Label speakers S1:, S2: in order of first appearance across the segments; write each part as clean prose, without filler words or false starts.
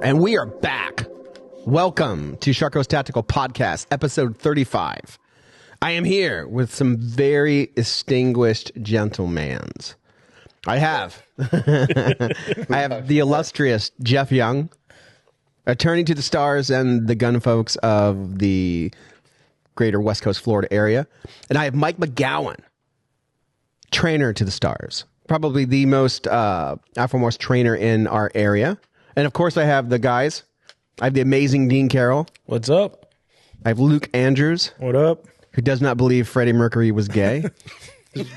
S1: And we are back. Welcome to Sharko's Tactical Podcast, episode 35. I am here with some very distinguished gentlemans. I have the illustrious Jeff Young, attorney to the stars and the gun folks of the greater West Coast Florida area. And I have Mike Magowan, trainer to the stars, probably the most Afro-Morse trainer in our area. And of course, I have the guys. I have the amazing Din Carroll.
S2: What's up?
S1: I have Luke Andrews.
S2: What up?
S1: Who does not believe Freddie Mercury was gay,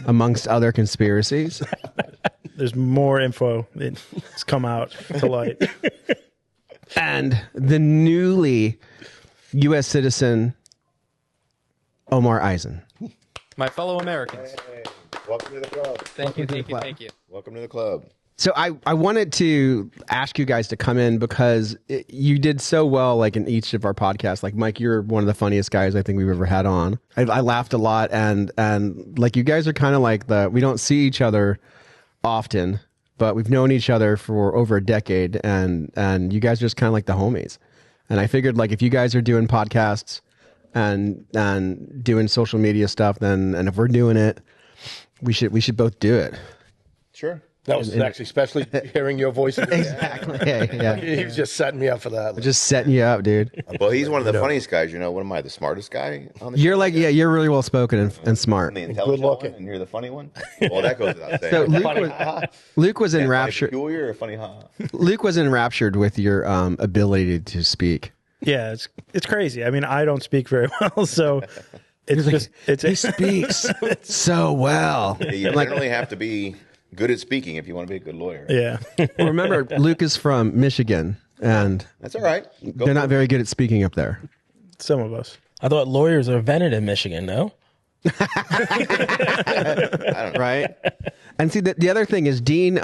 S1: amongst other conspiracies.
S2: There's more info that's come out to light.
S1: And the newly U.S. citizen, Omar Esin.
S3: My fellow Americans.
S4: Hey, welcome to the club.
S3: Thank you.
S4: Welcome to the club.
S1: So I wanted to ask you guys to come in because you did so well, like in each of our podcasts. Like Mike, you're one of the funniest guys I think we've ever had on. I laughed a lot, and like you guys are kind of like we don't see each other often, but we've known each other for over a decade, and you guys are just kind of like the homies. And I figured like if you guys are doing podcasts and doing social media stuff, and if we're doing it, we should both do it.
S4: Sure.
S5: That was actually especially hearing your voice.
S1: Exactly. Yeah.
S5: He was just setting me up for that.
S1: Just setting you up, dude.
S4: Well, he's one of the funniest guys. You know, what am I, the smartest guy on the
S1: You're like, yeah, you're really well spoken and smart.
S4: I'm the intelligent
S5: Good looking.
S4: one, and you're the funny one? Well, that goes without saying.
S1: So Luke was
S4: Funny
S1: enraptured.
S4: peculiar or funny ha?
S1: Luke was enraptured with your ability to speak.
S2: Yeah, it's crazy. I mean, I don't speak very well, so it's
S1: He speaks so well.
S4: Yeah, you generally have to be good at speaking if you want to be a good lawyer.
S2: yeah.
S1: Remember, Luke is from Michigan, and
S4: That's all right. Go
S1: they're not very good at speaking up there.
S2: Some of us.
S3: I thought lawyers are invented in Michigan, no?
S1: Right? And see, the other thing is Dean,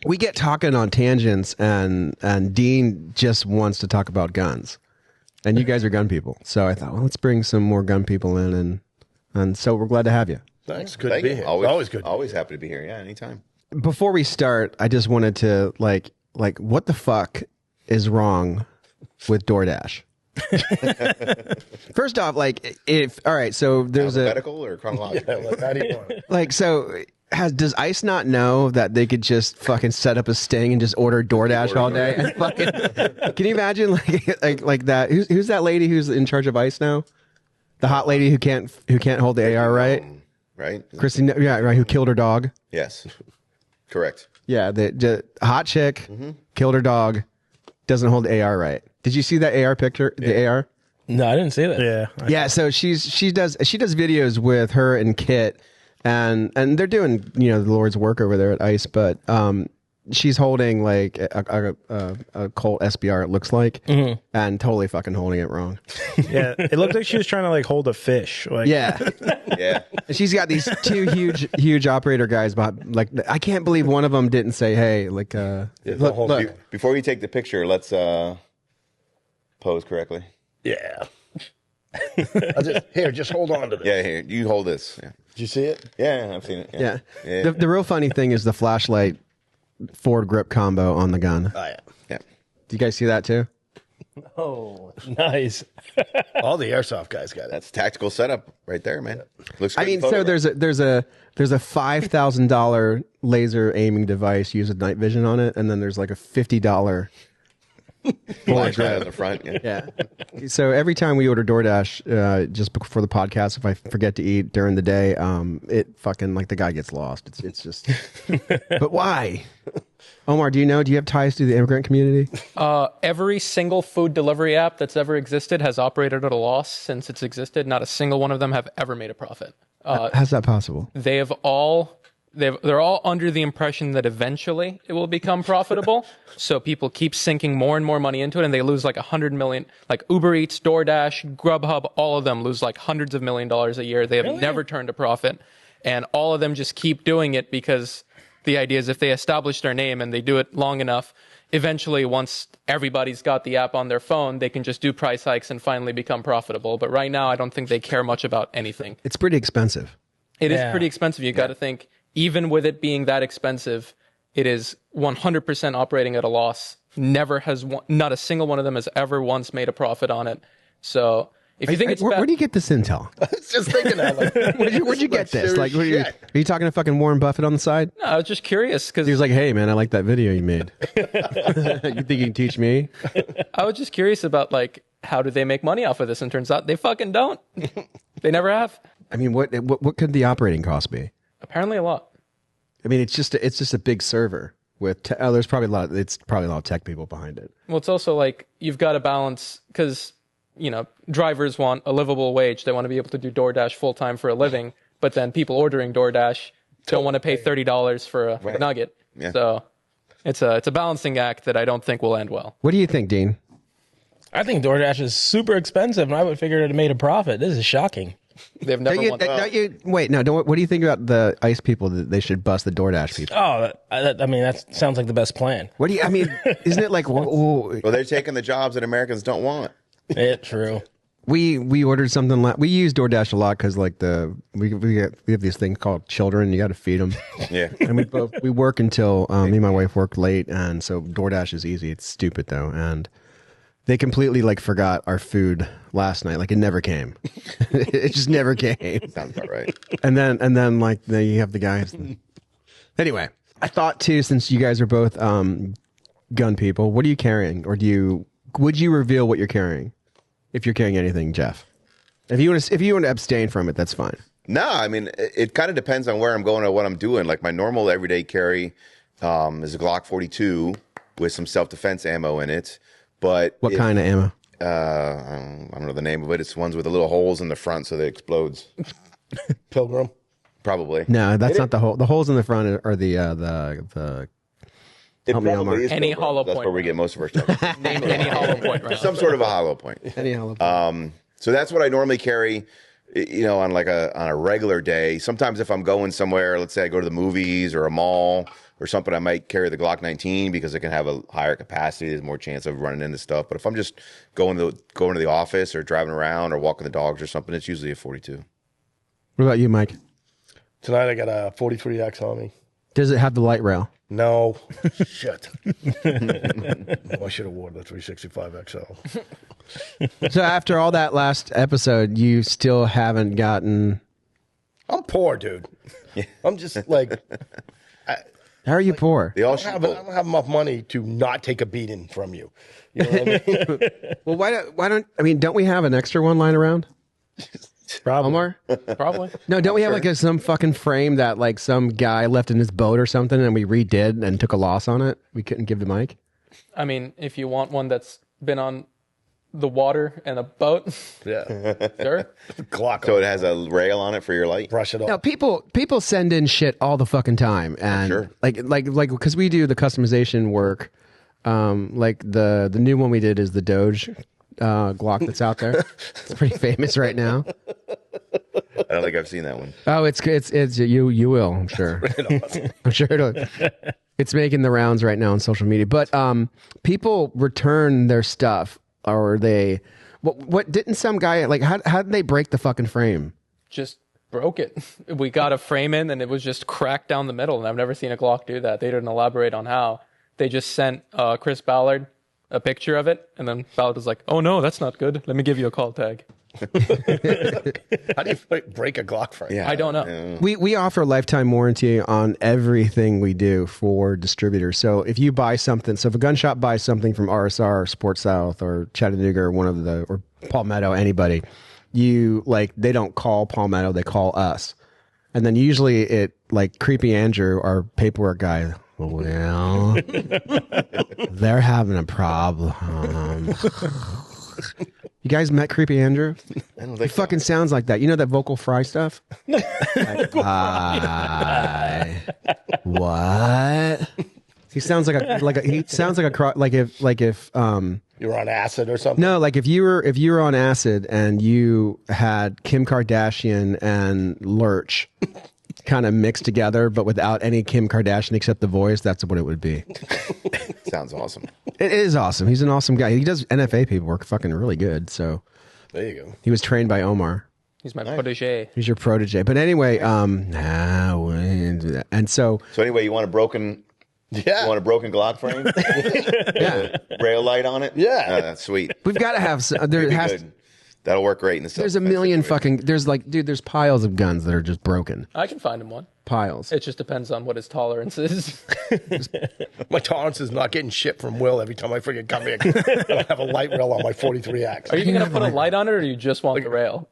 S1: we get talking on tangents, and Dean just wants to talk about guns. And you guys are gun people. So I thought, well, let's bring some more gun people in, and so we're glad to have you.
S5: Thanks. Good
S4: Thank
S5: to be
S4: you.
S5: here.
S4: Always,
S5: Always good.
S4: Always happy to be here. Yeah, anytime.
S1: Before we start, I just wanted to like what the fuck is wrong with DoorDash? First off, like all right, so there's
S4: Alphabetical or chronological?
S5: Yeah, like, how do you want it?
S1: like so does ICE not know that they could just fucking set up a sting and just order DoorDash all day? And fucking, can you imagine like that? Who's that lady who's in charge of ICE now? The hot lady who can't hold the AR, right?
S4: Right?
S1: Christine, yeah, right. Who killed her dog?
S4: Yes. Correct.
S1: Yeah, the hot chick killed her dog. Doesn't hold the AR right. Did you see that AR picture? The AR.
S3: No, I didn't see that.
S2: Yeah.
S1: Yeah, so she does videos with her and Kit, and they're doing the Lord's work over there at ICE, but she's holding like a Colt SBR, it looks like, and totally fucking holding it wrong.
S2: Yeah. It looked like she was trying to like hold a fish. Like,
S1: Yeah,
S4: Yeah.
S1: and she's got these two huge operator guys behind. Like I can't believe one of them didn't say, "Hey, like look."
S4: Before you take the picture, let's pose correctly.
S5: Yeah. Just hold on to this.
S4: Yeah, here, you hold this. Yeah,
S5: Did you see it?
S4: yeah, I've seen it.
S1: Yeah.
S4: Yeah.
S1: The real funny thing is the flashlight forward grip combo on the gun.
S5: Oh, yeah.
S4: Yeah.
S1: Do you guys see that too?
S3: Oh, nice.
S5: All the airsoft guys got it.
S4: That's tactical setup right there, man. Looks good.
S1: I mean,
S4: in
S1: so
S4: photograph.
S1: there's a $5,000 laser aiming device used with night vision on it, and then there's like a $50
S4: flashlight on the front. Yeah.
S1: Yeah. So every time we order DoorDash, just before the podcast, if I forget to eat during the day, it fucking like the guy gets lost. It's just. But why? Omar, do you have ties to the immigrant community?
S3: Every single food delivery app that's ever existed has operated at a loss since it's existed. Not a single one of them have ever made a profit.
S1: How's that possible?
S3: They're all under the impression that eventually it will become profitable. So people keep sinking more and more money into it, and they lose like $100 million. Like Uber Eats, DoorDash, Grubhub, all of them lose like hundreds of $millions a year. They have never turned a profit, and all of them just keep doing it because the idea is if they establish their name and they do it long enough, eventually once everybody's got the app on their phone, they can just do price hikes and finally become profitable. But right now, I don't think they care much about anything.
S1: It's pretty expensive.
S3: It is pretty expensive. You got to think, even with it being that expensive, it is 100% operating at a loss not a single one of them has ever once made a profit on it. So if you think it's
S1: where do you get this intel?
S5: I was just thinking that. Like,
S1: Where'd you get this? Like, are you talking to fucking Warren Buffett on the side?
S3: No, I was just curious because
S1: He was like, "Hey, man, I like that video you made. You think you can teach me?"
S3: I was just curious about like how do they make money off of this? And turns out they fucking don't. They never have.
S1: I mean, what could the operating cost be?
S3: Apparently a lot.
S1: I mean, it's just a big server with there's probably a lot of tech people behind it.
S3: Well, it's also like you've got to balance because, drivers want a livable wage. They want to be able to do DoorDash full time for a living. But then people ordering DoorDash don't want to pay $30 for a nugget.
S4: Yeah.
S3: So it's a balancing act that I don't think will end well.
S1: What do you think, Dean?
S2: I think DoorDash is super expensive, and I would figure it made a profit. This is shocking.
S3: They've never won.
S1: What do you think about the ICE people that they should bust the DoorDash people?
S2: Oh, I mean, that sounds like the best plan.
S1: What do you? I mean, isn't it like?
S4: Well, they're taking the jobs that Americans don't want.
S2: It's true.
S1: We ordered something. We use DoorDash a lot because like we have these things called children. You got to feed them.
S4: Yeah.
S1: And we work until me and my wife work late, and so DoorDash is easy. It's stupid though, and they completely like forgot our food last night. Like it never came. It just never came.
S4: Sounds about right.
S1: And then like you have the guys. Anyway, I thought too, since you guys are both gun people, what are you carrying, or would you reveal what you're carrying if you're carrying anything, Jeff? If you want to abstain from it, that's fine.
S4: No, I mean, it kind of depends on where I'm going or what I'm doing. Like my normal everyday carry is a Glock 42 with some self-defense ammo in it. But
S1: What kind of ammo?
S4: I don't know the name of it. It's ones with the little holes in the front so that it explodes.
S5: Pilgrim.
S4: Probably.
S1: No, that's not the hole. The holes in the front are the
S4: It
S1: Help me, Omar.
S4: probably is
S3: Any
S4: Pilgrim.
S3: hollow
S4: That's
S3: point.
S4: where we get most of our stuff.
S3: Name any hollow point right
S4: Some sort of a hollow point.
S1: any hollow.
S4: So that's what I normally carry, on a regular day. Sometimes if I'm going somewhere, let's say I go to the movies or a mall or something, I might carry the Glock 19 because it can have a higher capacity. There's more chance of running into stuff. But if I'm just going to the office or driving around or walking the dogs or something, it's usually a 42.
S1: What about you, Mike?
S5: Tonight I got a 43X on me.
S1: Does it have the light rail?
S5: No. Shit. I should have worn the 365 XL.
S1: So after all that last episode, you still haven't gotten.
S5: I'm poor, dude. I'm just like,
S1: How are you poor?
S4: They all
S5: I don't have enough money to not take a beating from you. You know what I mean?
S1: Well, don't we have an extra one lying around?
S2: Probably.
S1: Omar?
S3: Probably.
S1: No, don't we have like some fucking frame that like some guy left in his boat or something and we redid and took a loss on it? We couldn't give to Mike?
S3: I mean, if you want one that's been on the water and a boat,
S5: Yeah.
S3: sure.
S5: Glock.
S4: So it has a rail on it for your light.
S5: Brush it off.
S1: No, people send in shit all the fucking time, and
S4: Sure.
S1: like because we do the customization work. Like the new one we did is the Doge Glock that's out there. It's pretty famous right now.
S4: I don't think I've seen that one.
S1: Oh, it's you will, I'm sure. I'm sure it'll. It's making the rounds right now on social media, but people return their stuff, or they what didn't some guy like how did they break the fucking frame?
S3: Just broke it. We got a frame in and it was just cracked down the middle, and I've never seen a Glock do that. They didn't elaborate on how. They just sent Chris Ballard a picture of it, and then Ballard was like, "Oh no, that's not good. Let me give you a call tag."
S5: How do you break a Glock frame?
S4: Yeah,
S3: I don't know.
S1: We offer a lifetime warranty on everything we do for distributors. So if you buy something, so if a gun shop buys something from RSR or Sports South or Chattanooga or or Palmetto, anybody, they don't call Palmetto, they call us. And then usually it like Creepy Andrew, our paperwork guy, well, they're having a problem. You guys met Creepy Andrew?
S4: I don't
S1: He
S4: think
S1: fucking sounds like that. You know that vocal fry stuff? Hi. What? He sounds like if
S5: You're on acid or something?
S1: no, like if you were on acid and you had Kim Kardashian and Lurch kind of mixed together, but without any Kim Kardashian except the voice, that's what it would be.
S4: sounds awesome.
S1: It is awesome. He's an awesome guy. He does NFA paperwork fucking really good. So
S5: There you go.
S1: he was trained by Omar.
S3: He's my protege.
S1: He's your protege. But anyway, and so
S4: So anyway, you want a broken
S5: Yeah.
S4: You want a broken Glock frame?
S1: Yeah.
S4: Rail light on it?
S5: Yeah.
S4: That's sweet.
S1: We've got to have there has
S4: Good. That'll work great in the
S1: there's a million fucking there's piles of guns that are just broken.
S3: I can find him one.
S1: Piles.
S3: It just depends on what his tolerance is.
S5: My tolerance is not getting shit from Will every time I freaking come in. I don't have a light rail on my 43X.
S3: Are you going to put a light on it, or do you just want the rail?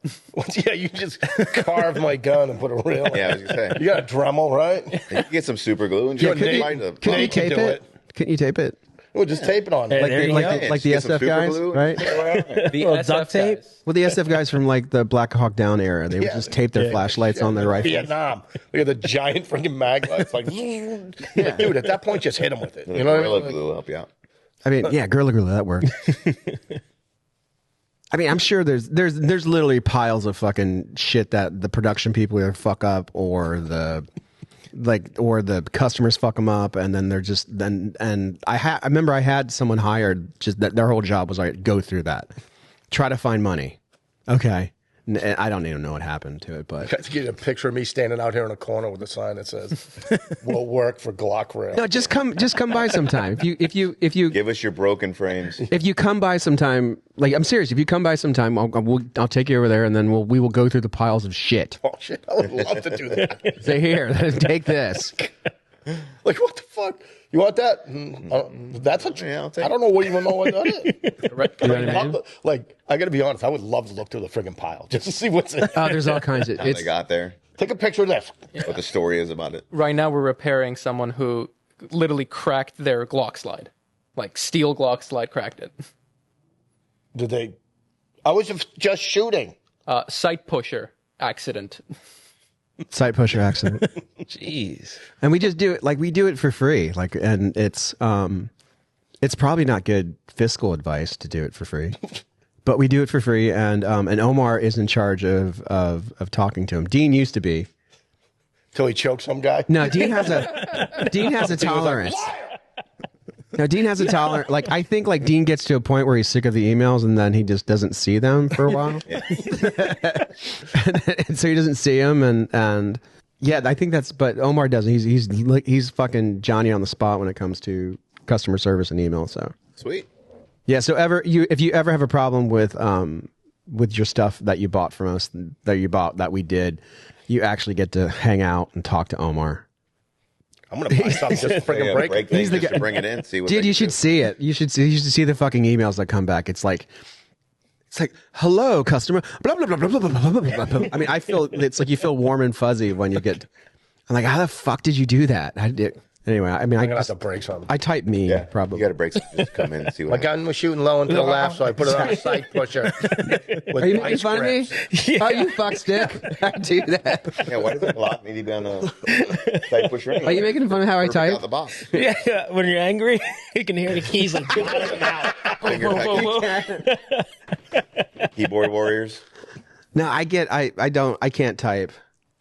S5: Yeah, you just carve my gun and put a rail.
S4: Yeah, I was gonna say.
S5: You got a Dremel, right?
S4: You can get some super glue and
S1: Yeah,
S4: just
S1: could you-
S4: light the
S1: Can you
S5: Nate can
S1: tape
S5: do
S1: it? Can you tape it?
S5: We'll just tape it on.
S2: Hey,
S5: Like,
S2: there you go.
S1: Like the
S4: Get some
S1: SF
S4: super
S1: guys,
S4: glue.
S1: right?
S3: The
S2: Little
S3: SF
S2: duct tape?
S3: guys.
S1: Well, the SF guys from like the Black Hawk Down era, they would
S5: Yeah.
S1: just tape their flashlights on their rifles.
S5: Vietnam. Look at the giant freaking mag lights. Like, dude, at that point, just hit him with it. You know what I
S4: Gorilla
S5: mean?
S4: glue will help you out.
S1: I mean, yeah, Gorilla Glue, that worked. I mean, I'm sure there's literally piles of fucking shit that the production people either fuck up or the customers fuck them up, and then they're just I remember I had someone hired just that their whole job was like go through that, try to find money. Okay, I don't even know what happened to it, but
S5: Guys, get a picture of me standing out here in a corner with a sign that says "Will work for Glock rail."
S1: no, just come by sometime. If you
S4: Give us your broken frames.
S1: if you come by sometime, like I'm serious, if you come by sometime, I'll take you over there, and then we will go through the piles of shit.
S5: Oh shit! I would love to do that.
S1: Say here, take this.
S5: Like, what the fuck? You want that? That's a.
S4: Yeah, I'll take
S5: I don't know what even know what that is.
S1: You know what I mean?
S5: Like, I got to be honest. I would love to look through the friggin' pile just to see what's in.
S1: Oh, there's all kinds of.
S4: How they got there.
S5: Take a picture of this.
S4: What the story is about it.
S3: Right now, we're repairing someone who literally cracked their Glock slide. Like, steel Glock slide cracked it.
S5: Did they? I was just shooting.
S3: Sight pusher accident.
S1: Sight pusher accident.
S2: Jeez.
S1: And we just do it like we do it for free. Like, and it's probably not good fiscal advice to do it for free, but we do it for free. And Omar is in charge of talking to him. Dean used to be.
S5: Till he choked some guy.
S1: No, Dean has a tolerance. No, Dean has a tolerance. Like, I think like Dean gets to a point where he's sick of the emails, and then he just doesn't see them for a while. and so he doesn't see them, and yeah, I think that's. But Omar doesn't. He's fucking Johnny on the spot when it comes to customer service and email. So
S4: Sweet.
S1: yeah. So if you ever have a problem with your stuff that you bought from us, that we did, you actually get to hang out and talk to Omar.
S5: I'm gonna buy something just to freaking break it.
S4: Things just to bring it in. See what
S1: Dude,
S4: they
S1: you
S4: can
S1: should
S4: do.
S1: see it. You should see the fucking emails that come back. It's like, hello, customer. Blah, blah, blah, blah, blah, blah, blah, blah, blah. I mean, it's like you feel warm and fuzzy when you get. I'm like, how the fuck did you do that? Anyway, I mean,
S5: I'm gonna have to break something.
S1: I type me
S4: Yeah,
S1: probably.
S4: You got to break something. Just come in and see
S5: My
S4: what.
S5: gun was shooting low into the left, so I put it on a sight pusher.
S1: Are you making fun of me? Oh, you fuck stick. I do that.
S4: Yeah, why does the Glock need to be on a side pusher anyway?
S1: Are you making fun of how I
S4: Perfect out
S1: type?
S4: the box.
S2: Yeah, when you're angry, you can hear the keys like
S4: Finger hacking. Keyboard warriors.
S1: No, I can't type.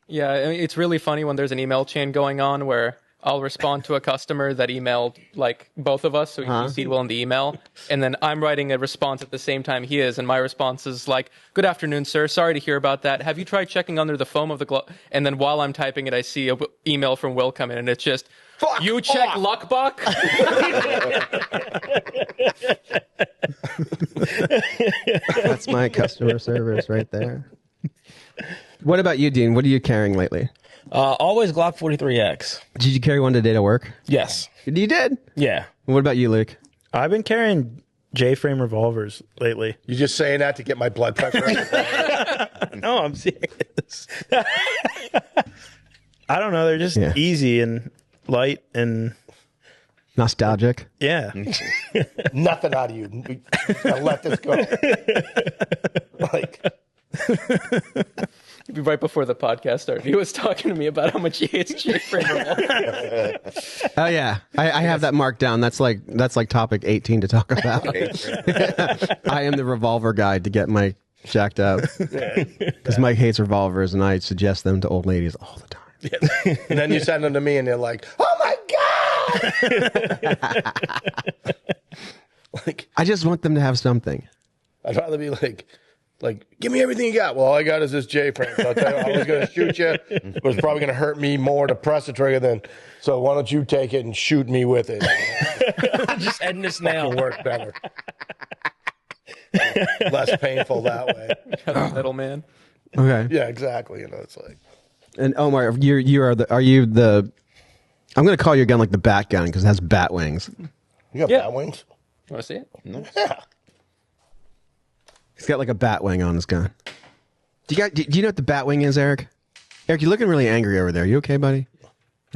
S3: Yeah, I mean, it's really funny when there's an email chain going on where I'll respond to a customer that emailed like both of us, so you see well in the email, and then I'm writing a response at the same time he is, and my response is like, "Good afternoon, sir. Sorry to hear about that. Have you tried checking under the foam of the glove?" And then while I'm typing it, I see a email from Will come in, and it's just, "You check Luckbuck?"
S1: That's my customer service right there. What about you, Dean? What are you carrying lately?
S2: always Glock 43X.
S1: Did you carry one today to work?
S2: Yes.
S1: You did?
S2: Yeah.
S1: What about you, Luke?
S2: I've been carrying J-frame revolvers lately.
S5: You just saying that to get my blood pressure up?
S2: No, I'm serious. I don't know. They're just easy and light and
S1: Nostalgic?
S2: yeah.
S5: Nothing out of you. I let this go. Like,
S3: Right before the podcast started, he was talking to me about how much he hates J-frame revolvers.
S1: Oh yeah, I have that marked down. That's like topic 18 to talk about. I am the revolver guy to get Mike jacked up because Mike hates revolvers, and I suggest them to old ladies all the time.
S5: and then you send them to me, and they're like, "Oh my god!" Like,
S1: I just want them to have something.
S5: I'd rather be like Like, give me everything you got. Well, all I got is this J-frame. So I'll tell you, I was going to shoot you. It was probably going to hurt me more to press the trigger than, so why don't you take it and shoot me with it?
S6: Just ending this now.
S5: It'll work better. Less painful that way.
S3: Middleman.
S1: Okay.
S5: Yeah, exactly. You know, it's like.
S1: And Omar, are you the? I'm going to call your gun like the bat gun because it has bat wings.
S5: You got bat wings?
S3: You want to see it?
S5: Yeah.
S1: He's got like a bat wing on his gun. Do you know what the bat wing is, Eric? Eric, you're looking really angry over there. You okay, buddy?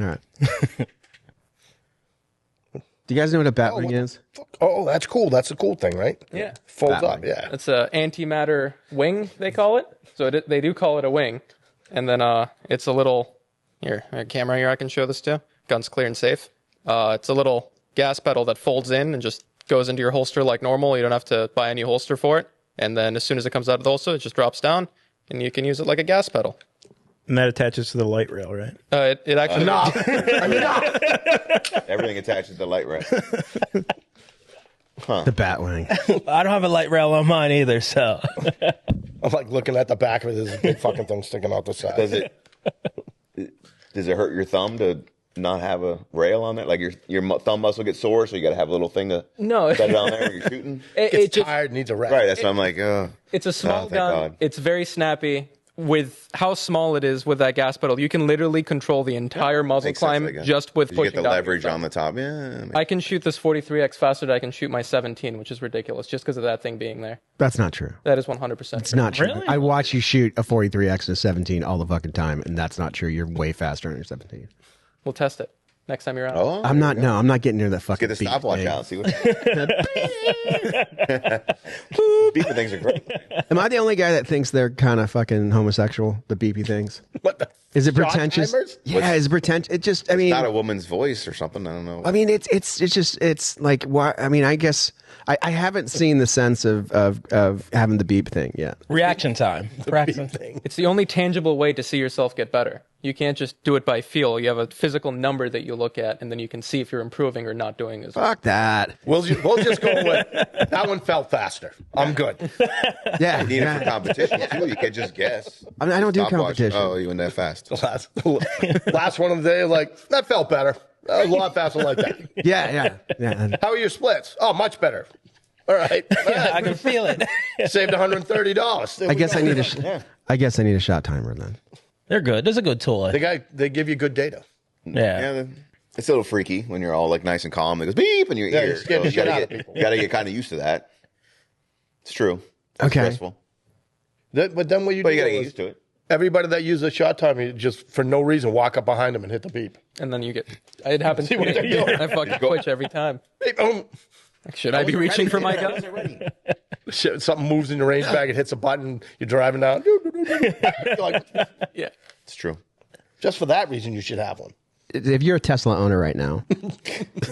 S1: All right. Do you guys know what a bat wing is?
S5: Oh, that's cool. That's a cool thing, right?
S3: Yeah.
S5: Folds
S1: Bat
S5: up,
S1: wing.
S5: yeah.
S3: It's a antimatter wing, they call it. So they do call it a wing. And then it's a little, here, a camera here I can show this to. Gun's clear and safe. It's a little gas pedal that folds in and just goes into your holster like normal. You don't have to buy a new holster for it. And then as soon as it comes out of the holster, it just drops down, and you can use it like a gas pedal.
S2: And that attaches to the light rail, right?
S3: It actually...
S4: Everything attaches to the light rail.
S1: The bat wing.
S6: I don't have a light rail on mine either, so.
S5: I'm like looking at the back of it. There's a big fucking thing sticking out the side.
S4: Does it hurt your thumb to not have a rail on it? Like your thumb muscle gets sore, so you got to have a little thing to
S3: No.
S4: set it on there when you're shooting?
S5: It's tired, needs a rest.
S4: Right, that's what I'm like,
S3: It's a small
S4: thank
S3: gun.
S4: God.
S3: It's very snappy. With how small it is with that gas pedal, you can literally control the entire muzzle
S4: makes sense,
S3: climb
S4: I guess.
S3: just with
S4: You
S3: pushing
S4: get the
S3: down
S4: leverage
S3: your
S4: on the top. Yeah.
S3: I can shoot this 43X faster than I can shoot my 17, which is ridiculous just because of that thing being there.
S1: That's not true.
S3: That is 100%.
S1: It's not true.
S6: Really?
S1: I watch you shoot a 43X and a 17 all the fucking time, and that's not true. You're way faster on your 17.
S3: We'll test it next time you're out.
S4: Oh,
S1: I'm not getting near that fucking
S4: get the
S1: beat
S4: stopwatch
S1: thing.
S4: out. See what beeping things are great.
S1: Am I the only guy that thinks they're kind of fucking homosexual, the beepy things?
S5: What the?
S1: Is it
S5: Shot
S1: pretentious?
S5: timers?
S1: Yeah, is it pretentious? It just, I mean,
S4: Not a woman's voice or something. I don't know.
S1: I mean, it's like, why? I mean, I guess I haven't seen the sense of having the beep thing yet.
S6: Reaction time. Practice.
S3: It's the only tangible way to see yourself get better. You can't just do it by feel. You have a physical number that you look at, and then you can see if you're improving or not doing as well.
S1: Fuck that.
S5: We'll just go with that one felt faster. I'm good.
S1: Yeah,
S4: You need it for competition too. You can't just guess.
S1: I mean, I don't do
S4: Stopwatch.
S1: competition.
S4: Oh, you went that fast.
S5: Last one of the day, like, that felt better. That was a lot faster like that.
S1: Yeah.
S5: How are your splits? Oh, much better. All right.
S6: I can feel it.
S5: Saved $130.
S1: I guess I need a shot timer then.
S6: They're good. That's a good tool.
S5: They give you good data.
S6: Yeah.
S4: Yeah, it's a little freaky when you're all like nice and calm. It goes beep in your
S5: Yeah,
S4: ear.
S5: you scare the shit out of people.
S4: You gotta get kind of used to that. It's true. It's
S1: Okay.
S4: stressful.
S5: But then what you
S4: But
S5: do
S4: you gotta get
S5: is
S4: used to it.
S5: everybody that uses a shot timer, you just for no reason walk up behind them and hit the beep.
S3: And then you get... It happens to
S5: what
S3: me.
S5: they're doing.
S3: I fucking twitch every time.
S5: Beep, boom.
S3: Should I be reaching for my gun?
S5: Shit, something moves in your range bag, it hits a button, you're driving down. You're like,
S3: Yeah.
S4: It's true.
S5: just for that reason, you should have one.
S1: If you're a Tesla owner right now,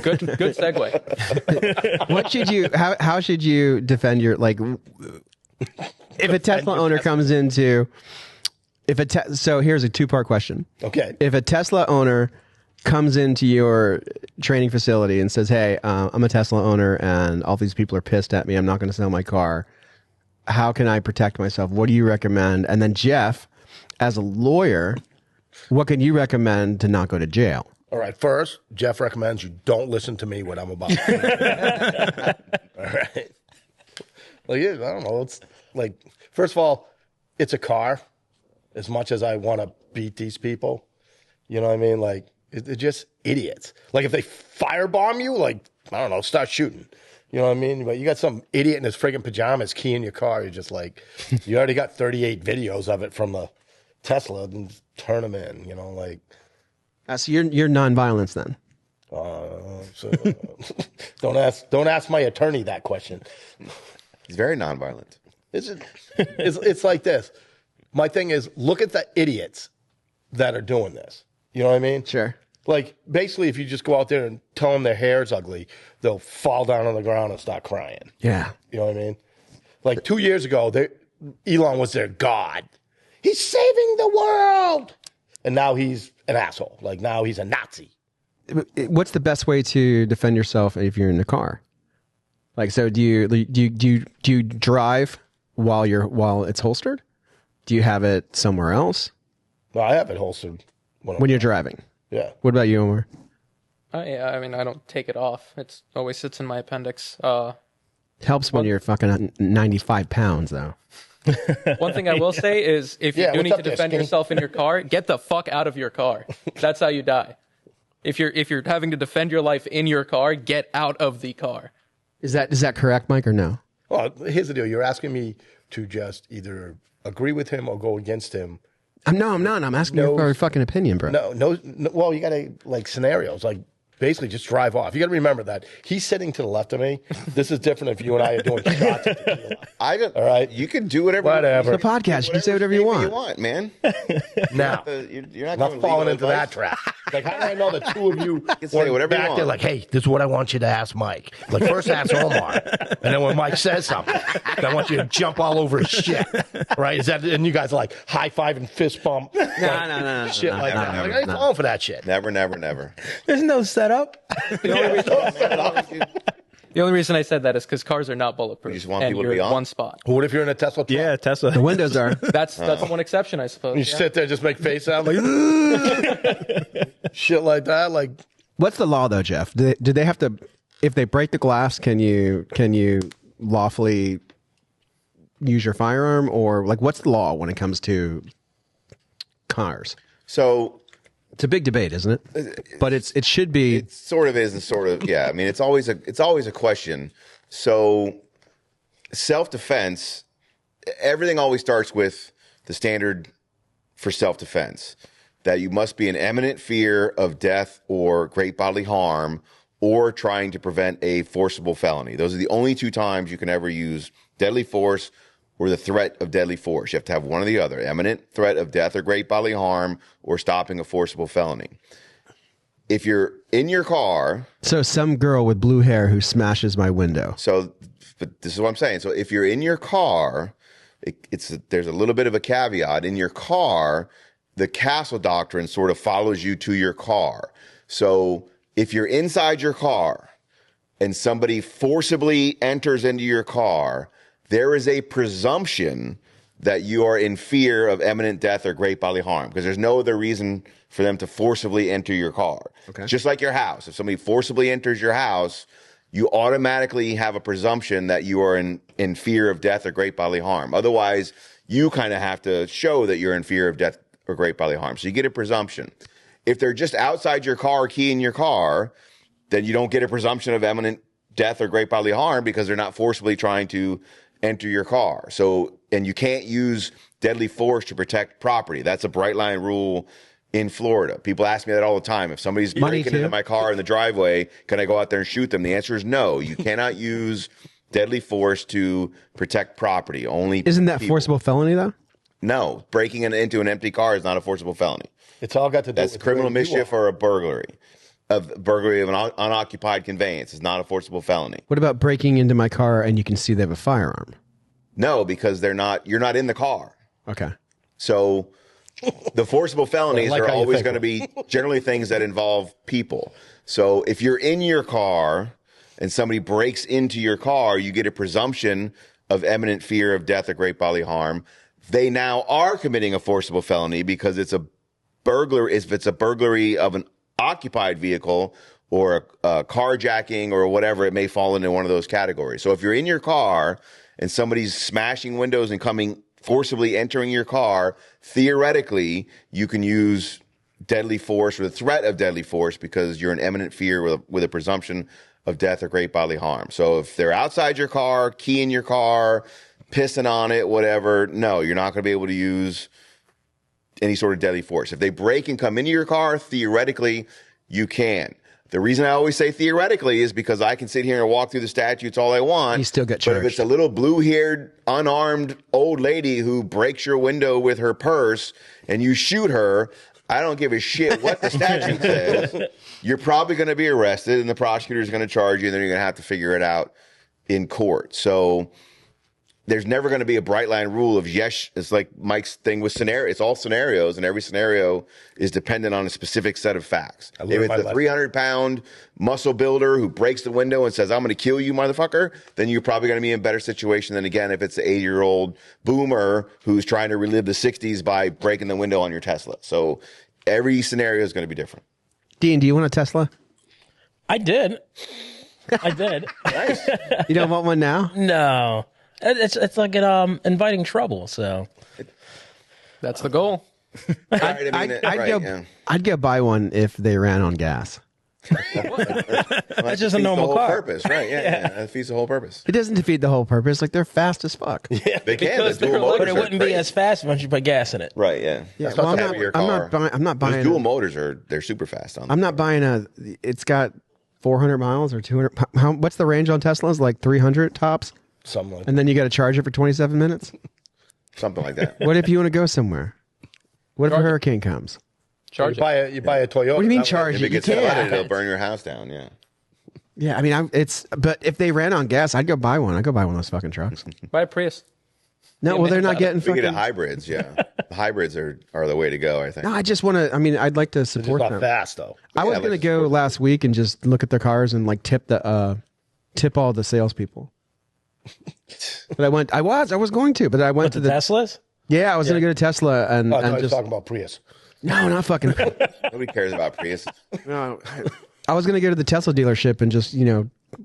S3: Good segue.
S1: what should you? How should you defend your like? If a Tesla owner comes into, so here's a 2-part question.
S5: Okay.
S1: If a Tesla owner comes into your training facility and says, "Hey, I'm a Tesla owner, and all these people are pissed at me. I'm not going to sell my car. How can I protect myself? What do you recommend?" And then Jeff, as a lawyer, what can you recommend to not go to jail?
S5: All right. First, Jeff recommends you don't listen to me what I'm about to say. All right. Like, yeah, I don't know. It's like, first of all, it's a car. As much as I want to beat these people, you know what I mean? Like, they're just idiots. Like, if they firebomb you, like, I don't know, start shooting. You know what I mean? But you got some idiot in his friggin' pajamas keying your car. You're just like, you already got 38 videos of it from the Tesla, and turn them in, you know, like.
S1: So you're nonviolence then.
S5: So, don't ask my attorney that question.
S4: He's very nonviolent.
S5: It's like this. My thing is, look at the idiots that are doing this. You know what I mean?
S1: Sure.
S5: Like, basically, if you just go out there and tell them their hair's ugly, they'll fall down on the ground and start crying.
S1: Yeah.
S5: You know what I mean? Like 2 years ago, Elon was their god. He's saving the world. And now he's an asshole. Like, now he's a Nazi.
S1: What's the best way to defend yourself if you're in the car? Like, so do you drive while it's holstered? Do you have it somewhere else
S5: No, I have it holstered
S1: when you're driving?
S5: yeah.
S1: What about you, Omar?
S3: Yeah, I mean, I don't take it off. It always sits in my appendix.
S1: Helps when you're fucking 95 pounds, though.
S3: One thing I will say is if you
S5: Yeah,
S3: do
S5: what's
S3: need
S5: up
S3: to
S5: there,
S3: defend
S5: skinny?
S3: yourself in your car, get the fuck out of your car. That's how you die. If you're having to defend your life in your car, get out of the car.
S1: Is that correct, Mike, or no?
S5: Well, here's the deal. You're asking me to just either agree with him or go against him.
S1: I'm not. I'm asking your fucking opinion, bro.
S5: No. Well, you got to like scenarios, like basically just drive off. You got to remember that he's sitting to the left of me. This is different if you and I are doing shots. At tequila.
S4: All right. You can do whatever.
S5: Whatever.
S1: It's a podcast. You can say whatever you want.
S4: man.
S5: Now,
S4: You're
S5: not falling into that trap. Like, how do I know the two of you
S4: can say whatever you
S5: back
S4: want.
S5: there like, hey, this is what I want you to ask Mike. Like, first ask Omar. And then when Mike says something, I want you to jump all over his shit. Right? Is that, and you guys are like high five and fist bump.
S1: No.
S5: Shit like that.
S4: never,
S5: Like, I ain't falling for that shit.
S4: Never.
S6: There's no setup.
S3: The only reason I said that is because cars are not bulletproof.
S4: You just want
S3: and
S4: people to
S3: you're
S4: be
S3: in
S4: on?
S3: one spot.
S5: What if you're in a Tesla truck?
S2: Yeah, Tesla.
S1: The windows are.
S3: That's one exception, I suppose.
S5: You
S3: yeah.
S5: sit there and just make face sound like shit like that. Like,
S1: What's the law, though, Jeff? Do they have to? If they break the glass, can you lawfully use your firearm, or like what's the law when it comes to cars?
S4: So
S1: It's a big debate, isn't it? But it should be.
S4: it sort of is and sort of, yeah. I mean, it's always a question. So self-defense, everything always starts with the standard for self-defense, that you must be in imminent fear of death or great bodily harm or trying to prevent a forcible felony. Those are the only two times you can ever use deadly force or the threat of deadly force. You have to have one or the other, imminent threat of death or great bodily harm or stopping a forcible felony. If you're in your car,
S1: So some girl with blue hair who smashes my window.
S4: but this is what I'm saying. So if you're in your car, there's a little bit of a caveat. In your car, the castle doctrine sort of follows you to your car. So if you're inside your car and somebody forcibly enters into your car, there is a presumption that you are in fear of imminent death or great bodily harm, because there's no other reason for them to forcibly enter your car. Okay. Just like your house. If somebody forcibly enters your house, you automatically have a presumption that you are in fear of death or great bodily harm. Otherwise, you kind of have to show that you're in fear of death or great bodily harm. So you get a presumption. If they're just outside your car, key in your car, then you don't get a presumption of imminent death or great bodily harm because they're not forcibly trying to enter your car. So, and you can't use deadly force to protect property. That's a bright line rule in Florida. People ask me that all the time. If somebody's breaking into my car in the driveway, can I go out there and shoot them? The answer is no. You cannot use deadly force to protect property. Only
S1: Isn't that
S4: people.
S1: forcible felony though?
S4: No, breaking into an empty car is not a forcible felony.
S5: it's all got to do
S4: That's
S5: with
S4: criminal
S5: where you
S4: mischief
S5: are.
S4: or a burglary. Burglary of an unoccupied conveyance is not a forcible felony.
S1: What about breaking into my car and you can see they have a firearm?
S4: No, because you're not in the car.
S1: Okay.
S4: So the forcible felonies
S5: Well, I like
S4: are
S5: how you
S4: always
S5: think.
S4: going to be generally things that involve people. So if you're in your car and somebody breaks into your car, you get a presumption of imminent fear of death or great bodily harm. They now are committing a forcible felony because it's a burglary. If it's a burglary of an occupied vehicle or a carjacking or whatever, it may fall into one of those categories. So if you're in your car and somebody's smashing windows and forcibly entering your car, theoretically, you can use deadly force or the threat of deadly force because you're in imminent fear with a presumption of death or great bodily harm. So if they're outside your car, key in your car, pissing on it, whatever, no, you're not going to be able to use any sort of deadly force. If they break and come into your car, theoretically, you can. The reason I always say theoretically is because I can sit here and walk through the statutes all I want.
S1: You still get
S4: But if
S1: charged.
S4: it's a little blue-haired, unarmed old lady who breaks your window with her purse and you shoot her, I don't give a shit what the statute says. You're probably going to be arrested and the prosecutor is going to charge you and then you're going to have to figure it out in court. So there's never going to be a bright line rule of yes. It's like Mike's thing with scenario. It's all scenarios, and every scenario is dependent on a specific set of facts. If it's a 300-pound muscle builder who breaks the window and says, "I'm going to kill you, motherfucker," then you're probably going to be in a better situation than again if it's the 80-year-old boomer who's trying to relive the 60s by breaking the window on your Tesla. So every scenario is going to be different.
S1: Dean, do you want a Tesla?
S6: I did.
S4: Nice.
S1: You don't want one now?
S6: No. It's like inviting trouble. So
S3: That's the goal.
S4: Right, I mean,
S1: I'd go buy one if they ran on gas.
S6: that's just a normal car.
S4: Purpose, right? Yeah, that defeats the whole purpose.
S1: It doesn't defeat the whole purpose. Like, they're fast as fuck.
S4: Yeah, they can.
S3: Because
S4: The dual
S3: they're
S4: motors
S6: But it
S4: are
S6: wouldn't be
S4: great.
S6: as fast once you put gas in it.
S4: Right, yeah.
S1: Yeah,
S4: That's
S1: well,
S4: not
S1: I'm
S4: the heavier
S1: not
S4: car.
S1: I'm not buying.
S4: Those dual motors they're super fast on them.
S1: I'm not buying it's got 400 miles or 200. What's the range on Teslas? Like 300 tops?
S5: Something like
S1: And then you got to charge it for 27 minutes?
S4: Something like that.
S1: What if you want to go somewhere? What if a hurricane comes?
S3: Charge it.
S5: you buy a Toyota.
S1: What do you mean
S5: that way-
S1: charge
S4: If
S1: it?
S4: it
S1: You
S4: gets flooded,
S1: can't.
S4: it'll burn your house down. Yeah.
S1: Yeah, I mean, but if they ran on gas, I'd go buy one. I'd go buy one of those fucking trucks.
S3: Buy a Prius.
S1: No, well, they're not getting
S4: We
S1: fucking.
S4: get hybrids. Yeah, the hybrids are the way to go. I think.
S1: No, I just want to. I mean, I'd like to
S5: It's
S1: support
S5: not
S1: them.
S5: fast though.
S1: I was
S4: Yeah,
S1: gonna
S4: like
S1: go
S4: support
S1: last week and just look at their cars and like tip all the salespeople. But I was going to, but I went to
S6: The
S1: the
S6: Teslas?
S1: yeah, I was gonna go to Tesla and
S5: I thought you were
S1: just
S5: talking about Prius.
S1: no, not fucking.
S4: Nobody cares about Prius.
S1: No, I was gonna go to the Tesla dealership and just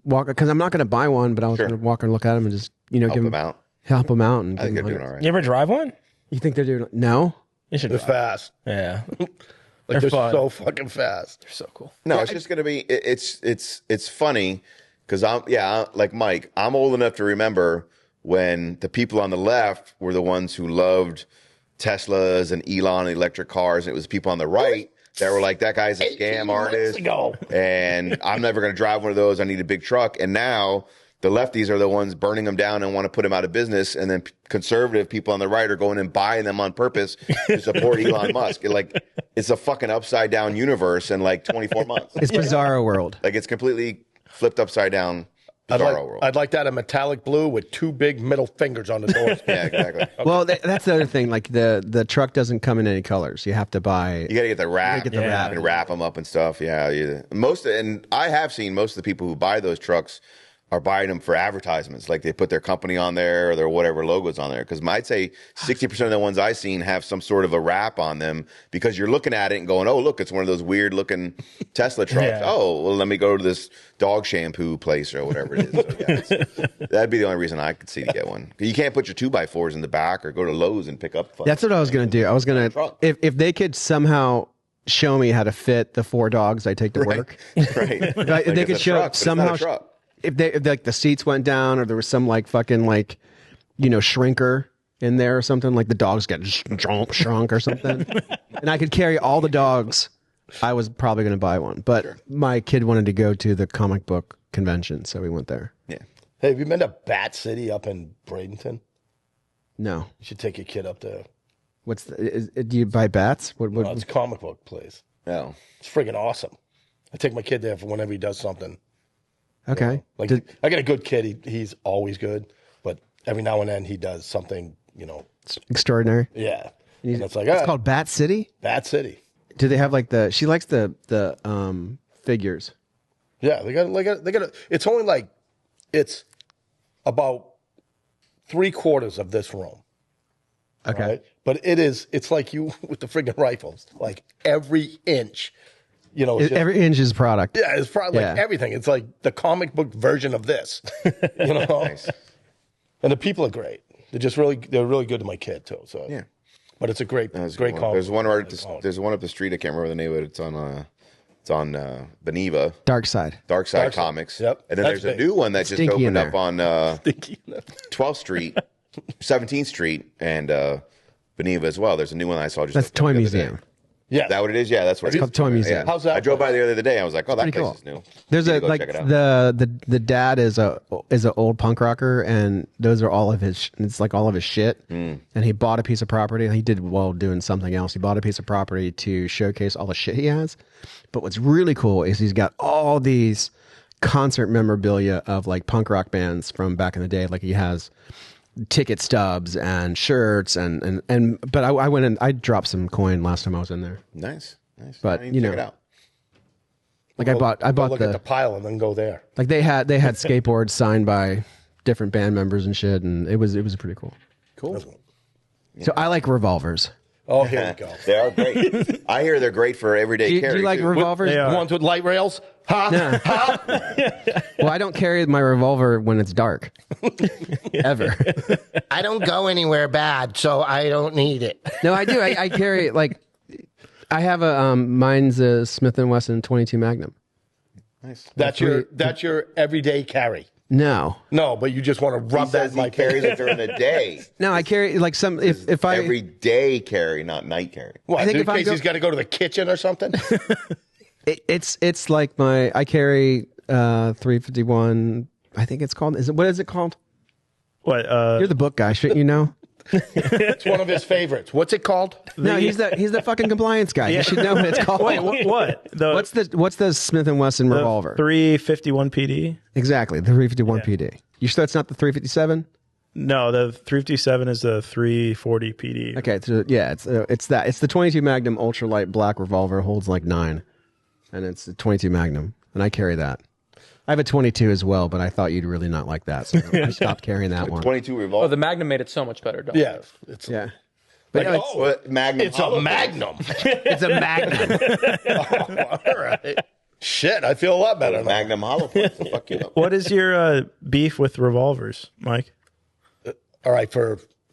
S1: walk because I'm not gonna buy one, but I was
S4: Sure.
S1: gonna walk and look at them and just
S4: Help
S1: give
S4: them out.
S1: help them out and
S4: I think
S1: give
S4: they're
S1: them
S4: doing all right.
S6: You ever drive one?
S1: You think they're doing no?
S6: You should
S5: They're
S6: drive.
S5: fast.
S6: Yeah.
S5: Like they're
S6: fun.
S5: so fucking fast.
S3: So cool.
S4: No, it's just gonna be. It's funny because like Mike. I'm old enough to remember when the people on the left were the ones who loved Teslas and Elon and electric cars, and it was people on the right that were like, that guy's a scam artist, and I'm never going to drive one of those. I need a big truck. And now the lefties are the ones burning them down and want to put them out of business, and then conservative people on the right are going and buying them on purpose to support Elon Musk. It's a fucking upside down universe in like 24 months.
S1: It's Bizarro World.
S4: Like it's completely flipped upside down. Bizarro world.
S5: I'd like that in metallic blue with two big middle fingers on the doors.
S4: Yeah, exactly.
S1: Well, that's the other thing. Like the truck doesn't come in any colors. You have to buy.
S4: You got to get the wrap,
S1: get the wrap.
S4: and wrap them up and stuff. Yeah, and I have seen most of the people who buy those trucks are buying them for advertisements. Like they put their company on there or their whatever logos on there. Because I'd say 60% of the ones I've seen have some sort of a wrap on them because you're looking at it and going, oh, look, it's one of those weird looking Tesla trucks.
S6: Yeah.
S4: Oh, well, let me go to this dog shampoo place or whatever it is. So, yeah, that'd be the only reason I could see to get one. You can't put your 2x4s in the back or go to Lowe's and pick up.
S1: That's what I was gonna do. I was gonna if they could somehow show me how to fit the 4 dogs I take to work.
S4: Right.
S1: If they could show somehow. If like the seats went down or there was some like fucking like shrinker in there or something, like the dogs get shrunk or something, and I could carry all the dogs, I was probably going to buy one. But my kid wanted to go to the comic book convention, so we went there.
S4: Yeah.
S5: Hey, have you been to Bat City up in Bradenton?
S1: No,
S5: You should take your kid up there.
S1: do you buy bats? What
S5: Oh, it's a comic book place.
S4: No.
S5: It's friggin' awesome. I take my kid there for whenever he does something.
S1: okay.
S5: Like I got a good kid. He's always good, but every now and then he does something.
S1: Extraordinary.
S5: Yeah. And it's like
S1: It's called Bat City.
S5: Bat City.
S1: Do they have like she likes the figures?
S5: Yeah, they got. It's only like it's about 3/4 of this room.
S1: Okay.
S5: Right? But it's like you with the friggin' rifles. Like every inch, it's just-
S1: Every inch is product.
S5: yeah, it's probably like
S1: Yeah.
S5: everything. It's like the comic book version of this.
S4: Nice.
S5: And the people are great. They're really good to my kid too. So
S4: Yeah.
S5: But it's a great
S4: There's
S5: comic.
S4: There's one
S5: book.
S4: there's one up the street. I can't remember the name of it. It's on Beneva,
S1: Dark Side.
S4: Dark Side
S5: Dark Side.
S4: Comics.
S5: Yep.
S4: And then
S5: That's
S4: there's a
S5: big.
S4: new one that just
S1: Stinky in
S4: opened up
S1: there.
S4: on 12th Street, 17th Street, and Beneva as well. There's a new one I saw just.
S1: That's
S4: opened
S1: Toy
S4: the other day.
S1: Museum.
S5: Yeah.
S4: Is that what it is? Yeah, that's what
S1: It's called Toy Museum.
S5: How's that
S4: I drove by
S5: place?
S4: the other day. I was like, oh, that
S1: Pretty
S4: place
S1: cool.
S4: is new.
S1: There's
S4: Need
S1: a
S4: to go
S1: like
S4: check it out.
S1: the dad is an old punk rocker, and those are all of his. It's like all of his shit. And he bought a piece of property. He did while doing something else. He bought a piece of property to showcase all the shit he has. But what's really cool is he's got all these concert memorabilia of like punk rock bands from back in the day. Like he has ticket stubs and shirts but I went in. I dropped some coin last time I was in there.
S4: Nice.
S1: But
S4: I need to check it out.
S1: Like I bought
S5: look at the pile and then go there.
S1: like they had skateboards signed by different band members and shit, and it was pretty cool.
S4: Cool.
S1: So I like revolvers.
S5: Oh, here we go.
S4: They are great. I hear they're great for everyday carry.
S1: Do you like
S4: too.
S1: revolvers?
S2: They are.
S5: Ones with light rails? Huh?
S1: Well, I don't carry my revolver when it's dark. Ever.
S5: I don't go anywhere bad, so I don't need it.
S1: No, I do. I carry like I have a mine's a Smith & Wesson 22 Magnum.
S4: Nice.
S5: That's your everyday carry.
S1: No,
S5: But you just want to rub
S4: He
S5: that
S4: says
S5: in my
S4: he carries
S5: face.
S4: it during the day.
S1: no, I carry like some if I
S4: Everyday carry, not night carry.
S5: What,
S1: I think
S5: in
S1: if I'm
S5: case
S1: go-
S5: he's got to go to the kitchen or something?
S1: it's like I carry 351. I think it's called. What is it called?
S2: What?
S1: You're the book guy, shouldn't you know?
S5: It's one of his favorites. What's it called?
S1: No, he's the fucking compliance guy. You should know what it's called.
S2: Wait, what?
S1: What's the Smith & Wesson revolver?
S2: 351 PD?
S1: Exactly, the 351 PD. You sure that's not the 357?
S2: No, the 357 is the 340 PD.
S1: Okay, so yeah, it's that. It's the 22 Magnum ultralight black revolver. Holds like 9, and it's the 22 Magnum, and I carry that. I have a 22 as well, but I thought you'd really not like that, so I stopped carrying that one.
S4: 22 revolver.
S3: Oh, the Magnum made it so much better. Don't
S5: Yeah. It's
S1: Yeah,
S5: like,
S1: but
S4: What, Magnum
S5: it's a
S4: Hollow?
S5: Magnum.
S1: it's a Magnum.
S5: All right. Shit, I feel a lot better now.
S4: Magnum Hollow points will fuck you up.
S2: What is your beef with revolvers, Mike?
S5: All right,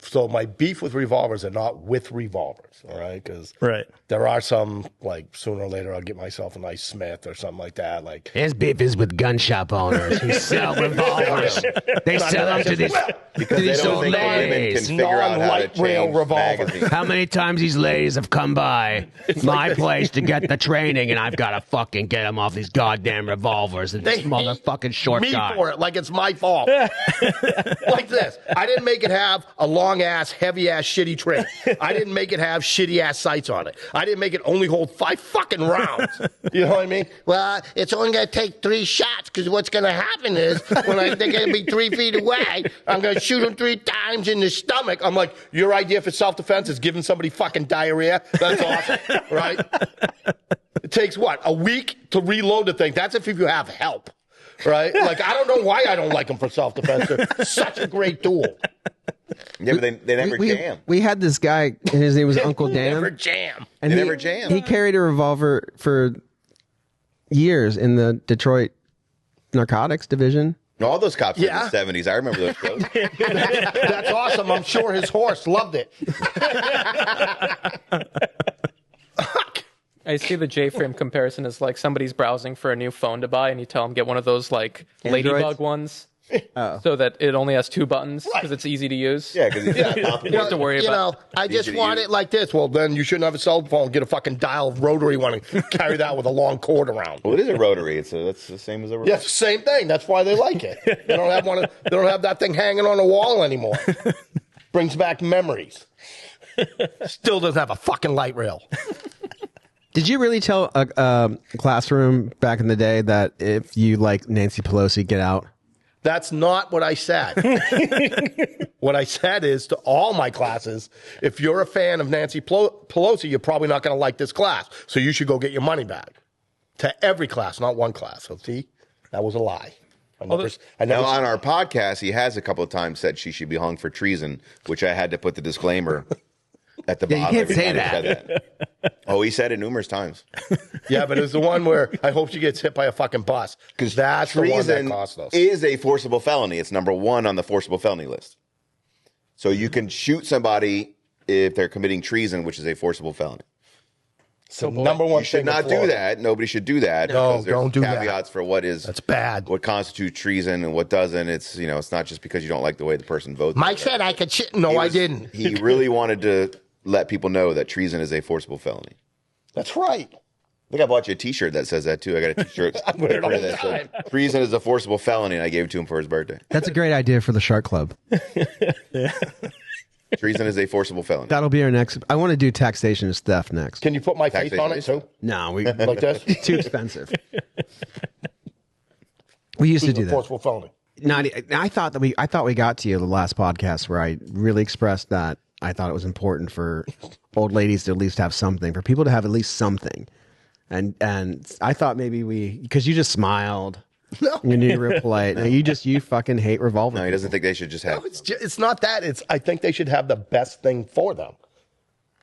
S5: so my beef with revolvers are not with revolvers, all right? Because
S2: Right.
S5: there are some, like, sooner or later I'll get myself a nice Smith or something like that. Like,
S1: His beef is with gun shop owners who sell revolvers. They sell them to these.
S4: Because they don't think the women can figure out how to
S5: non-light rail
S4: change
S5: revolver.
S4: magazines.
S1: How many times these ladies have come by my place to get the training, and I've got to fucking get them off these goddamn revolvers. And this
S5: They
S1: motherfucking short
S5: me
S1: guy.
S5: for it, like it's my fault. Like this. I didn't make it have a long-ass, heavy-ass, shitty trim. I didn't make it have shitty-ass sights on it. I didn't make it only hold 5 fucking rounds. You know what I mean? Well, it's only going to take 3 shots, because what's going to happen is when they're going to be 3 feet away, I'm going to shoot them 3 times in the stomach. I'm like, your idea for self-defense is giving somebody fucking diarrhea? That's awesome, right? It takes, what, a week to reload the thing? That's if you have help, right? Like, I don't know why I don't like them for self-defense. They're such a great tool.
S4: Yeah, but they never jam.
S1: We had this guy, and his name was Uncle Dan.
S5: Never jam.
S1: And
S4: They
S1: he,
S4: never jam.
S1: He carried a revolver for years in the Detroit narcotics division.
S4: All those cops
S5: Yeah.
S4: in the 70s. I remember those shows.
S5: That's awesome. I'm sure his horse loved it.
S3: I see the J-frame comparison as like somebody's browsing for a new phone to buy, and you tell them get one of those like ladybug ones, so that it only has 2 buttons because it's easy to use.
S4: Yeah, because it's not
S3: You don't have
S4: complicated.
S3: to worry
S5: You
S3: about.
S5: know, I just
S4: Easy to
S5: want
S4: use.
S5: it like this. Well, then you shouldn't have a cell phone. Get a fucking dial rotary one and carry that with a long cord around.
S4: Well, it is a rotary. That's the same as a rotary.
S5: Yeah, same thing. That's why they like it. They don't have one. They don't have that thing hanging on the wall anymore. Brings back memories. Still doesn't have a fucking light rail.
S1: Did you really tell a classroom back in the day that if you like Nancy Pelosi, get out?
S5: That's not what I said. What I said is to all my classes, if you're a fan of Nancy Pelosi, you're probably not going to like this class. So you should go get your money back. To every class, not one class. So see, that was a lie. I never
S4: Now, on our podcast, he has a couple of times said she should be hung for treason, which I had to put the disclaimer at the
S1: Yeah, you
S4: bottom.
S1: can't
S4: every
S1: say
S4: time he
S1: that.
S4: said that. Oh, he said it numerous times.
S5: Yeah, but it's the one where I hope she gets hit by a fucking bus. Because that's the one that
S4: Treason
S5: cost us.
S4: is a forcible felony. It's number 1 on the forcible felony list. So you can shoot somebody if they're committing treason, which is a forcible felony.
S5: It's the number one
S4: You should
S5: thing in
S4: not do
S5: Florida.
S4: that. Nobody should do that.
S5: No,
S4: because there's
S5: don't do that.
S4: caveats for what is
S5: That's bad.
S4: what constitutes treason and what doesn't. It's it's not just because you don't like the way the person votes.
S5: Mike said I could shit. No, I didn't.
S4: He really wanted to let people know that treason is a forcible felony.
S5: That's right.
S4: I think I bought you a T-shirt that says that too. I got a T-shirt
S5: I wear it all the
S4: that said,
S5: time.
S4: treason is a forcible felony, and I gave it to him for his birthday.
S1: That's a great idea for the Shark Club.
S4: Treason is a forcible felony.
S1: That'll be our next. I want to do taxation as theft next.
S5: Can you put my face on it too?
S1: No, we
S5: Like this?
S1: too expensive. We used to do that.
S5: Forcible felony.
S1: I thought we got to you the last podcast where I really expressed that I thought it was important for old ladies to at least have something, for people to have at least something. And I thought maybe because you just smiled.
S5: No.
S1: You knew you were polite. No, you fucking hate revolver.
S4: No, he doesn't think they should just have.
S5: No, it's not that. I think they should have the best thing for them.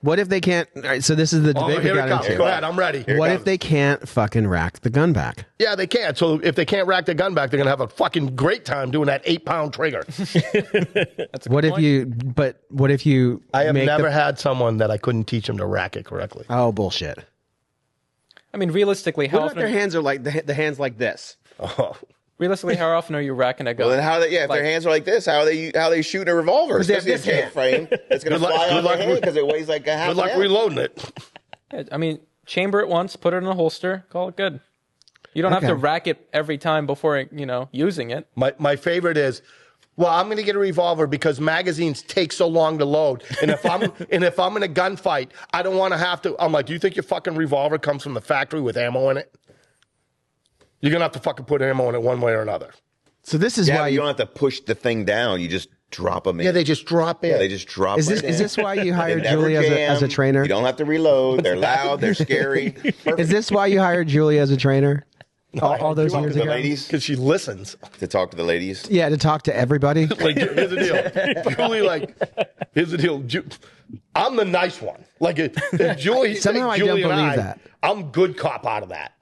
S1: What if they can't? All right, so this is the debate we
S5: Here it
S1: got
S5: comes.
S1: into.
S5: Go ahead, I'm ready.
S1: What if they can't fucking rack the gun back?
S5: Yeah, they can't. So if they can't rack the gun back, they're going to have a fucking great time doing that 8-pound trigger.
S1: What if you?
S5: I have
S1: make
S5: never had someone that I couldn't teach them to rack it correctly.
S1: Oh, bullshit.
S3: I mean, realistically, how
S1: What if
S3: often?
S1: their hands are like the hands like this?
S5: Oh.
S3: Realistically, how often are you racking a gun?
S4: Well, then if their hands are like this, how are they shooting a revolver?
S1: Because they have
S4: Especially
S1: this
S4: a frame that's going to fly out of their hand because it weighs like a half.
S5: Good luck reloading it.
S3: I mean, chamber it once, put it in a holster, call it good. You don't have to rack it every time before using it.
S5: My favorite is, well, I'm going to get a revolver because magazines take so long to load, and if I'm in a gunfight, I don't want to have to. I'm like, do you think your fucking revolver comes from the factory with ammo in it? You're going to have to fucking put ammo in it one way or another.
S1: So this is why
S4: you don't have to push the thing down. You just drop them in.
S5: Yeah, they just drop in.
S4: Yeah, they just drop.
S1: Is this why you hired Julie as a trainer?
S4: You don't have to reload. They're loud. They're scary.
S1: Is this why you hired Julie as a trainer? All those years
S4: the
S1: ago?
S4: ladies
S5: Because she listens.
S4: to talk to the ladies?
S1: Yeah, to talk to everybody.
S5: Like, here's the deal. Julie, here's the deal. I'm the nice one. Like, if Julie,
S1: Somehow I
S5: Julie
S1: don't
S5: and
S1: believe that.
S5: I'm good cop out of that.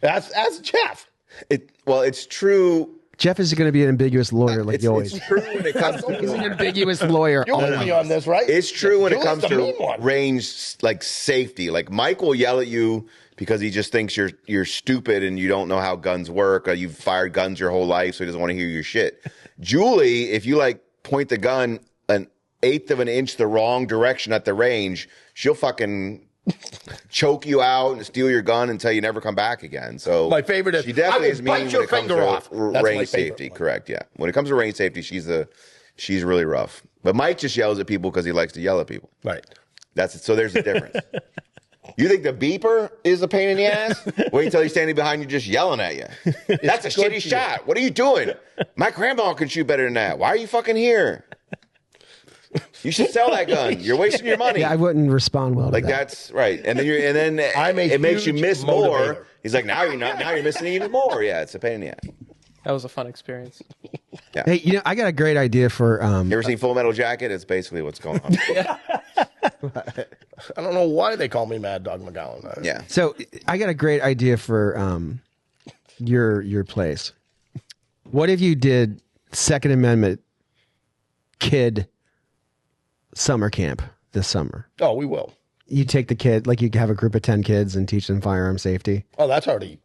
S5: That's Jeff.
S4: It's true.
S1: Jeff is going to be an ambiguous lawyer like you always.
S4: It's true when it comes
S1: He's an
S4: to
S1: ambiguous lawyer.
S5: You're with me on this, right?
S4: It's true when it
S5: Julie's
S4: comes
S5: the mean
S4: to
S5: one.
S4: range, like safety. Like Mike will yell at you because he just thinks you're stupid and you don't know how guns work. Or you've fired guns your whole life, so he doesn't want to hear your shit. Julie, if you point the gun an eighth of an inch the wrong direction at the range, she'll fucking choke you out and steal your gun until you never come back again. So
S5: my favorite is
S4: she definitely
S5: I
S4: is
S5: will
S4: mean
S5: bite your
S4: when it comes
S5: finger
S4: to
S5: off. That's my
S4: range
S5: favorite
S4: safety.
S5: one.
S4: Correct, yeah. When it comes to range safety, she's really rough. But Mike just yells at people because he likes to yell at people.
S5: Right.
S4: That's it. So there's a difference. You think the beeper is a pain in the ass? Wait until he's standing behind you just yelling at you. That's a shitty shot. What are you doing? My grandma can shoot better than that. Why are you fucking here? You should sell that gun. You're wasting your money.
S1: Yeah, I wouldn't respond well to that.
S4: That's right. And then it makes you miss more. He's like, now you're not. Now you're missing even more. Yeah, it's a pain in the ass.
S3: That was a fun experience.
S4: Yeah.
S1: Hey, I got a great idea for.
S4: You ever seen Full Metal Jacket? It's basically what's going on.
S5: I don't know why they call me Mad Dog McGowan.
S4: Yeah.
S1: So I got a great idea for your place. What if you did Second Amendment kid summer camp this summer?
S5: Oh, we will.
S1: You take the kid, like you have a group of 10 kids and teach them firearm safety.
S5: Oh, that's already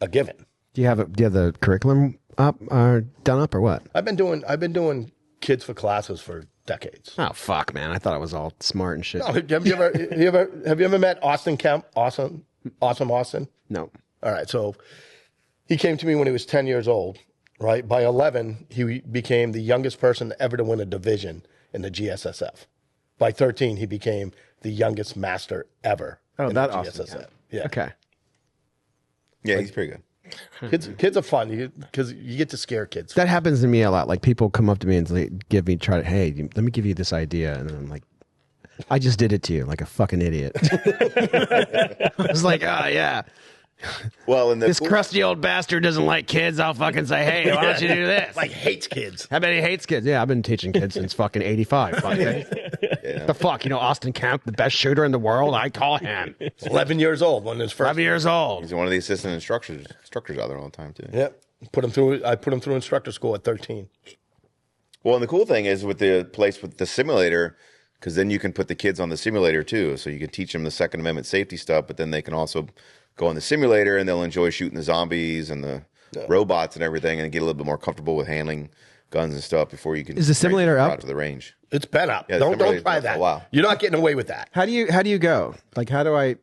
S5: a given.
S1: Do you have the curriculum up done up or what?
S5: I've been doing kids for classes for decades.
S1: Oh fuck, man! I thought it was all smart and shit.
S5: No, have you ever met Austin Kemp? Awesome Austin.
S1: No.
S5: All right, so he came to me when he was 10 years old. Right, by 11, he became the youngest person ever to win a division in the GSSF. By 13, he became the youngest master ever.
S1: Oh,
S5: in
S1: that
S5: the
S1: Austin
S5: GSSF.
S1: Kemp.
S5: Yeah.
S1: Okay.
S4: Yeah, he's pretty good.
S5: Kids are fun because you get to scare kids.
S1: That happens to me a lot. Like people come up to me and hey, let me give you this idea, and I'm like, I just did it to you, like a fucking idiot. I was like, oh yeah.
S4: Well, and
S1: This crusty old bastard doesn't like kids. I'll fucking say, hey, why don't you do this?
S5: Like hates kids.
S1: I bet he hates kids. Yeah, I've been teaching kids since fucking 85. The fuck, Austin Kemp, the best shooter in the world. I call him.
S5: 11 years old when his first.
S1: 5 years old.
S4: he's one of the assistant instructors out there all the time too.
S5: Yep. I put him through instructor school at 13.
S4: Well, and the cool thing is with the place with the simulator, because then you can put the kids on the simulator too. So you can teach them the Second Amendment safety stuff, but then they can also go on the simulator and they'll enjoy shooting the zombies and the robots and everything, and get a little bit more comfortable with handling guns and stuff before you can.
S1: Is the simulator
S4: out
S1: up?
S4: to the range?
S5: It's been up.
S4: Yeah,
S5: Don't try
S4: a
S5: that.
S4: while.
S5: You're not getting away with that.
S1: How do you go? Like, how do I?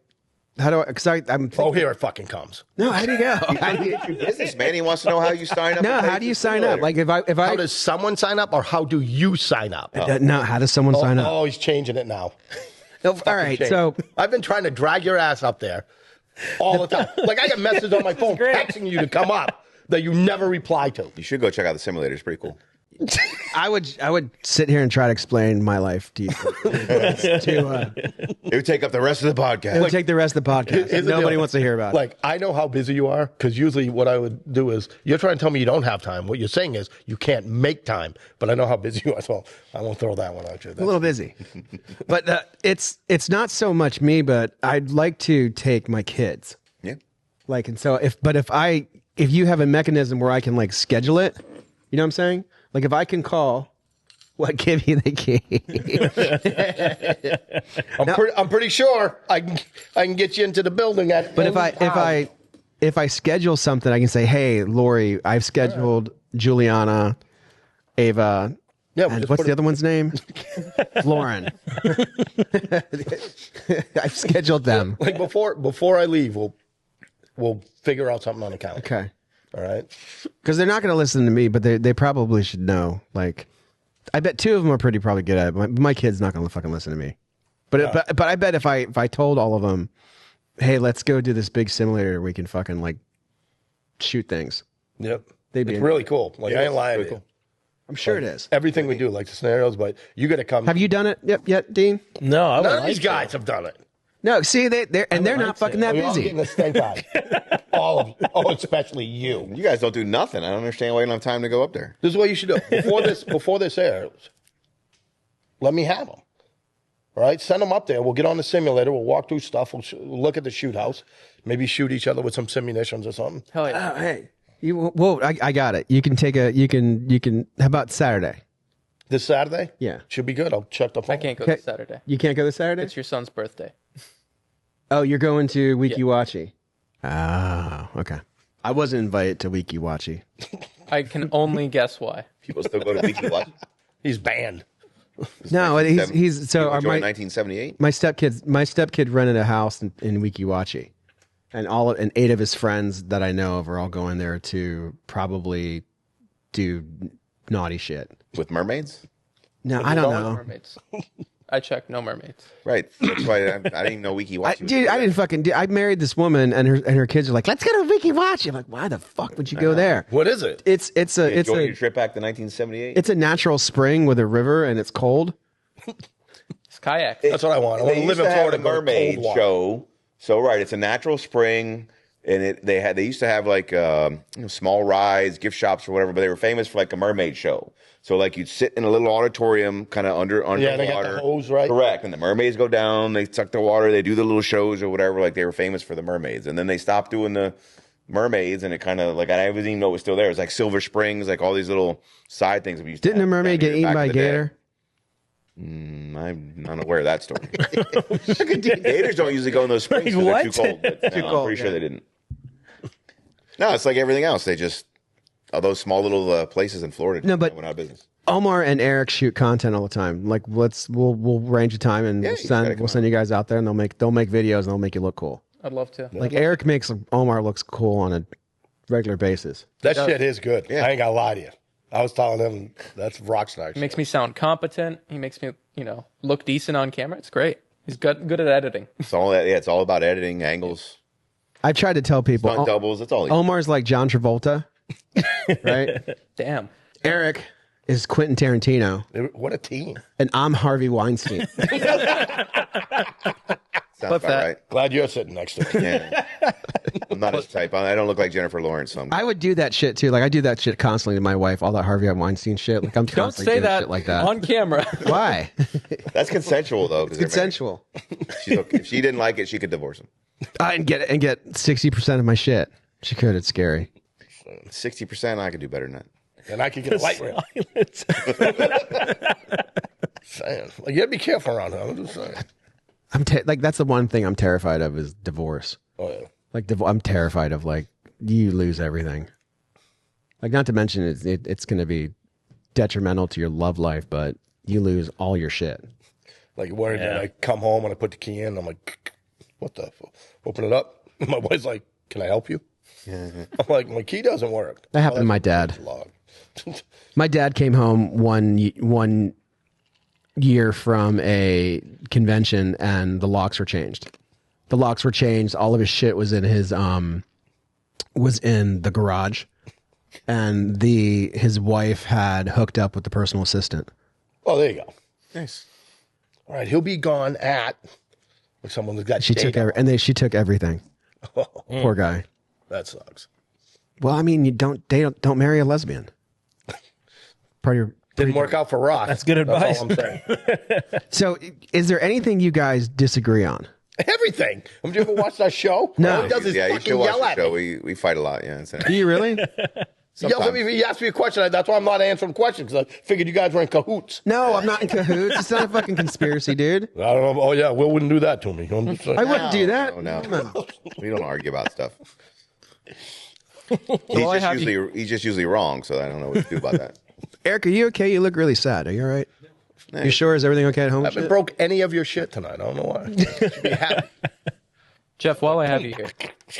S1: Because I'm.
S5: Oh, here it fucking comes.
S1: No, how do you go? How do you,
S4: Business man, he wants to know how you sign up.
S1: no,
S4: and pay
S1: how do you
S4: for the
S1: sign up?
S4: simulator.
S1: Like, if I.
S5: How does someone sign up, or how do you sign up?
S1: No, how does someone sign up?
S5: Oh, he's changing it now.
S1: All right,
S5: Change.
S1: so
S5: I've been trying to drag your ass up there all the time. Like I get messages on my phone texting you to come up, that you never reply to.
S4: You should go check out the simulator. It's pretty cool.
S1: I would sit here and try to explain my life to you.
S4: It would take up the rest of the podcast.
S1: It would take the rest of the podcast.
S5: Here's the
S1: Nobody
S5: deal.
S1: wants to hear about it.
S5: Like, I know how busy you are, because usually what I would do is, you're trying to tell me you don't have time. What you're saying is you can't make time, but I know how busy you are, so I won't throw that one at you.
S1: A little busy, but it's not so much me, but I'd like to take my kids.
S4: Yeah.
S1: Like, and so if you have a mechanism where I can like schedule it, you know what I'm saying? Like if I can call, what give you the key?
S5: I'm pretty sure I can get you into the building at.
S1: But if I schedule something, I can say, hey, Lori, I've scheduled Juliana, Ava.
S5: Yeah,
S1: And what's the other one's name? Lauren. I've scheduled them.
S5: Like before I leave, we'll figure out something on the calendar.
S1: Okay.
S5: All right.
S1: Because they're not going to listen to me, but they probably should know. Like, I bet two of them are probably good at it. My kid's not going to fucking listen to me. But I bet if I told all of them, hey, let's go do this big simulator, we can fucking like shoot things.
S5: Yep.
S1: They'd be
S5: It's really cool. Like, I ain't lying to you.
S1: I'm sure it is.
S5: Everything we do, like the scenarios, but you got to come.
S1: Have you done it yet, Dean?
S6: No, I
S5: None
S6: would
S5: of
S6: like
S5: these
S6: to.
S5: guys have done it.
S1: No. See, they're not
S6: like
S1: fucking
S6: to.
S1: that
S5: We're all
S1: busy.
S5: getting a stink eye. All of you. Oh, especially you.
S4: You guys don't do nothing. I don't understand why you don't have time to go up there.
S5: This is what you should do. Before this airs, let me have them. All right? Send them up there. We'll get on the simulator. We'll walk through stuff. We'll look at the shoot house. Maybe shoot each other with some simunitions or something.
S3: Hell yeah.
S1: Oh, hey. I got it. You can how about Saturday?
S5: This Saturday?
S1: Yeah.
S5: Should be good. I'll check the phone.
S3: I can't go
S1: Okay.
S3: this Saturday.
S1: You can't go this Saturday?
S3: It's your son's birthday.
S1: Oh, you're going to Wikiwachi. Oh, okay. I wasn't invited to Wikiwachi.
S3: I can only guess why.
S4: People still go to Wiki Watch.
S5: He's banned.
S1: No, he's so
S4: People joined
S1: my
S4: 1978.
S1: my stepkid rented a house in Wikiwachi, and 8 of his friends that I know of are all going there to probably do naughty shit.
S4: With mermaids?
S1: No, I don't
S3: No
S1: know.
S3: mermaids. I checked. No mermaids.
S4: Right. That's why I didn't even know Wiki Watch.
S1: Dude, I didn't fucking. I married this woman, and her kids are like, "Let's go to Wikiwachi." I'm like, "Why the fuck would you go there?"
S5: What is it?
S1: It's
S4: Enjoy your
S1: a
S4: trip back to 1978.
S1: it's a natural spring with a river, and it's cold.
S3: It's kayak.
S5: That's what I want. I want
S4: They
S5: to
S4: used
S5: live in
S4: to have
S5: Florida.
S4: a
S5: and go to
S4: mermaid
S5: cold water.
S4: show. So right, it's a natural spring, and they used to have like small rides, gift shops or whatever. But they were famous for like a mermaid show. So like you'd sit in a little auditorium, kind of underwater.
S5: Yeah, they got the hose, right?
S4: Correct. And the mermaids go down, they suck the water, they do the little shows or whatever. Like they were famous for the mermaids, and then they stopped doing the mermaids, and it kind of like I didn't even know it was still there. It was like Silver Springs, like all these little side things. We used to
S1: Didn't a
S4: have
S1: mermaid
S4: down
S1: get
S4: here
S1: eaten
S4: back
S1: by a
S4: in the day.
S1: gator?
S4: I'm unaware of that story. Gators don't usually go in those springs because they're too cold. But no, I'm pretty sure they didn't. No, it's like everything else. They just all those small little places in Florida.
S1: No, but-
S4: went out of business.
S1: Omar and Eric shoot content all the time. Like we'll arrange a time and
S4: Yeah,
S1: we'll
S4: you gotta
S1: send
S4: come
S1: you guys out there, and they'll make videos and they'll make you look cool.
S3: I'd love to.
S1: Like Eric makes Omar looks cool on a regular basis.
S5: That shit is good.
S4: Yeah.
S5: I ain't gonna lie to you. I was telling him that's rock star.
S3: He makes me sound competent. He makes me, look decent on camera. It's great. He's good at editing.
S4: It's all that. Yeah, it's all about editing, angles,
S1: I've tried to tell people
S4: stunt doubles. That's all.
S1: Omar's like John Travolta, right?
S3: Damn.
S1: Eric is Quentin Tarantino,
S5: What a team.
S1: and I'm Harvey Weinstein.
S4: Sounds about
S3: that.
S4: right.
S5: Glad you're sitting next to me.
S4: Yeah. I'm not his type. I don't look like Jennifer Lawrence. So
S1: I would do that shit too. Like I do that shit constantly to my wife. All that Harvey Weinstein shit. Like I'm
S3: Don't
S1: constantly
S3: say
S1: doing
S3: that,
S1: shit like that.
S3: on camera.
S1: Why?
S4: that's consensual though. It's
S1: Consensual.
S4: If she didn't like it, she could divorce him.
S1: And get 60% of my shit. She could. It's scary.
S4: 60%. I could do better than that.
S5: And I could get a light rail. Saying. Like, you gotta be careful around her. I'm just saying.
S1: Like that's the one thing I'm terrified of is divorce.
S5: Oh, yeah.
S1: Like I'm terrified of like you lose everything. Like not to mention it's going to be detrimental to your love life, but you lose all your shit.
S5: Like, worried that I come home and I put the key in. I'm like, what the? Open it up. My wife's like, can I help you? I'm like, my key doesn't work.
S1: That happened to my dad.
S5: Log.
S1: My dad came home one year from a convention and the locks were changed. All of his shit was in his was in the garage, and his wife had hooked up with the personal assistant.
S5: Oh, there you go.
S4: Nice.
S5: All right, he'll be gone at someone who's got.
S1: She took she took everything. Poor guy.
S5: That sucks.
S1: Well, I mean, don't marry a lesbian. Part of your
S5: Didn't work out for Rock.
S6: That's good advice.
S5: That's all I'm saying.
S1: So, is there anything you guys disagree on?
S5: Everything. Have you ever watched our show?
S1: No.
S5: All he does is
S4: Yeah, you
S5: fucking
S4: should watch
S5: yell
S4: the
S5: at
S4: show.
S5: me.
S4: We fight a lot. Yeah.
S1: Do you really?
S5: He yells at me if he asks me a question. That's why I'm not answering questions, because I figured you guys were in cahoots.
S1: No, I'm not in cahoots. It's not a fucking conspiracy, dude.
S5: I don't know. Oh, yeah, Will wouldn't do that to me. I'm just saying.
S1: I wouldn't do that.
S4: No. We don't argue about stuff.
S3: Well,
S4: He's just usually wrong, so I don't know what to do about that.
S1: Eric, are you okay? You look really sad. Are you all right? You sure? Is everything okay at home?
S5: I haven't broke any of your shit tonight. I don't know why. You should be happy.
S3: Jeff, while I have you here,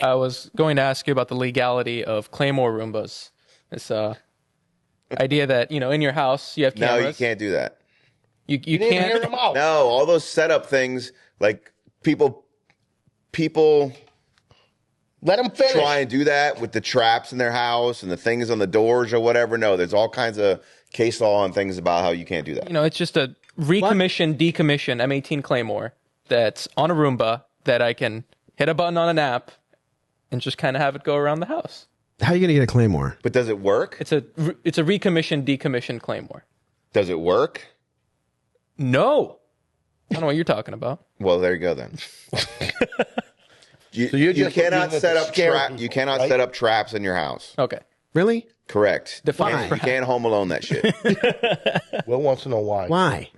S3: I was going to ask you about the legality of Claymore Roombas. This idea that, in your house you have
S4: No,
S3: cameras.
S4: you can't do that.
S3: You
S5: Didn't even hear
S3: can't.
S5: him out.
S4: No, all those setup things, like people
S5: Let him finish.
S4: try and do that with the traps in their house and the things on the doors or whatever. No, there's all kinds of case law and things about how you can't do that.
S3: It's just a decommission M18 Claymore that's on a Roomba that I can hit a button on an app and just kind of have it go around the house.
S1: How are you going to get a Claymore?
S4: But does it work?
S3: It's a decommissioned Claymore.
S4: Does it work?
S3: No. I don't know what you're talking about.
S4: Well, there you go then. You,
S5: So you're
S4: you
S5: just
S4: cannot
S5: looking at
S4: set
S5: the
S4: up
S5: scary
S4: trap. You
S5: people,
S4: cannot
S5: right?
S4: set up traps in your house.
S3: Okay.
S1: Really?
S4: Correct.
S3: Define
S4: You can't Home Alone that shit
S5: Will wants to know why.
S1: Why?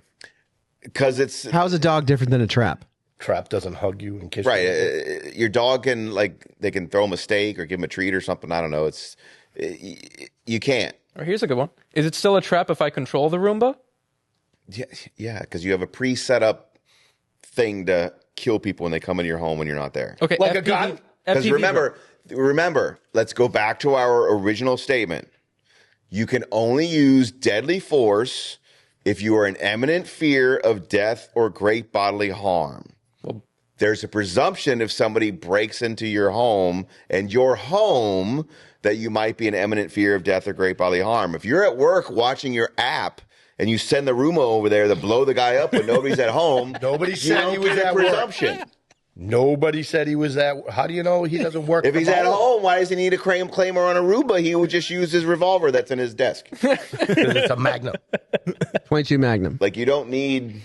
S4: because it's
S1: How is a dog different than a trap?
S5: Trap doesn't hug you and kiss
S4: right.
S5: you.
S4: Your dog can they can throw him a steak or give him a treat or something. I don't know. You can't.
S3: Or here's a good one. Is it still a trap if I control the Roomba?
S4: Yeah, because you have a pre-set up thing to kill people when they come into your home when you're not there.
S3: Okay.
S5: Like a gun?
S4: Because
S3: FPV
S4: remember, let's go back to our original statement. You can only use deadly force if you are in imminent fear of death or great bodily harm. There's a presumption if somebody breaks into your home and your home that you might be in imminent fear of death or great bodily harm. If you're at work watching your app and you send the Roomba over there to blow the guy up when nobody's at home,
S5: Nobody said he was
S4: get a
S5: at work.
S4: presumption.
S5: Nobody said he was at. How do you know he doesn't work?
S4: If he's
S5: from
S4: at home, why does he need a claimer on Aruba? He would just use his revolver that's in his desk.
S5: Because it's a Magnum.
S1: 22 Magnum.
S4: Like you don't need,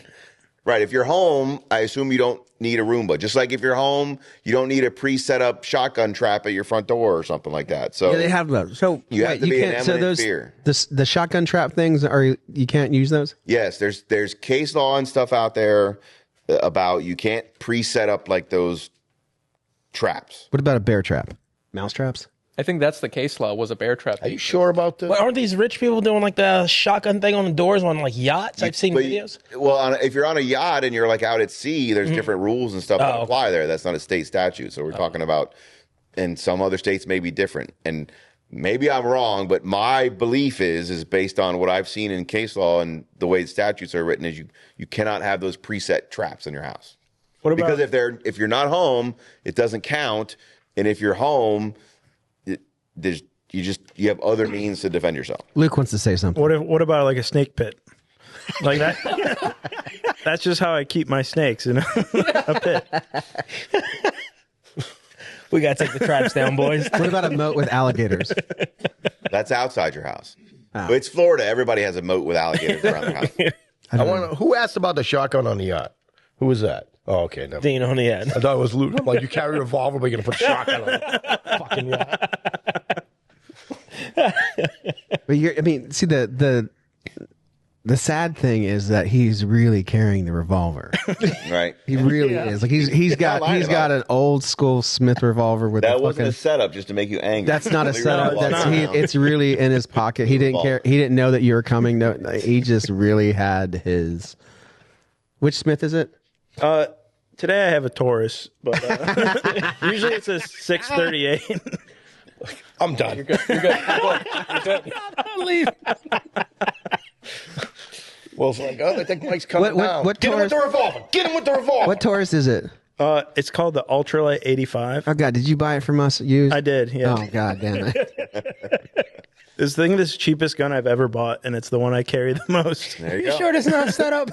S4: right? If you're home, I assume you don't need a Roomba. Just like if you're home, you don't need a pre-set up shotgun trap at your front door or something like that. So
S1: Yeah, they have those. So
S4: You have to be in
S1: can't. So
S4: imminent
S1: those
S4: fear.
S1: the shotgun trap things you can't use those.
S4: yes, there's case law and stuff out there about you can't pre-set up like those traps.
S1: What about a bear trap? Mouse traps?
S3: I think that's the case law, was a bear trap.
S5: Are you sure about this?
S6: But aren't these rich people doing like the shotgun thing on the doors on like yachts? I've seen
S4: But
S6: videos.
S4: if you're on a yacht and you're like out at sea, there's different rules and stuff that
S6: okay.
S4: apply there. That's not a state statute. So we're talking about, and some other states may be different. And maybe I'm wrong, but my belief is based on what I've seen in case law and the way the statutes are written is you cannot have those preset traps in your house.
S2: What about
S4: Because if you're not home, it doesn't count. And if you're home, you have other means to defend yourself.
S1: Luke wants to say something.
S2: what about like a snake pit? Like that? That's just how I keep my snakes in a pit.
S6: We gotta take the traps down, boys.
S1: What about a moat with alligators?
S4: That's outside your house. But it's Florida. Everybody has a moat with alligators around their house.
S5: I want. Who asked about the shotgun on the yacht? Who was that? Oh, okay. Never.
S6: Dean on the end.
S5: I thought it was Luke. I'm like, you carry a revolver, but you're gonna put a shotgun on it. Fucking yacht.
S1: But see the sad thing is that he's really carrying the revolver.
S4: Right?
S1: He really is. Like he's got
S4: lying about
S1: an old school Smith revolver with
S4: That
S1: a
S4: wasn't
S1: fucking.
S4: a setup just to make you angry.
S1: That's not a
S4: Really
S1: setup.
S4: revolver
S1: That's
S4: around.
S1: it's really in his pocket. He didn't care. He didn't know that you were coming. No, he just really had his. Which Smith is it?
S2: Today I have a Taurus, but usually it's a 638.
S5: I'm done.
S3: You're good. You're good.
S6: Leave.
S5: Will's like, oh, I think Mike's coming down.
S1: What
S5: Get him with the
S1: Taurus?
S5: revolver. Get him with the revolver.
S1: What Taurus is it?
S2: It's called the Ultralight 85.
S1: Oh God, did you buy it from us used?
S2: I did, yeah.
S1: Oh God damn it!
S2: This thing, this cheapest gun I've ever bought, and it's the one I carry the most.
S4: There you
S6: You
S4: go.
S6: sure it's not set up?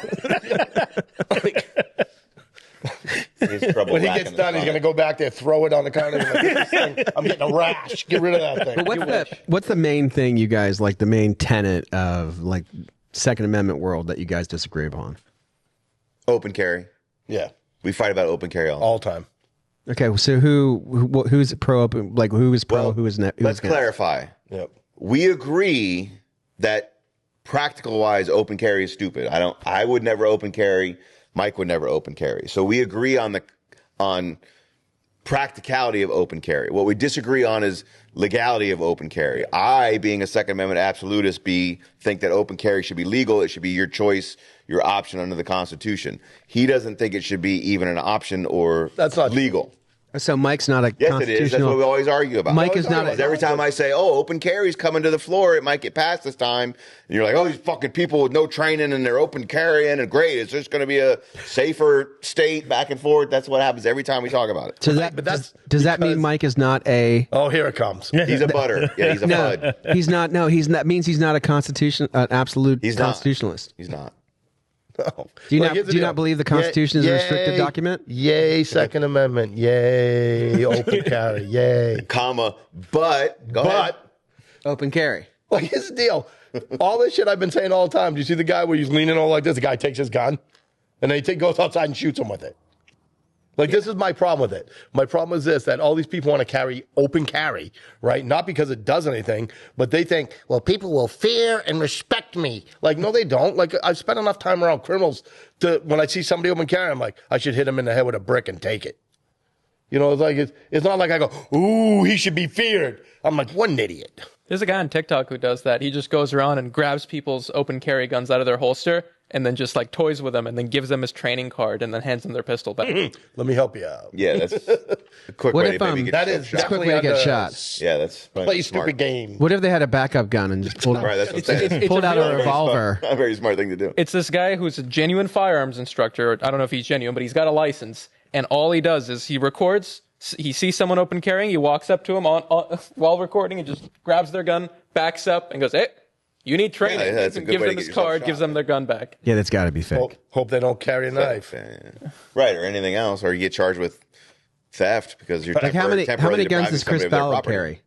S4: He's trouble
S5: When he
S4: racking
S5: gets
S4: the
S5: done, he's
S4: stomach.
S5: going to go back there, throw it on the counter. Like, "This thing, I'm getting a rash. Get rid of that thing.
S1: What's the main thing you guys like? The main tenet of like Second Amendment world that you guys disagree upon?
S4: Open carry.
S5: Yeah,
S4: We fight about open carry all the time.
S5: all time.
S1: Okay, so who's pro open? Like who is pro?
S4: Well,
S1: who is net?
S4: Let's clarify.
S5: Yep.
S4: We agree that practical wise, open carry is stupid. I would never open carry. Mike would never open carry. So we agree on practicality of open carry. What we disagree on is legality of open carry. I, being a Second Amendment absolutist, think that open carry should be legal. It should be your choice, your option under the Constitution. He doesn't think it should be even an option or
S5: That's not true.
S4: legal.
S1: So Mike's not a
S4: Yes, it
S1: constitutional.
S4: is. That's what we always argue about.
S1: Mike is not
S4: Because every time I say, "Oh, open carry's coming to the floor, it might get passed this time," and you're like, "Oh, these fucking people with no training and they're open carrying and great. It's just going to be a safer state back and forth." That's what happens every time we talk about it.
S1: So
S5: but that's
S1: does that mean
S5: because-
S1: Mike is not a?
S5: Oh, here it comes.
S4: He's a butter. Yeah, he's a
S1: No,
S4: bud.
S1: he's not. No, he's not. Means he's not a an absolute
S4: He's not.
S1: constitutionalist.
S4: He's not.
S5: No.
S1: Do you
S5: Look,
S1: not?
S5: here's the
S1: Do you
S5: deal.
S1: not believe the Constitution is a restricted
S5: Yay.
S1: document?
S5: Yay, Second Amendment. Yay, open carry. Yay.
S4: Comma. But go ahead.
S5: But
S1: Open carry.
S5: like, here's the deal. All this shit I've been saying all the time. Do you see the guy where he's leaning all like this? The guy takes his gun, and then he goes outside and shoots him with it. Like, this is my problem with it. My problem is this, that all these people want to carry open carry, right? Not because it does anything, but they think, well, people will fear and respect me. Like, no, they don't. Like, I've spent enough time around criminals to, when I see somebody open carry, I'm like, I should hit him in the head with a brick and take it. You know, it's like, it's not like I go, ooh, he should be feared. I'm like, what an idiot.
S3: There's a guy on TikTok who does that. He just goes around and grabs people's open carry guns out of their holster and then just like toys with them and then gives them his training card and then hands them their pistol back.
S5: Let me help you out.
S4: Yeah, that's a quick
S1: What
S4: way
S1: if,
S4: to maybe get
S5: That
S4: yourself
S5: is
S4: shot.
S1: quick way to get
S5: under
S1: shot.
S4: Yeah, that's probably
S5: Play
S4: smart.
S5: stupid game.
S1: What if they had a backup gun and just pulled
S4: Right, that's what I'm saying.
S3: It's
S1: pulled
S3: a
S1: out
S3: real-
S1: a revolver?
S4: A very smart thing to do.
S3: It's this guy who's a genuine firearms instructor. I don't know if he's genuine, but he's got a license. And all he does is he records. He sees someone open carrying. He walks up to him while recording and just grabs their gun, backs up, and goes, "Hey, you need training."
S4: Yeah, that's a good
S3: gives
S4: way to
S3: them
S4: get
S3: his
S4: yourself
S3: card,
S4: shot.
S3: gives them their gun back.
S1: Yeah, that's got to be fake.
S5: Hope they don't carry a knife.
S4: Right, or anything else, or you get charged with theft because you're
S1: Like how many
S4: temporarily
S1: guns
S4: depriving
S1: does Chris
S4: somebody of their
S1: Ballard
S4: property.
S1: carry?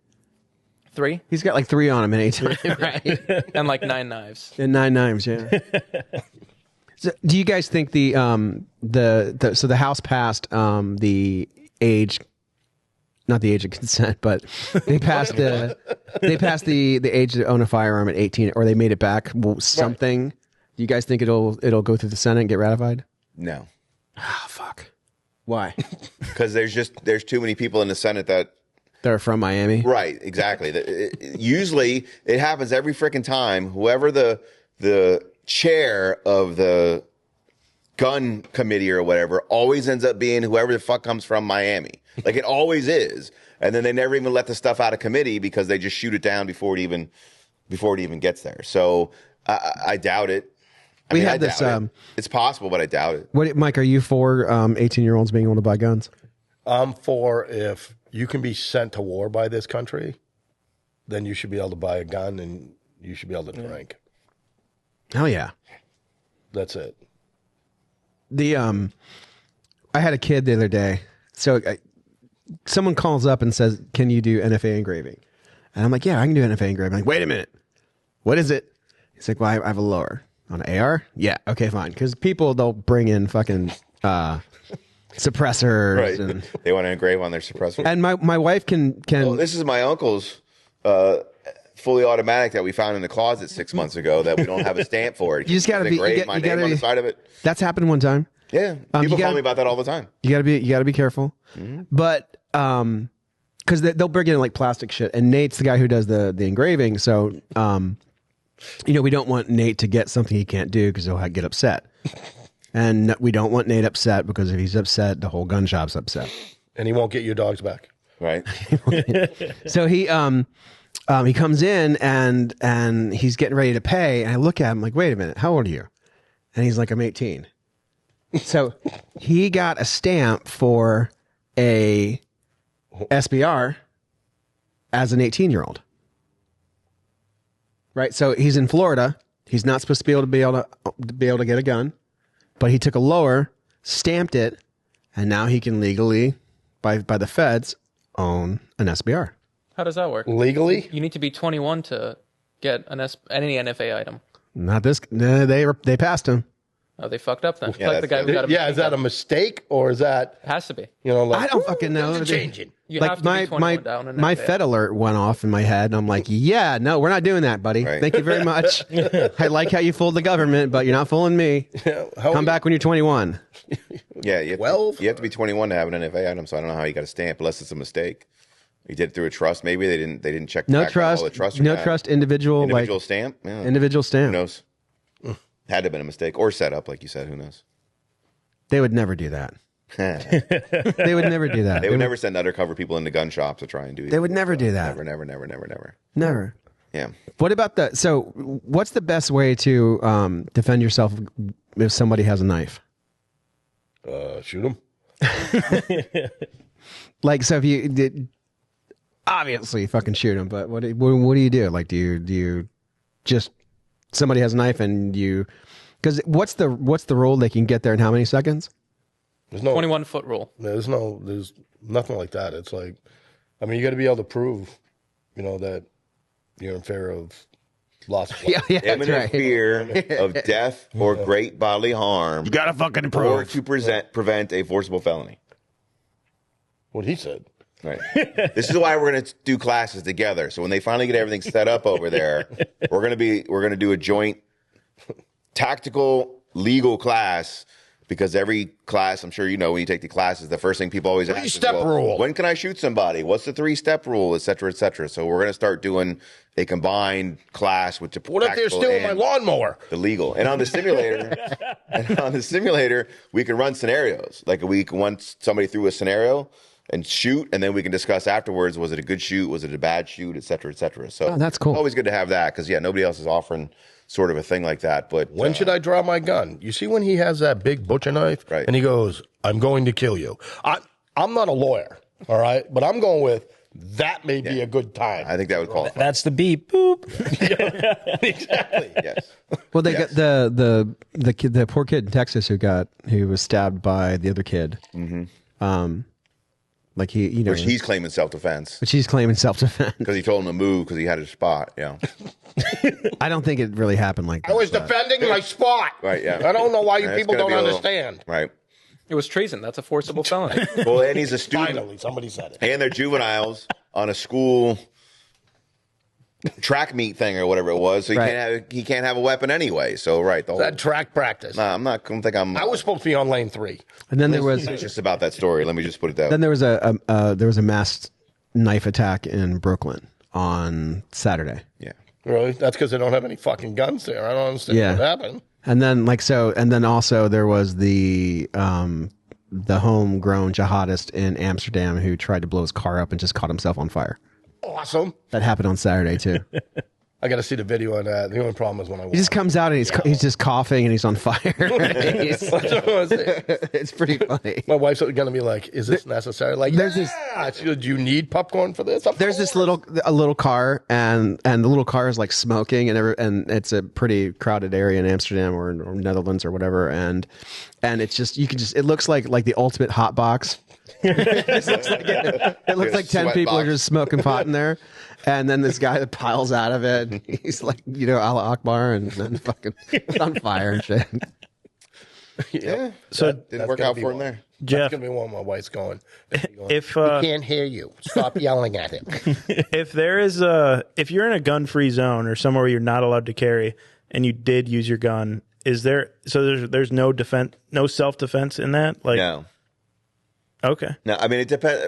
S3: 3
S1: He's got like 3 on him at any time, right?
S3: and like 9 knives.
S1: And 9 knives, yeah. So, do you guys think so the House passed the age, not the age of consent, but they passed the age to own a firearm at 18, or they made it back something. Do you guys think it'll go through the Senate and get ratified?
S4: No,
S1: Oh fuck! Why?
S4: because there's too many people in the Senate that.
S1: They're from Miami.
S4: Right, exactly. Usually, it happens every freaking time. Whoever the chair of the gun committee or whatever always ends up being whoever the fuck comes from Miami. Like it always is. And then they never even let the stuff out of committee because they just shoot it down before it even gets there. So I doubt it.
S1: We
S4: I
S1: had this.
S4: doubt it. It's possible, but I doubt it.
S1: What, Mike? Are you for 18-year-olds being able to buy guns?
S5: I'm for if you can be sent to war by this country, then you should be able to buy a gun and you should be able to drink.
S1: Hell yeah.
S5: That's it.
S1: I had a kid the other day. So someone calls up and says, "Can you do NFA engraving?" And I'm like, "Yeah, I can do NFA engraving." I'm like, "Wait a minute, what is it?" He's like, "Well, I have a lower on an AR." Yeah, okay, fine. Because people they'll bring in fucking suppressors,
S4: Right.
S1: and
S4: They want to engrave on their suppressor.
S1: and my wife can.
S4: Well, this is my uncle's fully automatic that we found in the closet 6 months ago that we don't have a stamp for. It.
S1: You just gotta
S4: They
S1: be- you
S4: engraved
S1: get-
S4: my
S1: you
S4: name
S1: gotta
S4: on the
S1: be-
S4: side of it.
S1: That's happened one time.
S4: Yeah,
S1: you
S4: people
S1: gotta-
S4: tell me about that all the time.
S1: You gotta be careful, but because they'll bring in like plastic shit, and Nate's the guy who does the engraving. So we don't want Nate to get something he can't do because he'll get upset, and we don't want Nate upset because if he's upset, the whole gun shop's upset.
S5: And he won't get your dogs back.
S4: Right?
S1: So he comes in and he's getting ready to pay, and I look at him like, "Wait a minute, how old are you?" And he's like, "I'm 18." So he got a stamp for a SBR as an 18-year-old. Right. So he's in Florida. He's not supposed to be able to get a gun, but he took a lower, stamped it, and now he can legally, by the feds, own an SBR.
S3: How does that work?
S5: Legally?
S3: You need to be 21 to get any NFA item.
S1: Not this. No, they passed him.
S3: Oh, they fucked up then.
S4: Yeah,
S3: Like the guy who got a
S5: Yeah, is that a mistake or is that,
S3: Has to be.
S5: you know, like,
S1: I don't fucking know.
S5: things are changing.
S3: You
S1: Like
S3: have to be 21 down in
S1: my
S3: NFA.
S1: Fed alert went off in my head, and I'm like, yeah, no, we're not doing that, buddy.
S4: Right.
S1: Thank you very much. I like how you fooled the government, but you're not fooling me. Come back when you're 21.
S4: Yeah, you have,
S5: 12?
S4: you have to be 21 to have an NFA item, so I don't know how you got a stamp unless it's a mistake. You did it through a trust, maybe they didn't check.
S1: No
S4: background, all
S1: trust.
S4: the trust or
S1: No
S4: not.
S1: trust. Individual
S4: Stamp. Yeah.
S1: Individual
S4: Who
S1: stamp.
S4: knows? Had to have been a mistake or set up, like you said. Who knows?
S1: They would never do that.
S4: They
S1: They would never do that.
S4: would never send undercover people into gun shops to try and do.
S1: They would never do that.
S4: Never.
S1: Never.
S4: Yeah.
S1: What about what's the best way to defend yourself if somebody has a knife?
S5: shoot them.
S1: Like, so if you did, obviously fucking shoot them, but what do you do? Like, do you just, somebody has a knife and you, because what's the rule? They can get there in how many seconds?
S5: There's no
S3: 21-foot rule.
S5: There's nothing like that. It's like, I mean, you got to be able to prove, that you're in fear of loss of life.
S1: Yeah, that's
S4: Imminent
S1: right.
S4: fear of death or great bodily harm,
S1: You gotta fucking
S4: or
S1: prove.
S4: to prevent a forcible felony.
S5: What he said.
S4: Right. This is why we're going to do classes together. So when they finally get everything set up over there, we're going to do a joint tactical legal class, because every class, I'm sure when you take the classes, the first thing people always ask is,
S5: Three-step rule.
S4: when can I shoot somebody? What's the 3-step rule, et cetera, et cetera. So we're going to start doing a combined class with the
S5: What if they're
S4: practical
S5: stealing my
S4: and
S5: lawnmower?
S4: the legal. And on the simulator, we can run scenarios. Like we can run somebody through a scenario and shoot, and then we can discuss afterwards, was it a good shoot, was it a bad shoot, et cetera, et cetera. So
S1: that's cool.
S4: Always good to have that, because nobody else is offering sort of a thing like that. But
S5: When should I draw my gun? You see when he has that big butcher knife,
S4: Right.
S5: and he goes, "I'm going to kill you." I'm not a lawyer, all right, but I'm going with that may be a good time.
S4: I think that would qualify.
S6: That's the beep. Boop.
S5: Exactly.
S4: Yes.
S1: Well, they
S4: Yes.
S1: got the kid, the poor kid in Texas who was stabbed by the other kid. Mm-hmm. Like
S4: Which he's claiming self-defense,
S1: which he's claiming self-defense.
S4: because he told him to move because he had a spot. Yeah.
S1: I don't think it really happened like that.
S5: I was
S1: but-
S5: defending my spot.
S4: Right, yeah.
S5: I don't know why you
S4: That's
S5: people
S4: gonna
S5: don't
S4: be a little-
S5: understand.
S4: Right.
S3: It was treason. That's a forcible felony.
S4: Well, and he's a student.
S5: Finally, somebody said it.
S4: And they're juveniles on a school track meet thing or whatever it was. So he can't have a weapon anyway. So right, the whole,
S5: That track practice.
S4: nah, I don't think I'm.
S5: I was supposed to be on lane 3.
S1: And then there was
S4: It's just about that story. Let me just put it that.
S1: then there was a mass knife attack in Brooklyn on Saturday.
S4: Yeah.
S5: Really? That's because they don't have any fucking guns there. I don't understand
S1: Yeah.
S5: what happened.
S1: And then also there was the homegrown jihadist in Amsterdam who tried to blow his car up and just caught himself on fire.
S5: Awesome.
S1: That happened on Saturday too.
S5: I got to see the video on that. The only problem is when I
S1: He just comes out and he's just coughing and he's on fire. It's pretty funny.
S5: My wife's going to be like, "Is this necessary?" Like,
S1: There's
S5: this. She goes, "Do you need popcorn for this?"
S1: There's this little car and the little car is like smoking and it's a pretty crowded area in Amsterdam or Netherlands or whatever and it's just it looks like the ultimate hot box. It looks like 10
S4: Sweat
S1: people are
S4: box.
S1: just smoking pot in there. And then this guy that piles out of it, and he's like, Allah Akbar, and then fucking it's on fire and shit.
S4: Yeah.
S2: So
S4: Didn't work
S5: gonna
S4: out
S5: be
S4: for him
S5: one.
S4: there.
S2: Jeff,
S5: That's going to be one my wife's going.
S2: if
S5: Can't hear you. Stop yelling at him.
S2: if you're in a gun-free zone or somewhere where you're not allowed to carry, and you did use your gun, there's no defense, no self-defense in that? Like,
S4: No.
S2: Okay.
S4: No, I mean, it depends.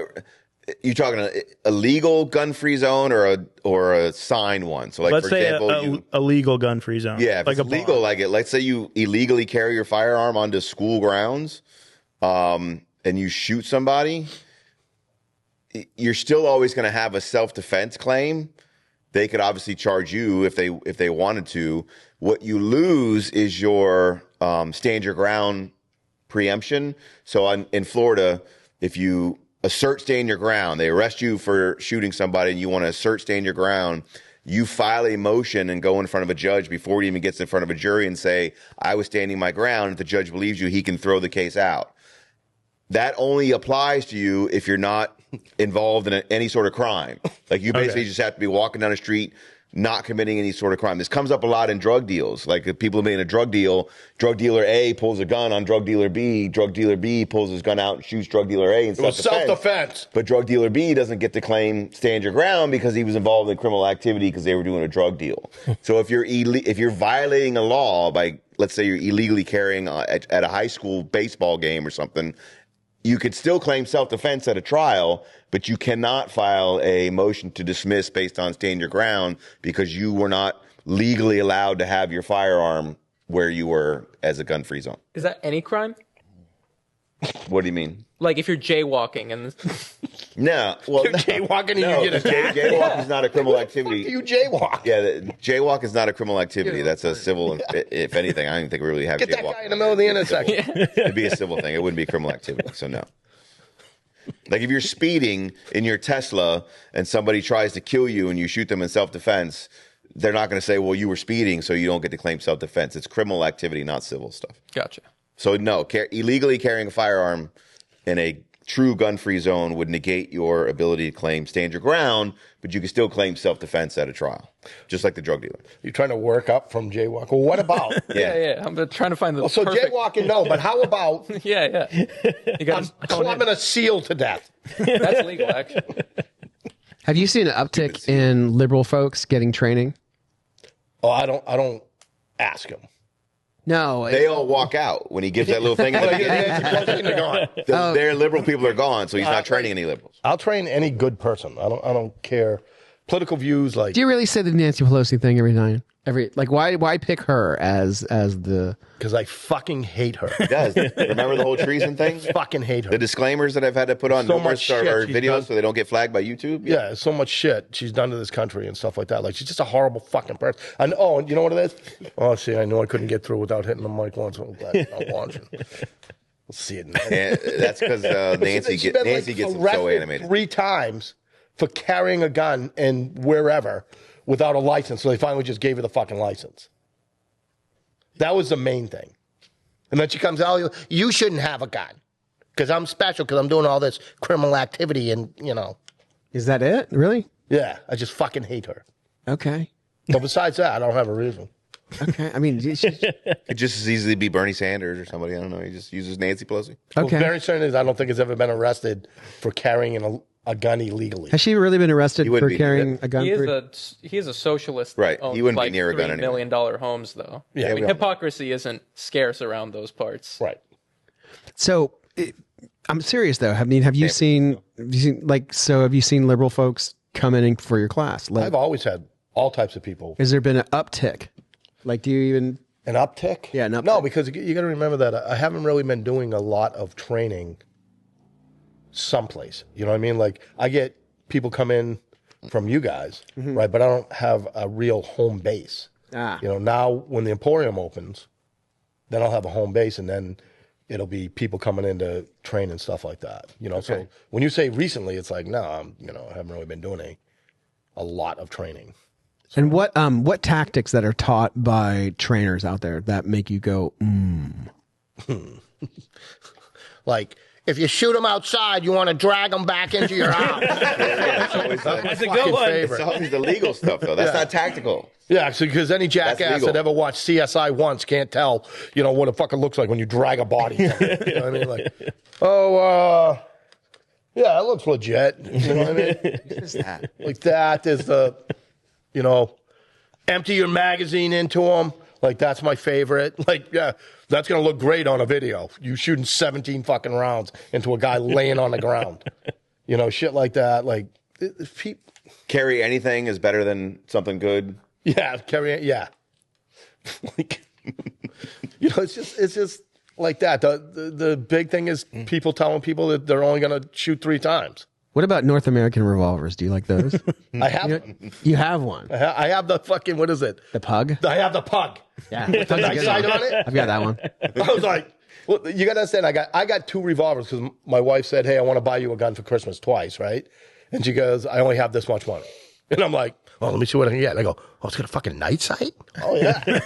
S4: You talking a legal gun-free zone or a signed one? So, like,
S2: Let's
S4: for
S2: say
S4: example,
S2: a legal gun-free zone.
S4: yeah, if
S2: like
S4: it's legal, like it. Let's say you illegally carry your firearm onto school grounds, and you shoot somebody. You're still always going to have a self-defense claim. They could obviously charge you if they wanted to. What you lose is your stand your ground preemption. So in Florida, if you assert stand your ground, they arrest you for shooting somebody and you want to assert stand your ground, you file a motion and go in front of a judge before it even gets in front of a jury and say, I was standing my ground. If the judge believes you, he can throw the case out. That only applies to you if you're not involved in any sort of crime. Like you basically just have to be walking down the street, not committing any sort of crime. This comes up a lot in drug deals. Like if people made a drug deal, drug dealer A pulls a gun on drug dealer B pulls his gun out and shoots drug dealer A in
S5: self-defense.
S4: But drug dealer B doesn't get to claim stand your ground because he was involved in criminal activity because they were doing a drug deal. So if you're violating a law by, let's say you're illegally carrying at a high school baseball game or something, you could still claim self-defense at a trial, but you cannot file a motion to dismiss based on stand your ground because you were not legally allowed to have your firearm where you were as a gun-free zone.
S3: Is that any crime?
S4: What do you mean?
S3: Like if you're jaywalking and
S4: No. Well,
S5: You're jaywalking and
S4: no,
S5: you get attacked.
S4: jaywalk is not a criminal activity.
S5: You jaywalk.
S4: Yeah, jaywalk is not a criminal activity. That's a civil. If anything, I don't think we really have
S5: Get that
S4: jaywalk.
S5: guy in the middle of the intersection.
S4: It'd be a civil thing. It wouldn't be a criminal activity. So no. Like if you're speeding in your Tesla and somebody tries to kill you and you shoot them in self-defense, they're not going to say, well, you were speeding, so you don't get to claim self-defense. It's criminal activity, not civil stuff.
S3: gotcha.
S4: So no, illegally carrying a firearm in a true gun-free zone would negate your ability to claim stand your ground, but you can still claim self-defense at a trial, just like the drug dealer.
S5: You're trying to work up from jaywalk. Well, what about?
S3: Yeah. I'm trying to find the
S5: So
S3: perfect...
S5: jaywalking, no, but how about
S3: Yeah. You got
S5: I'm clubbing a seal to death?
S3: That's legal, actually.
S1: Have you seen an uptick in liberal folks getting training?
S5: Oh, I don't ask him.
S1: No.
S4: They all walk out when he gives that little thing.
S5: They're gone.
S4: Their liberal people are gone, so he's not training any liberals.
S5: I'll train any good person. I don't care. Political views, like
S1: Do you really say the Nancy Pelosi thing every time? Why pick her as the?
S5: because I fucking hate her.
S4: He does. Remember the whole treason thing?
S5: Fucking hate her.
S4: The disclaimers that I've had to put on
S5: So
S4: numerous
S5: much shit
S4: our
S5: she's
S4: videos
S5: done.
S4: so they don't get flagged by YouTube.
S5: Yeah, so much shit she's done to this country and stuff like that. Like she's just a horrible fucking person. And you know what it is? Oh, see, I knew I couldn't get through without hitting the mic once. I'm glad you're not watching. We'll see it.
S4: And that's because Nancy
S5: She's been,
S4: gets them so
S5: arrested
S4: animated.
S5: 3 times for carrying a gun and wherever without a license. So they finally just gave her the fucking license. That was the main thing. And then she comes out, you shouldn't have a gun because I'm special because I'm doing all this criminal activity and,
S1: Is that it? Really?
S5: yeah, I just fucking hate her.
S1: Okay.
S5: But besides that, I don't have a reason.
S1: Okay. I mean,
S4: Could just as easily be Bernie Sanders or somebody. I don't know. He just uses Nancy Pelosi.
S1: okay.
S5: Well, Barry Sanders, I don't think has ever been arrested for carrying a gun illegally.
S1: Has she really been arrested
S4: wouldn't
S1: for
S4: be.
S1: carrying a gun?
S3: He is a socialist.
S4: Right.
S3: That owns
S4: He wouldn't be
S3: like
S4: near a gun
S3: $3 million homes, though.
S5: Yeah,
S3: I
S5: we
S3: mean,
S5: all know.
S3: hypocrisy isn't scarce around those parts.
S5: Right.
S1: So, I'm serious though. I mean, have you seen liberal folks come in for your class? Like,
S5: I've always had all types of people.
S1: has there been an uptick? Like, do you even?
S5: An uptick?
S1: Yeah, an uptick.
S5: No, because you got to remember that I haven't really been doing a lot of training someplace. You know what I mean? Like, I get people come in from you guys, right? But I don't have a real home base.
S1: Ah.
S5: Now when the Emporium opens, then I'll have a home base, and then it'll be people coming in to train and stuff like that. So when you say recently, it's like, no, I haven't really been doing a lot of training.
S1: And what tactics that are taught by trainers out there that make you go,
S5: Like, if you shoot them outside, you want to drag them back into your house.
S2: That's a
S5: Fucking
S2: good one.
S5: favorite.
S4: It's always the legal stuff, though. That's not tactical.
S5: Yeah, because any jackass
S4: legal.
S5: that ever watched CSI once can't tell, what it fucking looks like when you drag a body. You know what I mean? Like, yeah, it looks legit. You know what I mean? Like that is the, empty your magazine into them. Like, that's my favorite. Like, yeah, that's going to look great on a video. You shooting 17 fucking rounds into a guy laying on the ground. Shit like that. Like,
S4: Carry anything is better than something good.
S5: yeah, carry it. Yeah. Like, it's just like that. The big thing is people telling people that they're only going to shoot 3 times.
S1: what about North American revolvers? Do you like those?
S5: I have
S1: You have one.
S5: I have the fucking, what is it?
S1: The pug?
S5: I have the pug.
S1: Yeah.
S5: The nice side on it.
S1: I've got that one.
S5: I was like, well, you got to understand, I got 2 revolvers because my wife said, hey, I want to buy you a gun for Christmas twice, right? And she goes, I only have this much money. And I'm like, Oh, let me see what I can get. And I go, oh, it's got a fucking night sight? Oh, yeah.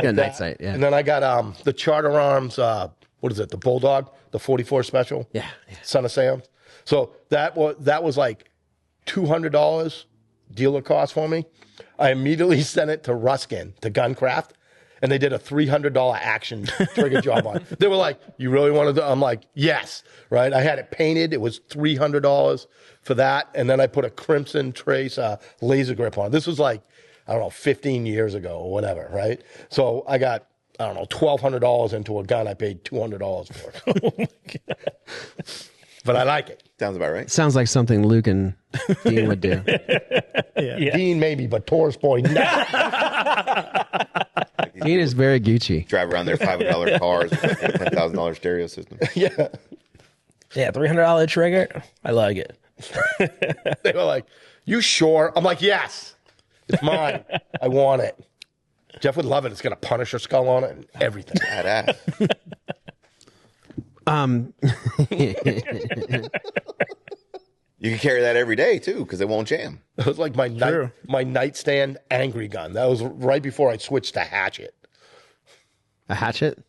S1: Yeah, night sight. Yeah.
S5: And then I got the Charter Arms, what is it, the Bulldog, the 44 Special?
S1: Yeah.
S5: Son of Sam. So that was like $200 dealer cost for me. I immediately sent it to Ruskin, to Guncraft, and they did a $300 action trigger job on it. They were like, you really want to do? I'm like, yes, right? I had it painted. It was $300 for that. And then I put a Crimson Trace laser grip on it. This was like, I don't know, 15 years ago or whatever, right? So I got, I don't know, $1,200 into a gun I paid $200 for. Oh my God. But I like it.
S4: Sounds about right.
S1: Sounds like something Luke and Dean would do.
S6: Yeah.
S5: Dean maybe, but Taurus boy, no.
S1: Dean is very Gucci.
S4: Drive around their $500 cars with like a $10,000 stereo system.
S5: Yeah.
S6: Yeah, $300 trigger. I like it.
S5: They were like, you sure? I'm like, yes. It's mine. I want it. Jeff would love it. It's got a Punisher skull on it and everything.
S4: Badass. You can carry that every day too, because it won't jam.
S5: It was like my nightstand angry gun. That was right before I switched to hatchet.
S1: A hatchet?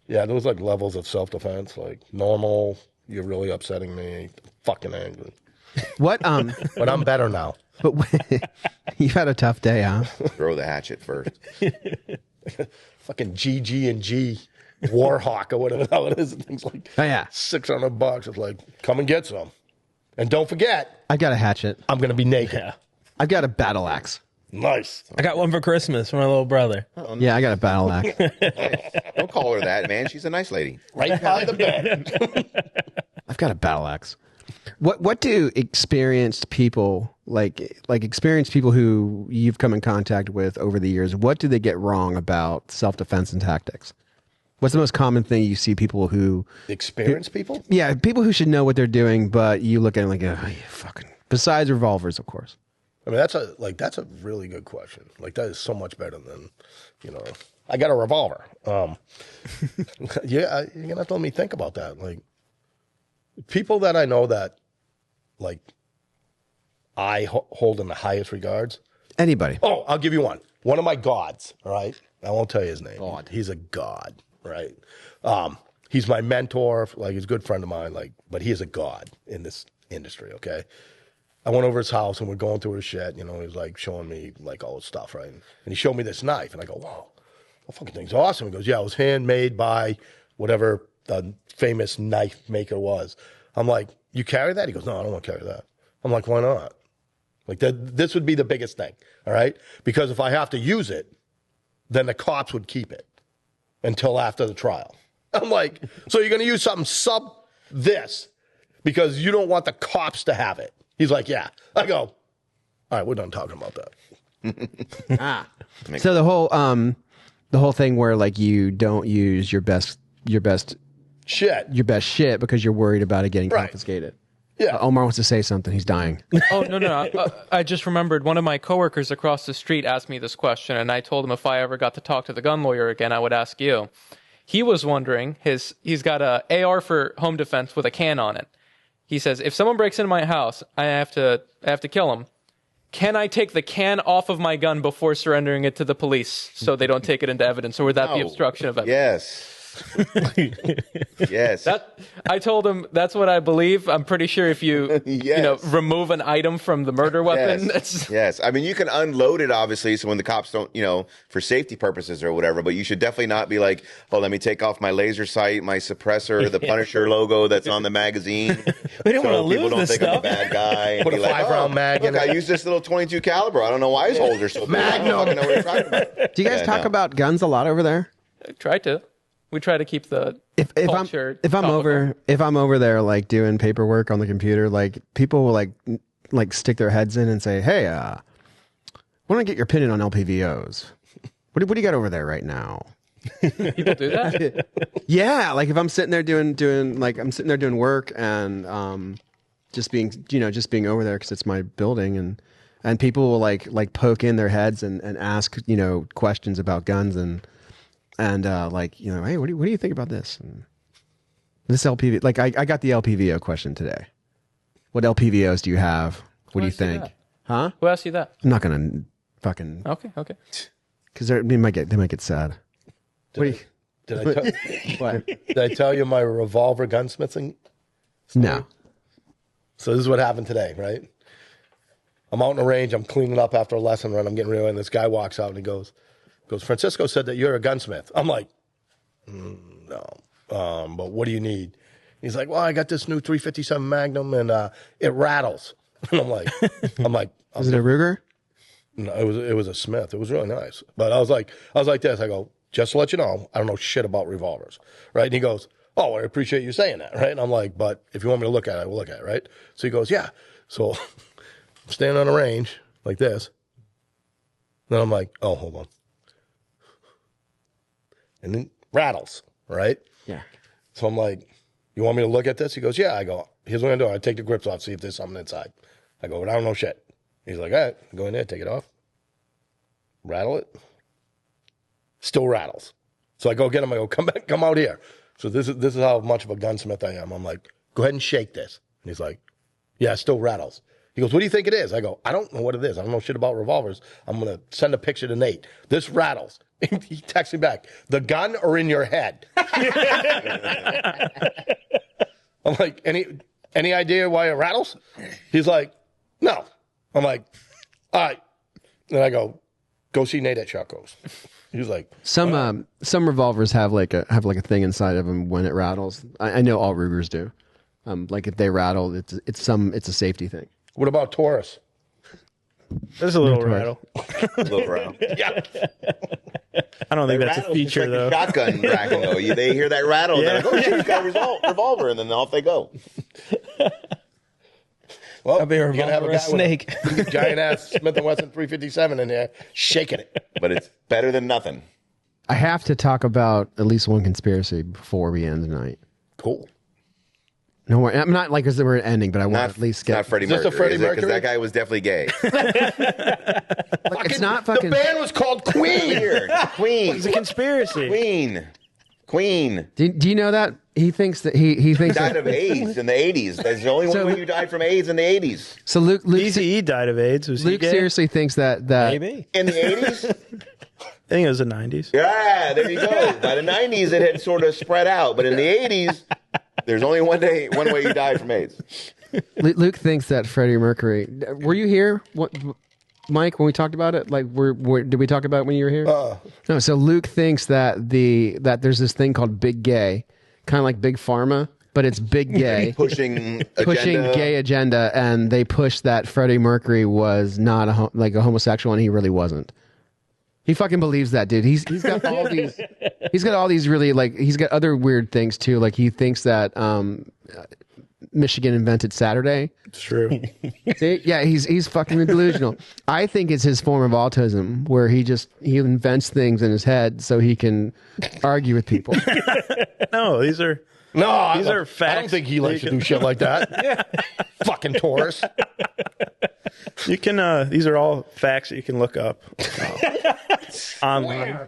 S5: Yeah, there was like levels of self-defense, like normal, you're really upsetting me, fucking angry.
S1: What?
S5: But I'm better now.
S1: But you had a tough day, huh?
S4: Throw the hatchet first.
S5: Fucking GG&G Warhawk or whatever the hell it is. Things like
S1: Oh yeah,
S5: $600. It's like, come and get some. And don't forget,
S1: I got a hatchet.
S5: I'm going to be naked.
S6: Yeah.
S1: I've got a battle axe.
S5: Nice.
S6: I got one for Christmas for my little brother.
S1: Yeah, I got a battle axe.
S4: Don't call her that, man. She's a nice lady.
S5: Right by the bed.
S1: I've got a battle axe. What do experienced people like experienced people who you've come in contact with over the years? What do they get wrong about self-defense and tactics? What's the most common thing you see people who
S5: Experienced people?
S1: Yeah, people who should know what they're doing, but you look at it like, oh, you fucking. Besides revolvers, of course.
S5: I mean, that's a really good question. Like, that is so much better than, I got a revolver. Yeah, you're going to have to let me think about that. Like, people that I know that, like, I hold in the highest regards.
S1: Anybody.
S5: Oh, I'll give you one. One of my gods, all right? I won't tell you his name. God. He's a god, right? He's my mentor, like, he's a good friend of mine, like, but he is a god in this industry, okay? I went over his house and we're going through his shit, he was like showing me like all his stuff, right? And he showed me this knife and I go, wow, that fucking thing's awesome. He goes, yeah, it was handmade by whatever the famous knife maker was. I'm like, you carry that? He goes, no, I don't want to carry that. I'm like, why not? Like, this would be the biggest thing, all right? Because if I have to use it, then the cops would keep it until after the trial. I'm like, so you're going to use something sub this because you don't want the cops to have it. He's like, yeah. I go, all right, we're done talking about that.
S1: So the whole thing where like you don't use your best shit because you're worried about it getting confiscated.
S5: Yeah.
S1: Omar wants to say something. He's dying.
S3: Oh, no. I just remembered one of my coworkers across the street asked me this question, and I told him if I ever got to talk to the gun lawyer again, I would ask you. He was wondering, he's got a AR for home defense with a can on it. He says, if someone breaks into my house, I have to kill him. Can I take the can off of my gun before surrendering it to the police so they don't take it into evidence? Or would that be obstruction of evidence?
S4: Yes.
S3: I told him that's what I believe. I'm pretty sure if you remove an item from the murder weapon.
S4: Yes. I mean, you can unload it, obviously, so when the cops don't, for safety purposes or whatever, but you should definitely not be like, oh, let me take off my laser sight, my suppressor, the Punisher logo that's on the magazine.
S6: We don't want to lose
S4: people don't
S6: this
S4: think
S6: stuff.
S4: I'm a bad guy. And
S5: Put a
S4: be like,
S5: 5-round mag in
S4: look,
S5: it.
S4: I use this little 22 caliber. I don't know why his holes are so big. I don't fucking know what you're talking about.
S1: Do you guys talk about guns a lot over there?
S3: Try to. We try to keep the culture
S1: if I'm over there like doing paperwork on the computer, like people will like stick their heads in and say, "Hey, I want to get your opinion on LPVOs. What do you got over there right now?"
S3: People do that.
S1: Yeah, like if I'm sitting there doing work and just being over there because it's my building and people will like poke in their heads and ask questions about guns and hey, what do you think about this? And this LPV, like I got the LPVO question today. What LPVOs do you have? What do you think? Huh?
S3: Who asked you that?
S1: I'm not gonna fucking
S3: Okay.
S1: because they might get sad.
S5: Did I
S1: What?
S5: did I tell you my revolver gunsmithing?
S1: No.
S5: So this is what happened today, right? I'm out in the range. I'm cleaning up after a lesson run. I'm getting ready, and this guy walks out and he goes, Francisco said that you're a gunsmith. I'm like, no. But what do you need? He's like, well, I got this new 357 Magnum and it rattles. And I'm like,
S1: Is it a Ruger?
S5: no, it was a Smith. It was really nice. But I was like this. I go, just to let you know, I don't know shit about revolvers, right? And he goes, oh, I appreciate you saying that, right? And I'm like, but if you want me to look at it, I will look at it, right? So he goes, yeah. So I'm standing on a range like this. Then I'm like, oh, hold on. And then rattles, right?
S1: Yeah.
S5: So I'm like, you want me to look at this? He goes, yeah. I go, here's what I'm going to do. I take the grips off, see if there's something inside. I go, but I don't know shit. He's like, all right, go in there, take it off. Rattle it. Still rattles. So I go get him. I go, come back, come out here. So this is how much of a gunsmith I am. I'm like, go ahead and shake this. And he's like, yeah, it still rattles. He goes, what do you think it is? I go, I don't know what it is. I don't know shit about revolvers. I'm going to send a picture to Nate. This rattles. He texts me back, the gun or in your head? I'm like, any idea why it rattles? He's like, no. I'm like, all right. Then I go see Nate at Chucko's. He was like,
S1: Some revolvers have like a thing inside of them when it rattles. I know all Rugers do. Like if they rattle, it's a safety thing.
S5: what about Taurus?
S2: There's a little rattle.
S4: Look around.
S5: Yeah.
S2: I don't think that's a
S4: Rattles
S2: feature,
S4: just
S2: though.
S4: like a shotgun cracking, though. They hear that rattle.
S2: Yeah.
S4: They're like, oh, shit, he's got a revolver. And then off they go.
S5: Well,
S6: I'll be a
S5: you're gonna have
S6: revolver,
S5: a
S6: a
S5: guy
S6: snake.
S5: with a giant ass Smith & Wesson 357 in there shaking it.
S4: But it's better than nothing.
S1: I have to talk about at least one conspiracy before we end tonight.
S5: Cool.
S1: No more. I'm not like as we're ending, but I want to at least get.
S4: Not Freddie
S5: Is this
S4: Mercury.
S5: a Freddie
S4: Because
S5: Mercury?
S4: that guy was definitely gay.
S1: It's not fucking.
S5: The band was called Queen.
S4: Here, Queen.
S2: It's a conspiracy.
S4: Queen.
S1: Do you know that he thinks that he thinks
S4: Died
S1: that,
S4: of AIDS in the 80s. That's the only one who died from AIDS in the 80s.
S1: so Luke
S2: Easy died of AIDS. Was he
S1: Luke
S2: gay?
S1: seriously thinks that
S6: Maybe.
S4: In the 80s?
S2: I think it was the 90s.
S4: Yeah, there you go. By the 90s, it had sort of spread out. But in the 80s, there's only one way you died from AIDS.
S1: Luke thinks that Freddie Mercury. Were you here? What, Mike, when we talked about it? Like, did we talk about it when you were here? No. So Luke thinks that there's this thing called Big Gay, kind of like Big Pharma, but it's Big Gay.
S4: Pushing
S1: gay agenda, and they pushed that Freddie Mercury was not a homosexual, and he really wasn't. He fucking believes that, dude. He's got all these. He's got all these really he's got other weird things too. Like he thinks that Michigan invented Saturday.
S2: It's true.
S1: See? Yeah, he's fucking delusional. I think it's his form of autism where he invents things in his head so he can argue with people.
S2: No, these are facts.
S5: I don't think he likes to do shit like that. Yeah. Fucking Taurus.
S2: You can. These are all facts that you can look up online.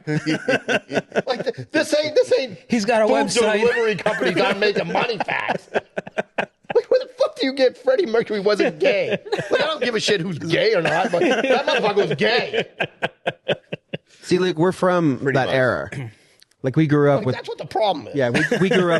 S5: Like this ain't.
S6: He's got a
S5: food
S6: website.
S5: delivery companies aren't making money facts. Like, where the fuck do you get Freddie Mercury wasn't gay? Like, I don't give a shit who's gay or not, but that motherfucker was gay.
S1: See, Luke, we're from that
S4: much.
S1: era. Like we grew up
S5: Like,
S1: with.
S5: that's what the problem is.
S1: Yeah, we grew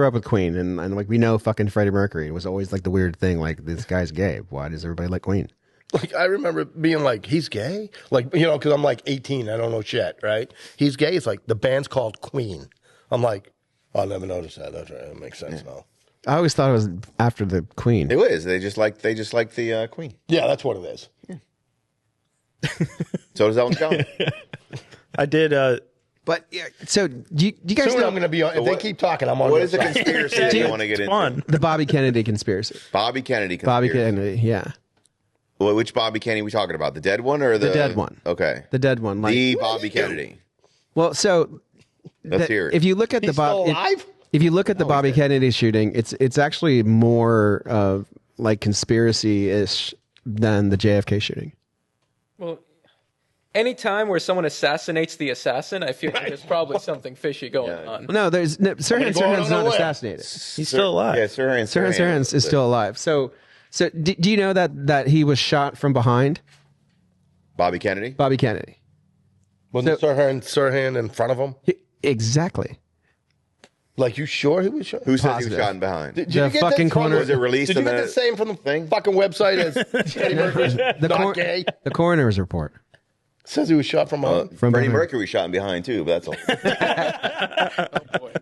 S1: up with Queen, and like we know fucking Freddie Mercury. It was always like the weird thing, like this guy's gay. Why does everybody like Queen?
S5: Like, I remember being like, he's gay? Like, because I'm like 18. I don't know shit, right? He's gay. It's like, the band's called Queen. I'm like, I never noticed that. That's right. That makes sense now.
S1: I always thought it was after the Queen.
S4: It was. They just like the Queen.
S5: Yeah, that's what it is.
S4: So does Elton John.
S2: I did.
S1: But yeah, so do you guys
S5: Soon
S1: know
S5: I'm going to be on. If they keep talking, I'm on
S4: What
S5: their
S4: is the
S5: side.
S4: conspiracy that you want to get into?
S2: Fun.
S1: the Bobby Kennedy conspiracy?
S4: Bobby Kennedy
S1: Bobby
S4: conspiracy.
S1: Kennedy, yeah,
S4: Well, which Bobby Kennedy are we talking about? The dead one or the
S1: dead one.
S4: Okay.
S1: the dead one. Like,
S4: The Bobby Kennedy.
S1: well, so
S4: Let's hear it.
S1: if you look at
S5: He's still alive?
S1: if you look at the Bobby Kennedy shooting, it's actually more of like conspiracy-ish than the JFK shooting.
S3: Well, any time where someone assassinates the assassin, I feel like there's probably something fishy going on.
S1: No, there's Sirhan's
S5: going
S1: not
S5: nowhere.
S1: assassinated.
S2: He's still alive.
S4: Yeah, Sirhan
S1: Sirhan is still alive. So So do you know that he was shot from behind?
S4: Bobby Kennedy?
S1: Bobby Kennedy.
S5: Wasn't Sirhan in front of him?
S1: Exactly.
S5: Like, you sure he was shot?
S4: Who said he
S1: Positive.
S4: was shot in behind?
S5: Did
S1: The
S5: you get
S1: fucking
S5: this from-
S1: corner-
S4: Was it released
S5: Did you
S4: in
S5: get
S4: the
S5: the same from the
S4: thing?
S5: fucking website as Freddie Mercury's not gay?
S1: The coroner's report.
S5: Says he was shot from behind.
S1: From
S4: Freddie
S1: behind.
S4: Mercury shot in behind too, but that's all.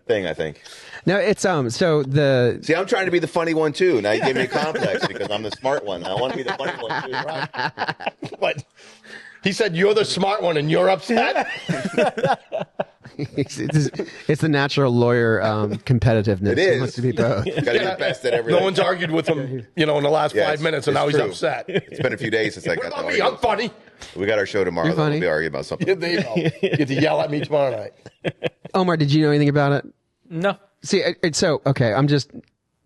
S4: Thing, I think.
S1: No, it's so the
S4: See, I'm trying to be the funny one too. Now you give me a complex because I'm the smart one. I want to be the funny one too. Right?
S5: What? He said, you're the smart one and you're upset?
S1: it's the natural lawyer competitiveness.
S4: It is.
S1: He wants to be both.
S4: Got to be the best at everything.
S5: No one's argued with him, in the last 5 minutes, and
S4: it's
S5: now he's
S4: true.
S5: upset.
S4: It's been a few days since I
S5: What
S4: got
S5: about
S4: the
S5: me? I'm funny.
S4: We got our show tomorrow.
S1: You're
S4: Though.
S1: funny.
S4: We'll be arguing about something.
S5: Yeah, there you go. You get to yell at me tomorrow night.
S1: Omar, did you know anything about it?
S3: No.
S1: See, so okay, I'm just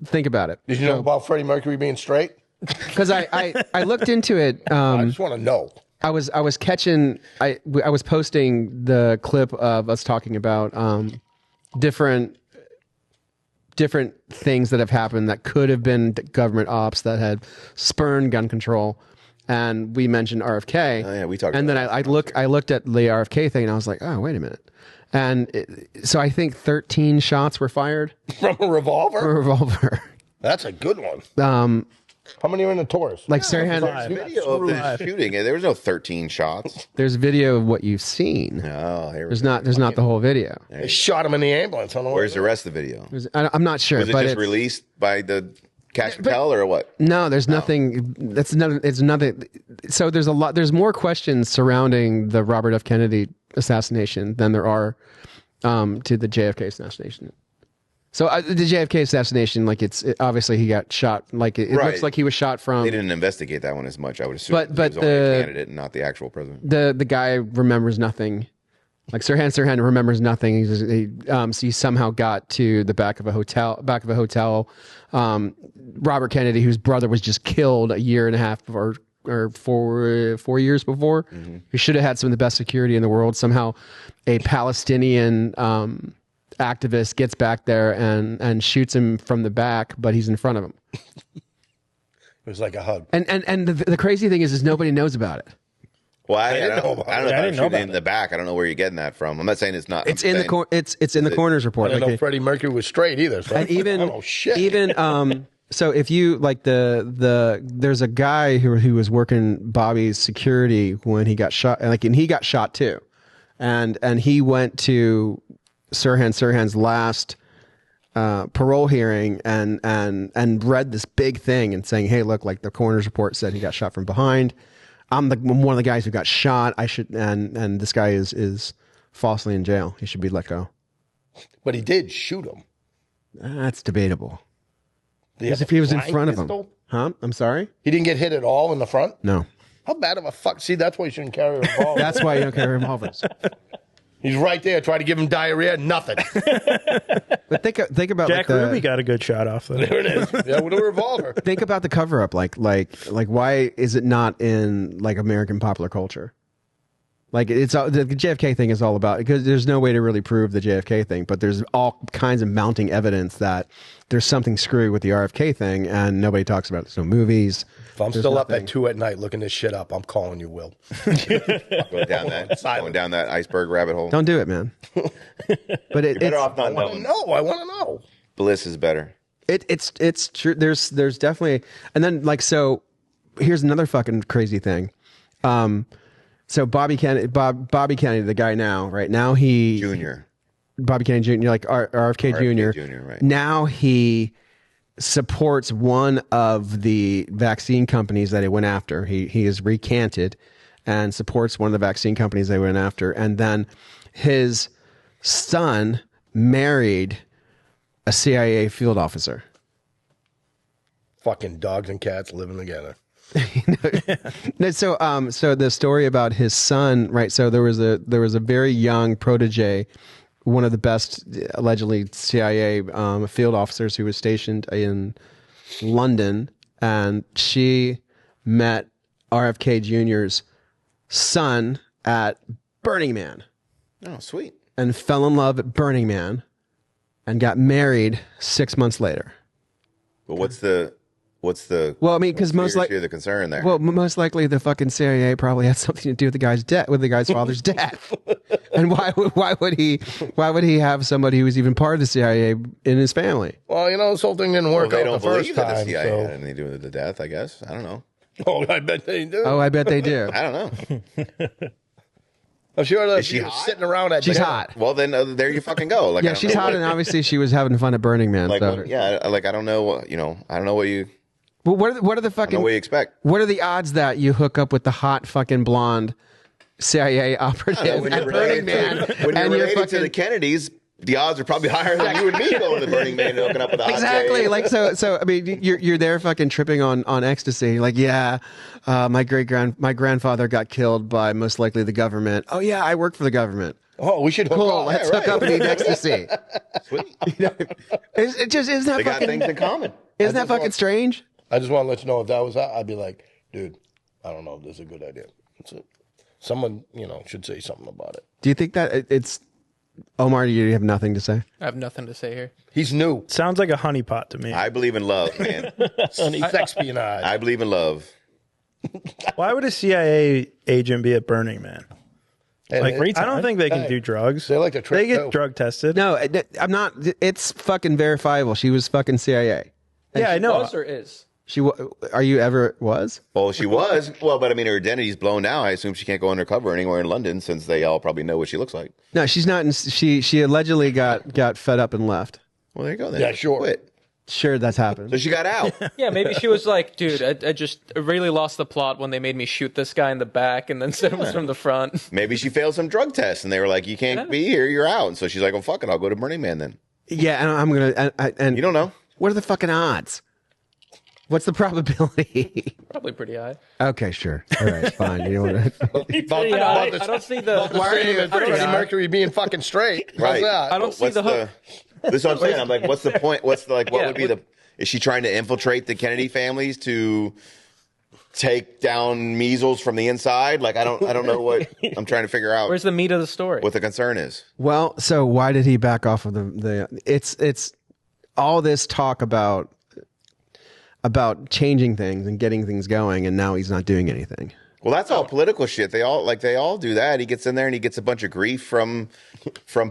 S1: think about it
S5: Did you know about Freddie Mercury being straight?
S1: because I looked into it.
S5: I just want to know.
S1: I was catching. I was posting the clip of us talking about different things that have happened that could have been government ops that had spurned gun control, and we mentioned RFK.
S4: Oh, yeah, we talked
S1: And
S4: about
S1: then I looked at the RFK thing, and I was like, oh, wait a minute. And so I think 13 shots were fired
S5: From a
S1: from a
S5: revolver?
S1: revolver.
S5: That's a good one. How many are in the Taurus?
S1: Like Sirhan,
S4: Video of the shooting. There was no 13 shots.
S1: there's video of what you've seen.
S4: Oh, here we
S1: There's
S4: go.
S1: not the whole video.
S5: They shot him in the ambulance. I don't know
S4: Where's the rest of the video?
S1: I'm not sure,
S4: Was it
S1: but
S4: just
S1: it's,
S4: released by the Cash Patel or what?
S1: no, there's nothing. It's nothing. So there's more questions surrounding the Robert F. Kennedy assassination than there are to the JFK assassination. So the JFK assassination, like obviously he got shot. Like it
S4: Right.
S1: looks like he was shot from.
S4: They didn't investigate that one as much, I would assume.
S1: But
S4: he was only a
S1: the-
S4: candidate and not the actual president.
S1: The guy remembers nothing. Like Sirhan remembers nothing. He somehow got to the back of a hotel. Robert Kennedy, whose brother was just killed a year and a half or 4 years before, he should have had some of the best security in the world. Somehow, a Palestinian activist gets back there and shoots him from the back, but he's in front of him.
S5: It was like a hug.
S1: And the crazy thing is nobody knows about it.
S4: Well, I
S5: didn't
S4: don't
S5: know
S4: know.
S5: about
S4: I don't
S5: it.
S4: know
S6: I
S4: if
S6: didn't
S4: I'm
S6: know
S4: shooting
S6: about
S4: in the back. I don't know where you're getting that from. I'm not saying it's not.
S1: It's
S4: I'm
S1: in the
S4: saying-
S1: it's in the coroner's
S5: I
S1: report.
S5: didn't know
S1: Like,
S5: Freddie Mercury was straight either. So
S1: and even
S5: oh shit.
S1: so if you like there's a guy who was working Bobby's security when he got shot, and he got shot too, and he went to Sirhan's last parole hearing and read this big thing and saying, hey, look, like the coroner's report said he got shot from behind. I'm one of the guys who got shot. I should and this guy is falsely in jail. He should be let go.
S5: But he did shoot him.
S1: That's debatable.
S5: Did he
S1: As
S5: have
S1: if he
S5: a
S1: was in
S5: flying
S1: front of him.
S5: pistol?
S1: Huh? I'm sorry?
S5: He didn't get hit at all in the front?
S1: No.
S5: How bad of a fuck? See, that's why you shouldn't carry a revolver.
S1: That's why you don't carry revolvers.
S5: He's right there. Try to give him diarrhea. Nothing.
S1: But think about
S2: Jack
S1: like
S2: Ruby got a good shot off though.
S5: There it is. Yeah, with a revolver.
S1: think about the cover up. Like why is it not in like American popular culture? Like the JFK thing is all about, because there's no way to really prove the JFK thing, but there's all kinds of mounting evidence that there's something screwy with the RFK thing, and nobody talks about it. There's no movies.
S5: If I'm still up at 2 a.m. looking this shit up, I'm calling you, Will.
S4: Going down that iceberg rabbit hole.
S1: Don't do it, man. But
S4: Better off not
S5: I want to
S4: knowing.
S5: know. I want to know.
S4: Bliss is better.
S1: it's true. There's definitely, and then like, so here's another fucking crazy thing. So Bobby Kennedy, the guy now, right now
S4: Junior.
S1: Bobby Kennedy Jr., like RFK Jr.
S4: Jr., right.
S1: Now he supports one of the vaccine companies that he went after. He is recanted and supports one of the vaccine companies they went after. And then his son married a CIA field officer.
S5: Fucking dogs and cats living together.
S1: No, so the story about his son, right? So there was a very young protege, one of the best allegedly CIA field officers who was stationed in London, and she met RFK Jr.'s son at Burning Man
S4: Oh, sweet.
S1: and fell in love at Burning Man and got married 6 months later.
S4: But what's the What's the
S1: Well, I mean, because most
S4: conspiracy or the concern there?
S1: well, most likely the fucking CIA probably had something to do with the guy's death, with the guy's father's death. And why would he have somebody who was even part of the CIA in his family?
S5: Well, this whole thing didn't work
S4: they
S5: out
S4: don't
S5: the first
S4: believe that the
S5: time.
S4: CIA
S5: So.
S4: had anything to do with the death. I guess I don't know.
S5: Oh, I bet they do.
S1: Oh, I bet they do.
S4: I don't know.
S5: I'm sure that
S4: Is she
S5: she was
S4: hot?
S5: sitting around at
S1: She's
S5: dinner.
S1: hot.
S4: Well, then there you fucking go. Like, I
S1: Yeah,
S4: don't
S1: she's
S4: know
S1: hot,
S4: what-
S1: and obviously she was having fun at Burning Man.
S4: Like,
S1: so.
S4: like I don't know what I don't know what you.
S1: But what are the
S4: I don't know
S1: fucking?
S4: what you expect.
S1: What are the odds that you hook up with the hot fucking blonde CIA operative
S4: When
S1: at
S4: you're
S1: Burning
S4: related,
S1: Man?
S4: when you're
S1: and
S4: related to the Kennedys, the odds are probably higher than you and me going to Burning Man and hooking up with the hot
S1: exactly
S4: CIA.
S1: like so. I mean, you're there fucking tripping on ecstasy. Like, yeah, my grandfather got killed by most likely the government. Oh yeah, I work for the government.
S5: Oh, we should hook
S1: Cool,
S5: up.
S1: let's
S5: Yeah,
S1: hook
S5: right.
S1: up and eat ecstasy.
S4: Sweet.
S1: It just isn't that
S4: They got
S1: fucking
S4: things in common.
S1: isn't that fucking strange?
S5: I just want to let you know if that was that, I'd be like, dude, I don't know if this is a good idea. That's it. Someone, should say something about it.
S1: Do you think that it's Omar? You have nothing to say.
S3: I have nothing to say here.
S5: He's new.
S2: Sounds like a honeypot to me.
S4: I believe in love, man.
S5: He's espionage.
S4: I believe in love.
S2: Why would a CIA agent be at Burning Man?
S5: And
S2: Like,
S5: it-
S2: I don't think they can do drugs.
S5: They like to trick
S2: They get
S5: too.
S2: drug tested.
S1: No, I'm not. It's fucking verifiable. She was fucking CIA.
S2: yeah, I know.
S3: Was or is?
S1: Are you ever was?
S4: Well, she was. Well, but I mean, her identity's blown now. I assume she can't go undercover anywhere in London since they all probably know what she looks like.
S1: No, she's not. She allegedly got fed up and left.
S4: Well, there you go. Then.
S5: Yeah, sure.
S4: Quit.
S1: Sure, that's happened.
S4: So she got out.
S3: Yeah, maybe she was like, dude, I just really lost the plot when they made me shoot this guy in the back and then said it was from the front.
S4: Maybe she failed some drug tests, and they were like, "You can't be here. You're out." And so she's like, "Well, fuck it. I'll go to Burning Man then."
S1: Yeah, and I'm gonna. And
S4: You don't know.
S1: what are the fucking odds? What's the probability?
S3: Probably pretty high.
S1: Okay, sure. All right, fine. You know what?
S3: I don't see the.
S5: Why are you Freddie
S3: I
S5: Mercury being fucking straight? How's
S4: Right.
S5: that?
S3: I don't see
S4: What's
S3: the hook.
S4: This is what I'm saying. I'm like, what's the point? What's the, like? What
S3: Yeah,
S4: would be the? Is she trying to infiltrate the Kennedy families to take down measles from the inside? Like, I don't know what I'm trying to figure out.
S3: Where's the meat of the story?
S4: What the concern is?
S1: Well, so why did he back off of the? It's all this talk about changing things and getting things going, and now he's not doing anything.
S4: Well, that's all political shit. They all do that. He gets in there and he gets a bunch of grief from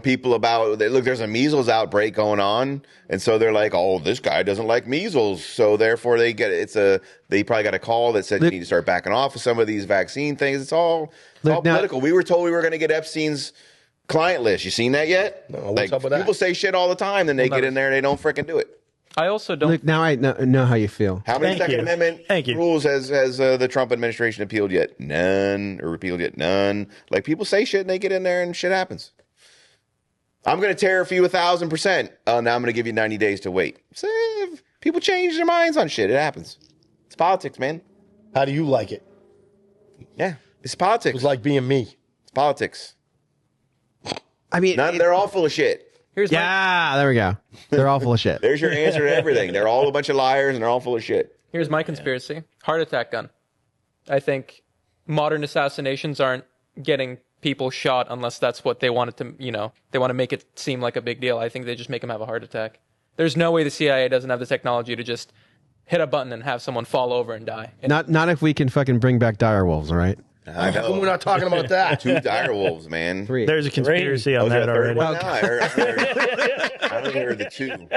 S4: people about, look, there's a measles outbreak going on, and so they're like, oh, this guy doesn't like measles, so therefore they probably got a call that said you need to start backing off of some of these vaccine things. It's all political. We were told we were going to get Epstein's client list. You seen that yet?
S5: No, what's up with that?
S4: People say shit all the time, then they get in there and they don't freaking do it.
S3: I also don't.
S1: Look, now I know how you feel.
S4: How many
S2: Thank
S4: Second
S2: you.
S4: Amendment
S2: Thank you.
S4: rules has the Trump administration appealed yet? None. Or repealed yet? None. Like, people say shit and they get in there and shit happens. I'm going to tariff you 1,000%. Oh, now I'm going to give you 90 days to wait. So, people change their minds on shit. It happens. It's politics, man.
S5: How do you like it?
S4: Yeah, it's politics.
S5: It was like being me.
S4: It's politics.
S1: I mean,
S4: They're all full of shit.
S3: Here's my,
S1: yeah, there we go. They're all full of shit.
S4: There's your answer to everything. They're all a bunch of liars and they're all full of shit.
S3: here's my conspiracy. Heart attack gun. I think modern assassinations aren't getting people shot unless that's what they want it to, they want to make it seem like a big deal. I think they just make them have a heart attack. There's no way the CIA doesn't have the technology to just hit a button and have someone fall over and die.
S1: Not if we can fucking bring back dire wolves, all right?
S4: I know.
S5: We're not talking about that.
S4: 2 dire wolves, man.
S1: 3.
S2: There's a conspiracy on
S4: Was there
S2: that
S4: a third
S2: already.
S4: one now? I only heard the 2.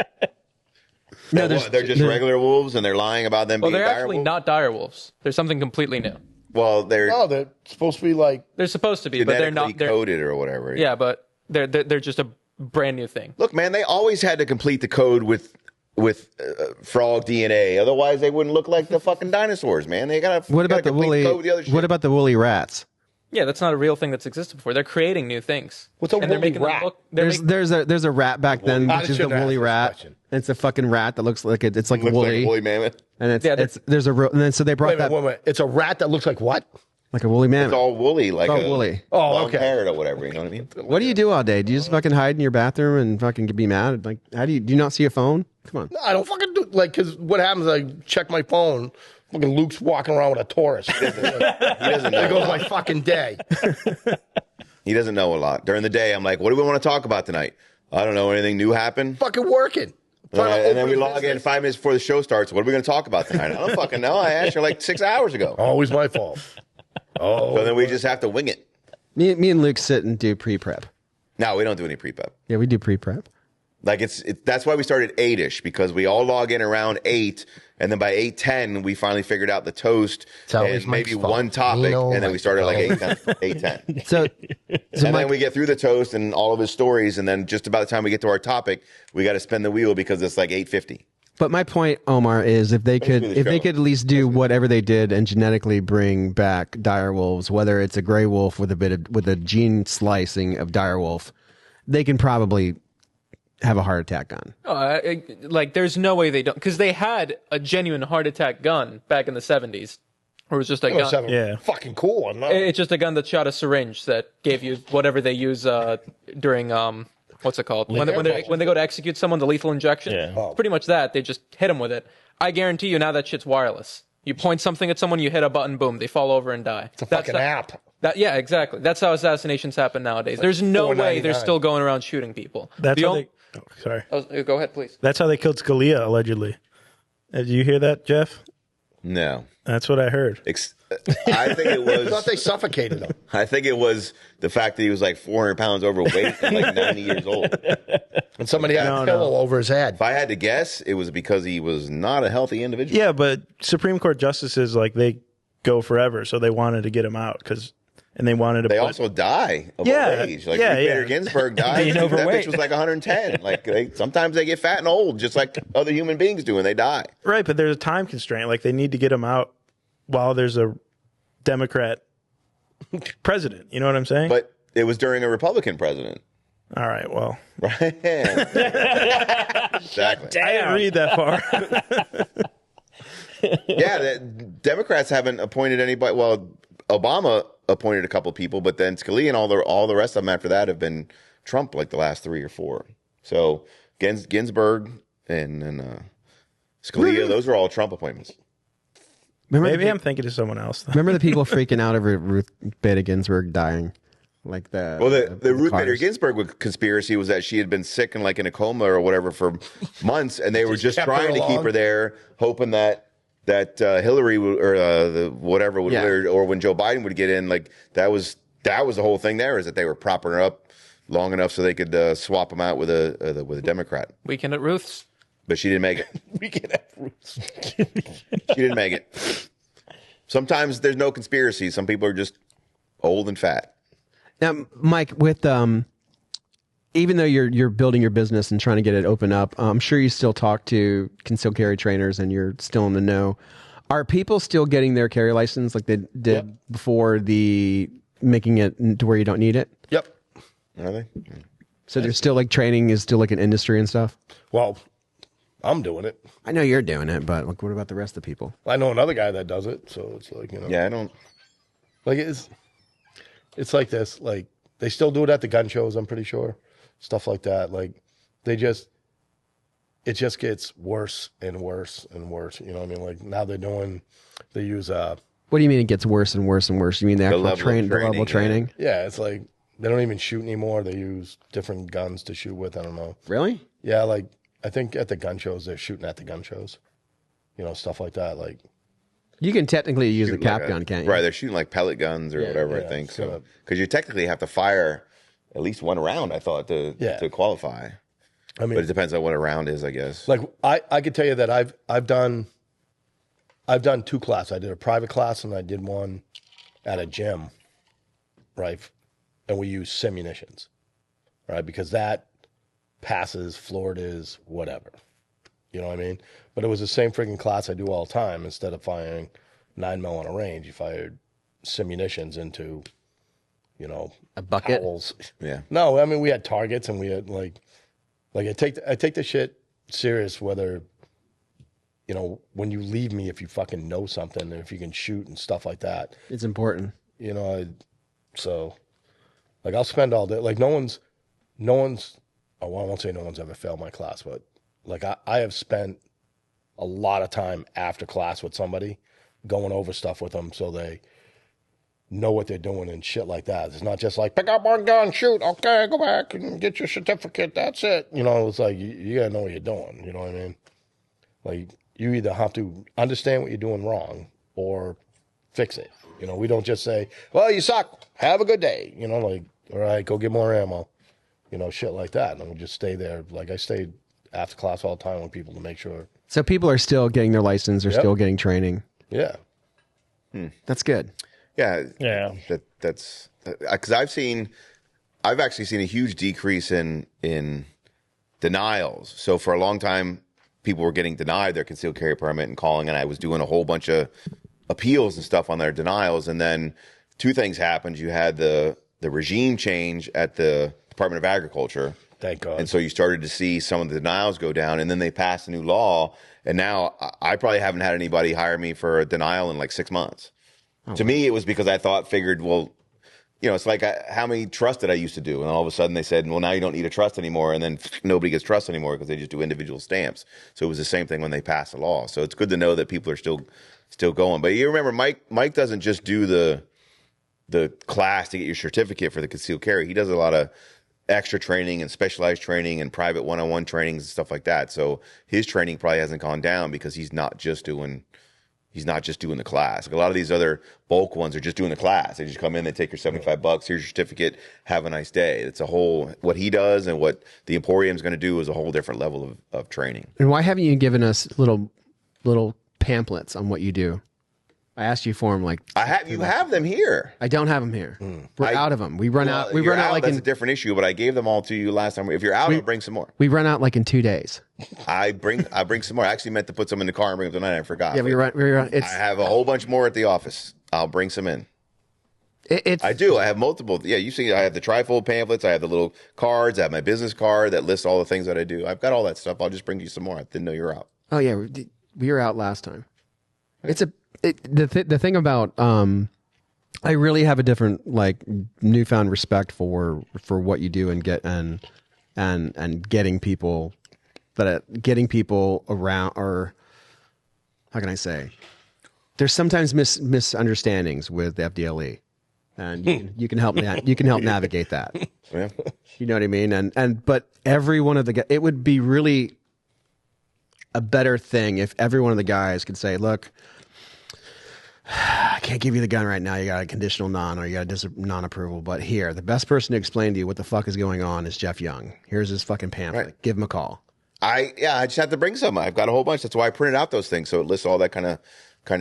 S1: No,
S4: They're just regular wolves, and they're lying about them
S3: Well,
S4: being
S3: they're
S4: dire
S3: actually
S4: wolves?
S3: not dire wolves. They're something completely new.
S4: Well, they're
S5: No, they're supposed to be like,
S3: They're supposed to be, but they're
S4: genetically
S3: not. They're,
S4: coded or whatever.
S3: yeah, but they're just a brand new thing.
S4: Look, man, they always had to complete the code with frog DNA. Otherwise, they wouldn't look like the fucking dinosaurs, man. They gotta.
S1: What about the woolly?
S4: Code with the other shit.
S1: What about the woolly rats?
S3: Yeah, that's not a real thing that's existed before. They're creating new things.
S5: What's a
S3: and they're
S5: woolly
S3: making them
S5: rat?
S3: look- they're
S1: There's a rat back then,
S5: I
S1: which is the
S5: shouldn't ask
S1: woolly
S5: this
S1: rat.
S5: question.
S1: It's a fucking rat that looks like it's like
S4: Looks
S1: woolly,
S4: like a woolly mammoth?
S1: and it's
S3: Yeah,
S1: there's a real, and then so they brought
S5: wait a
S1: that
S5: minute, wait a minute. It's a rat that looks like what?
S1: like a woolly mammoth.
S4: It's all woolly, like
S1: all
S4: a
S1: woolly.
S5: Oh,
S4: long
S5: okay.
S4: parrot or whatever. You know what I mean?
S1: What do you do all day? Do you just fucking hide in your bathroom and fucking be mad? Like, how do you not see a phone? Come on.
S5: No, I don't fucking do because what happens? I check my phone. Fucking Luke's walking around with a Taurus.
S4: He doesn't
S5: There goes
S4: know.
S5: my fucking day.
S4: He doesn't know a lot. During the day, I'm like, "What do we want to talk about tonight?" I don't know. Anything new happen?
S5: Fucking working.
S4: And then we log in 5 minutes before the show starts. What are we going to talk about tonight? I don't fucking know. I asked you like 6 hours ago.
S5: Always my fault.
S4: So then we just have to wing it.
S1: Me and Luke sit and do pre-prep.
S4: No, we don't do any pre-prep.
S1: Yeah, we do pre-prep.
S4: Like that's why we started 8-ish, because we all log in around 8, and then by 8:10 we finally figured out the toast and maybe one topic, and then we started like 8:10.
S1: So
S4: and then we get through the toast and all of his stories, and then just about the time we get to our topic, we got to spin the wheel because it's like 8:50.
S1: But my point, Omar, is if they could at least do whatever they did and genetically bring back dire wolves, whether it's a gray wolf with a gene slicing of dire wolf, they can probably have a heart attack gun.
S3: Like, there's no way they don't, because they had a genuine heart attack gun back in the 70s. Or it was just a gun.
S5: Yeah. Fucking cool one. No.
S3: It's just a gun that shot a syringe that gave you whatever they use during what's it called when they go to execute someone, the lethal injection.
S5: Yeah.
S3: Pretty much that. They just hit them with it. I guarantee you now that shit's wireless. You point something at someone, you hit a button, boom, they fall over and die.
S5: It's a fucking app.
S3: Yeah, exactly. That's how assassinations happen nowadays. There's no way they're still going around shooting people.
S2: That's how they. Oh, sorry.
S3: Go ahead, please.
S2: That's how they killed Scalia, allegedly. Did you hear that, Jeff?
S4: No.
S2: That's what I heard.
S4: I think it was.
S5: I thought they suffocated him.
S4: I think it was the fact that he was like 400 pounds overweight and like 90 years old.
S5: And somebody had a pillow over his head.
S4: If I had to guess, it was because he was not a healthy individual.
S2: Yeah, but Supreme Court justices, like, they go forever, so they wanted to get him out and they wanted to.
S4: They also die of old age. Like Ruth Bader Ginsburg died.
S6: Being
S4: That
S6: overweight.
S4: bitch was like 110. Like sometimes they get fat and old, just like other human beings do, and they die.
S2: Right, but there's a time constraint. Like, they need to get him out while there's a Democrat president. You know what I'm saying?
S4: But it was during a Republican president.
S2: All right, well.
S4: Right? Exactly.
S2: I didn't read that far.
S4: Yeah, the Democrats haven't appointed anybody. Well, Obama appointed a couple people, but then Scalia and all the rest of them after that have been Trump, like the last 3 or 4. So Ginsburg and Scalia, those are all Trump appointments.
S2: Maybe I'm thinking of someone else.
S1: Remember the people freaking out over Ruth Bader Ginsburg dying? Like the
S4: Ruth Bader Ginsburg conspiracy was that she had been sick and like in a coma or whatever for months, and they were just trying to keep her there, hoping that Hillary would, or whatever would, or when Joe Biden would get in. Like that was the whole thing. There is that they were propping her up long enough so they could swap him out with a Democrat.
S3: Weekend at Ruth's.
S4: But she didn't make it.
S5: Weekend at Ruth's.
S4: She didn't make it. Sometimes there's no conspiracy. Some people are just old and fat.
S1: Now, Mike, with even though you're building your business and trying to get it open up, I'm sure you still talk to concealed carry trainers and you're still in the know. Are people still getting their carry license like they did before the making it to where you don't need it?
S5: Yep.
S4: Are they?
S1: So there's still like training is still like an industry and stuff?
S5: Well, I'm doing it.
S1: I know you're doing it, but like, what about the rest of the people?
S5: I know another guy that does it, so it's like, you know.
S4: Yeah, I don't.
S5: Like it's like this. Like they still do it at the gun shows, I'm pretty sure. Stuff like that. Like it just gets worse and worse and worse. You know what I mean? Like now they use
S1: What do you mean it gets worse and worse and worse? You mean the actual the level of training?
S5: Yeah, it's like they don't even shoot anymore. They use different guns to shoot with. I don't know.
S1: Really?
S5: Yeah, like I think at the gun shows they're shooting at the gun shows. You know, stuff like that. Like
S1: you can technically use a cap gun, can't you?
S4: Right, they're shooting like pellet guns or whatever. I think so. Because you technically have to fire at least one round. I thought to qualify. I mean, but it depends on what a round is, I guess.
S5: Like I could tell you that I've done 2 classes. I did a private class and I did one at a gym, right? And we use simunitions, right? Because that passes, Florida's, whatever. You know what I mean? But it was the same freaking class I do all the time. Instead of firing 9mm on a range, you fired simunitions into, you know,
S1: a bucket.
S5: Owls.
S4: Yeah.
S5: No, I mean we had targets and we had like I take the shit serious. Whether, you know, when you leave me, if you fucking know something and if you can shoot and stuff like that,
S1: it's important.
S5: You know, so like I'll spend all day. Like no one's. Oh, well, I won't say no one's ever failed my class, but like I have spent a lot of time after class with somebody, going over stuff with them, so they know what they're doing and shit like that. It's not just like, pick up one gun, shoot, okay, go back and get your certificate, that's it. You know, it's like, you got to know what you're doing, you know what I mean? Like, you either have to understand what you're doing wrong or fix it. You know, we don't just say, well, you suck, have a good day. You know, like, all right, go get more ammo. You know, shit like that. And we just stay there. Like, I stayed after class all the time with people to make sure.
S1: So people are still getting their license, they're still getting training.
S5: Yeah.
S1: That's good.
S4: Yeah.
S6: Yeah.
S4: That's because I've actually seen a huge decrease in denials. So for a long time, people were getting denied their concealed carry permit and calling, and I was doing a whole bunch of appeals and stuff on their denials. And then two things happened. You had the regime change at the Department of Agriculture.
S5: Thank God.
S4: And so you started to see some of the denials go down, and then they passed a new law. And now I probably haven't had anybody hire me for a denial in like 6 months. To me, it was because I figured, well, you know, it's like how many trusts did I used to do? And all of a sudden they said, well, now you don't need a trust anymore. And then nobody gets trust anymore because they just do individual stamps. So it was the same thing when they passed the law. So it's good to know that people are still going. But you remember, Mike doesn't just do the class to get your certificate for the concealed carry. He does a lot of extra training and specialized training and private one-on-one trainings and stuff like that. So his training probably hasn't gone down because he's not just doing the class. Like a lot of these other bulk ones are just doing the class. They just come in, they take your $75, here's your certificate, have a nice day. It's a whole, what he does and what the Emporium is going to do is a whole different level of training.
S1: And why haven't you given us little pamphlets on what you do? I asked you for them
S4: You have them here.
S1: I don't have them here. We're out of them. We run out. We run out like
S4: that's a different issue, but I gave them all to you last time. If you're out, I'll bring some more.
S1: We run out like in 2 days.
S4: I bring some more. I actually meant to put some in the car and bring them tonight. I forgot.
S1: Yeah, we run.
S4: I have a whole bunch more at the office. I'll bring some in. I do. I have multiple. Yeah, you see, I have the trifold pamphlets. I have the little cards. I have my business card that lists all the things that I do. I've got all that stuff. I'll just bring you some more. I didn't know you were out.
S1: Oh yeah, we were out last time. The thing about I really have a different like newfound respect for what you do and getting people around, or how can I say? There's sometimes misunderstandings with the FDLE, and you can help navigate that.
S4: Yeah.
S1: You know what I mean? But every one of it would be really a better thing if every one of the guys could say, look, I can't give you the gun right now. You got a conditional non, or you got a non-approval. But here, the best person to explain to you what the fuck is going on is Jeff Young. Here's his fucking pamphlet. Right. Give him a call.
S4: I just have to bring some. I've got a whole bunch. That's why I printed out those things, so it lists all that kind of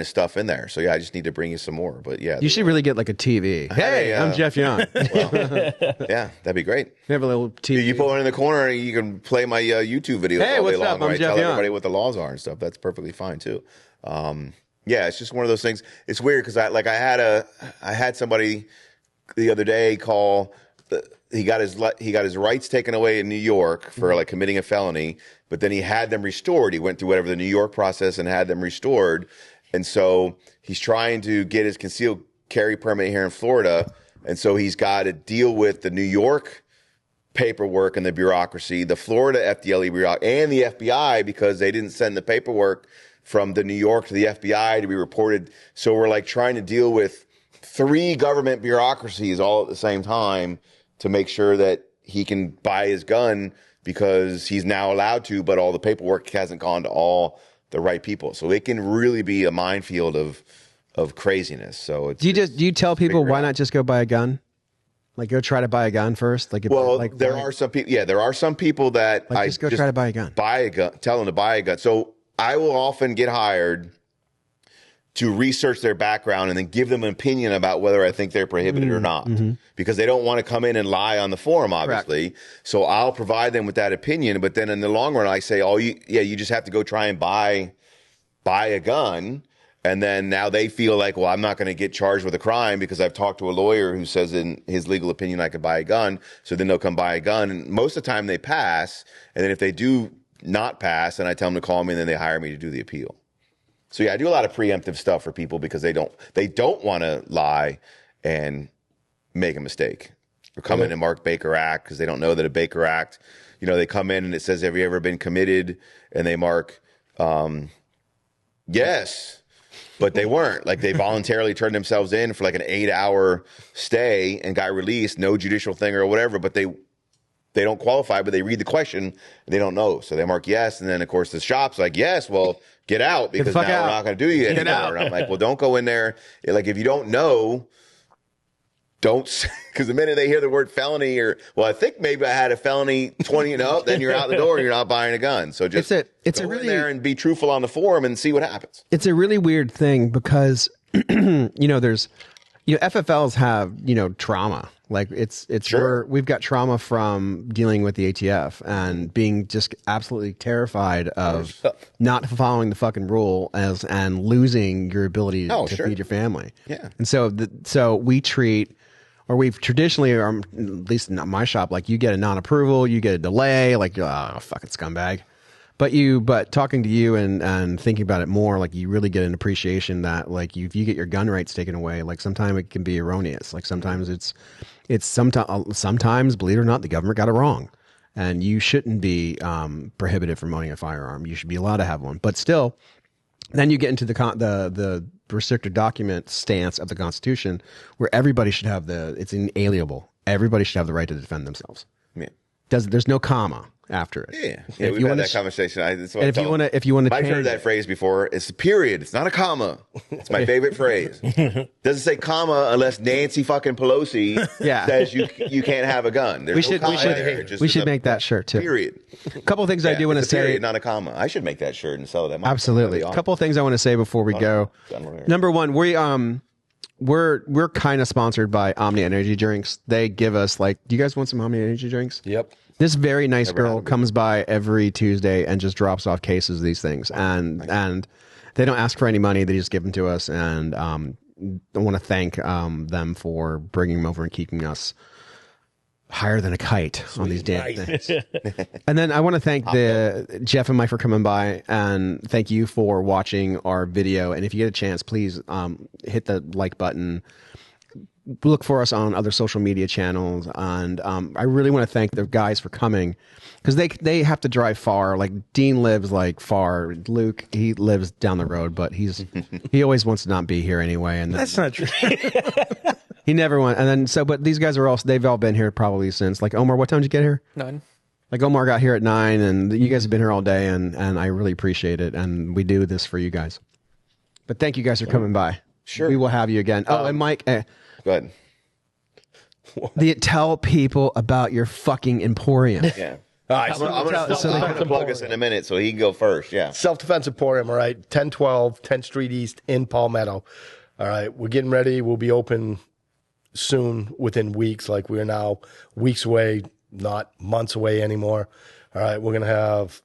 S4: stuff in there. So yeah, I just need to bring you some more. But yeah,
S1: you should really get like a TV. Hey, I'm Jeff Young.
S4: Yeah, that'd be great.
S1: You have a little TV.
S4: You put one in the corner, and you can play my YouTube videos all day
S1: what's
S4: long.
S1: Up? I'm
S4: right?
S1: Jeff
S4: Tell
S1: Young.
S4: everybody what the laws are and stuff. That's perfectly fine too. Yeah, it's just one of those things. It's weird because I had somebody the other day call. He got his rights taken away in New York for like committing a felony, but then he had them restored. He went through whatever the New York process and had them restored, and so he's trying to get his concealed carry permit here in Florida, and so he's got to deal with the New York paperwork and the bureaucracy, the Florida FDLE bureaucracy, and the FBI because they didn't send the paperwork from the New York to the FBI to be reported. So we're like trying to deal with 3 government bureaucracies all at the same time to make sure that he can buy his gun because he's now allowed to, but all the paperwork hasn't gone to all the right people. So it can really be a minefield of craziness. So it's,
S1: do you tell people why not just go buy a gun? Like go try to buy a gun first?
S4: There are some people. Yeah, there are some people that
S1: just try to buy a gun.
S4: Tell them to buy a gun. So I will often get hired to research their background and then give them an opinion about whether I think they're prohibited or not, because they don't want to come in and lie on the forum, obviously. Correct. So I'll provide them with that opinion. But then in the long run, I say, you just have to go try and buy a gun. And then now they feel like, well, I'm not going to get charged with a crime because I've talked to a lawyer who says in his legal opinion I could buy a gun. So then they'll come buy a gun. And most of the time they pass. And then if they do not pass, and I tell them to call me, and then they hire me to do the appeal. So yeah, I do a lot of preemptive stuff for people because they don't want to lie and make a mistake or come in and mark Baker Act because they don't know that a Baker Act, they come in and it says, have you ever been committed? And they mark, yes. but they weren't. Like, they voluntarily turned themselves in for like an 8-hour stay and got released, no judicial thing or whatever, but they don't qualify, but they read the question and they don't know. So they mark yes. And then, of course, the shop's like, yes, well, get out because now we're not going to do you anymore. And I'm like, well, don't go in there. Like, if you don't know, don't, because the minute they hear the word felony or, well, I think maybe I had a felony 20 and up, then you're out the door and you're not buying a gun. So just
S1: it's
S4: go
S1: a really,
S4: in there and be truthful on the forum and see what happens.
S1: It's a really weird thing because, there's, FFLs have, trauma. Like it's
S4: Sure.
S1: we've got trauma from dealing with the ATF and being just absolutely terrified of not following the fucking rule and losing your ability to feed your family.
S4: Yeah.
S1: And so we treat, or we've traditionally, or at least not my shop, like you get a non-approval, you get a delay, like, oh, fucking scumbag. But talking to you and thinking about it more, like you really get an appreciation that like if you get your gun rights taken away, like sometimes it can be erroneous. Like sometimes sometimes, believe it or not, the government got it wrong, and you shouldn't be prohibited from owning a firearm. You should be allowed to have one. But still, then you get into the restricted document stance of the Constitution, where everybody should have it's inalienable. Everybody should have the right to defend themselves.
S4: Yeah.
S1: There's no comma after it.
S4: Yeah, we've had that conversation.
S1: If you want to,
S4: I've heard that phrase before. It's a period. It's not a comma. It's my favorite phrase. Doesn't say comma unless Nancy fucking Pelosi says you can't have a gun. There's no comma there.
S1: We should make that shirt too.
S4: Period.
S1: A couple of things I do want to say.
S4: Period, not a comma. I should make that shirt and sell it.
S1: Absolutely. A couple of things I want to say before we go. Number one, we're kind of sponsored by Omni Energy Drinks. They give us do you guys want some Omni Energy Drinks?
S5: Yep.
S1: This very nice girl comes by every Tuesday and just drops off cases of these things, and they don't ask for any money. They just give them to us, and I want to thank them for bringing them over and keeping us higher than a kite on these damn things. And then I want to thank Jeff and Mike for coming by, and thank you for watching our video. And if you get a chance, please hit the like button. Look for us on other social media channels, and I really want to thank the guys for coming, because they have to drive far. Like Dean lives far. Luke, he lives down the road, but he always wants to not be here anyway. And
S2: That's not true.
S1: he never went. And then but these guys they've all been here probably since. Like Omar, what time did you get here?
S3: 9.
S1: Like Omar got here at 9, and you guys have been here all day, and I really appreciate it. And we do this for you guys. But thank you guys for coming by.
S4: Sure,
S1: we will have you again. Oh, and Mike.
S4: Go ahead.
S1: Tell people about your fucking Emporium.
S4: Yeah. All right. I'm going to plug us in a minute so he can go first. Yeah.
S5: Self-Defense Emporium, all right. 1012 10th Street East in Palmetto. All right. We're getting ready. We'll be open soon, within weeks. Like we're now weeks away, not months away anymore. All right. We're going to have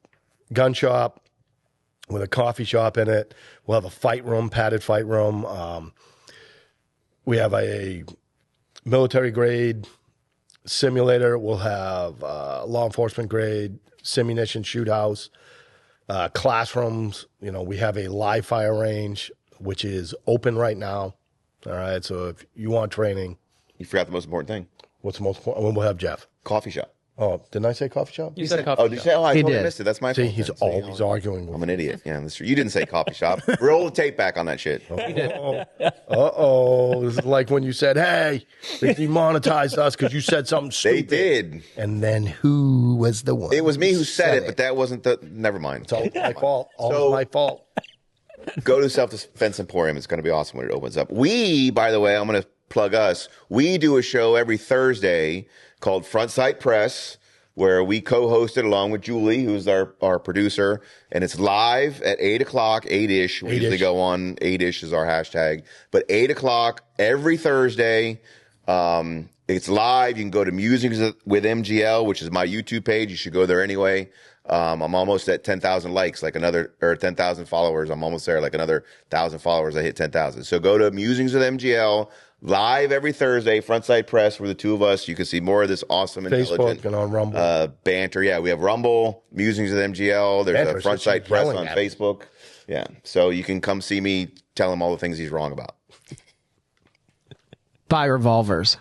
S5: gun shop with a coffee shop in it. We'll have a fight room, padded fight room. We have a military grade simulator. We'll have law enforcement grade simunition shoot house, classrooms. We have a live fire range, which is open right now. All right. So if you want training,
S4: You forgot the most important thing.
S5: what's the most important? We'll have Jeff.
S4: Coffee shop.
S5: Oh, didn't I say coffee shop?
S3: You said coffee
S4: Oh, did you say? Oh, I totally
S1: did.
S4: missed it. That's my
S5: See,
S4: fault.
S5: he's
S4: then.
S5: always arguing with
S4: I'm
S5: me.
S4: an idiot. Yeah, that's true. You didn't say coffee shop. Roll the tape back on that shit.
S5: Uh-oh. This is like when you said, hey, they demonetized us because you said something
S4: They
S5: stupid.
S4: did.
S5: And then who was the one?
S4: It was me who said it, but that wasn't the. Never mind.
S5: It's all my fault. All
S4: So-
S5: my fault.
S4: Go to Self-Defense Emporium. It's going to be awesome when it opens up. We, by the way, I'm going to plug us. We do a show every Thursday called Front Sight Press, where we co-host it along with Julie, who's our producer, and it's live at 8 o'clock, 8-ish. We usually go on 8-ish is our hashtag, but 8 o'clock every Thursday. It's live. You can go to Musings with MGL, which is my YouTube page. You should go there anyway. I'm almost at 10,000 likes, or 10,000 followers. I'm almost there, like another 1,000 followers. I hit 10,000. So go to Musings with MGL, live every Thursday, Front Side Press, where the two of us, you can see more of this awesome, intelligent
S5: Facebook and on Rumble.
S4: banter. Yeah, we have Rumble, Musings with MGL. There's
S5: Banter,
S4: a Front
S5: so
S4: Side
S5: she's
S4: Press
S5: yelling
S4: on
S5: at me.
S4: Facebook. Yeah, so you can come see me tell him all the things he's wrong about.
S1: Buy revolvers.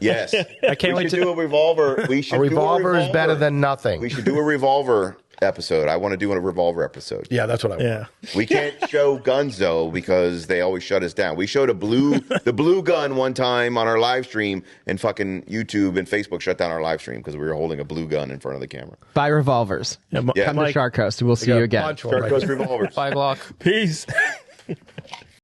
S4: Yes.
S2: I can't
S4: we
S2: wait
S4: should
S2: to
S4: do a revolver. We should
S5: A revolver
S4: do
S5: is better than nothing.
S4: We should do a revolver episode. I want to do a revolver episode.
S5: Yeah, that's what I want.
S2: Yeah.
S4: We can't show guns though because they always shut us down. We showed the blue gun one time on our live stream, and fucking YouTube and Facebook shut down our live stream because we were holding a blue gun in front of the camera.
S1: Buy revolvers.
S2: Yeah,
S4: Yeah.
S1: Come to
S2: Mike,
S1: Shark Coast. We'll see you again.
S5: Punch one
S4: Shark
S5: right
S4: Coast
S5: there.
S4: revolvers.
S3: Five Glock.
S2: peace.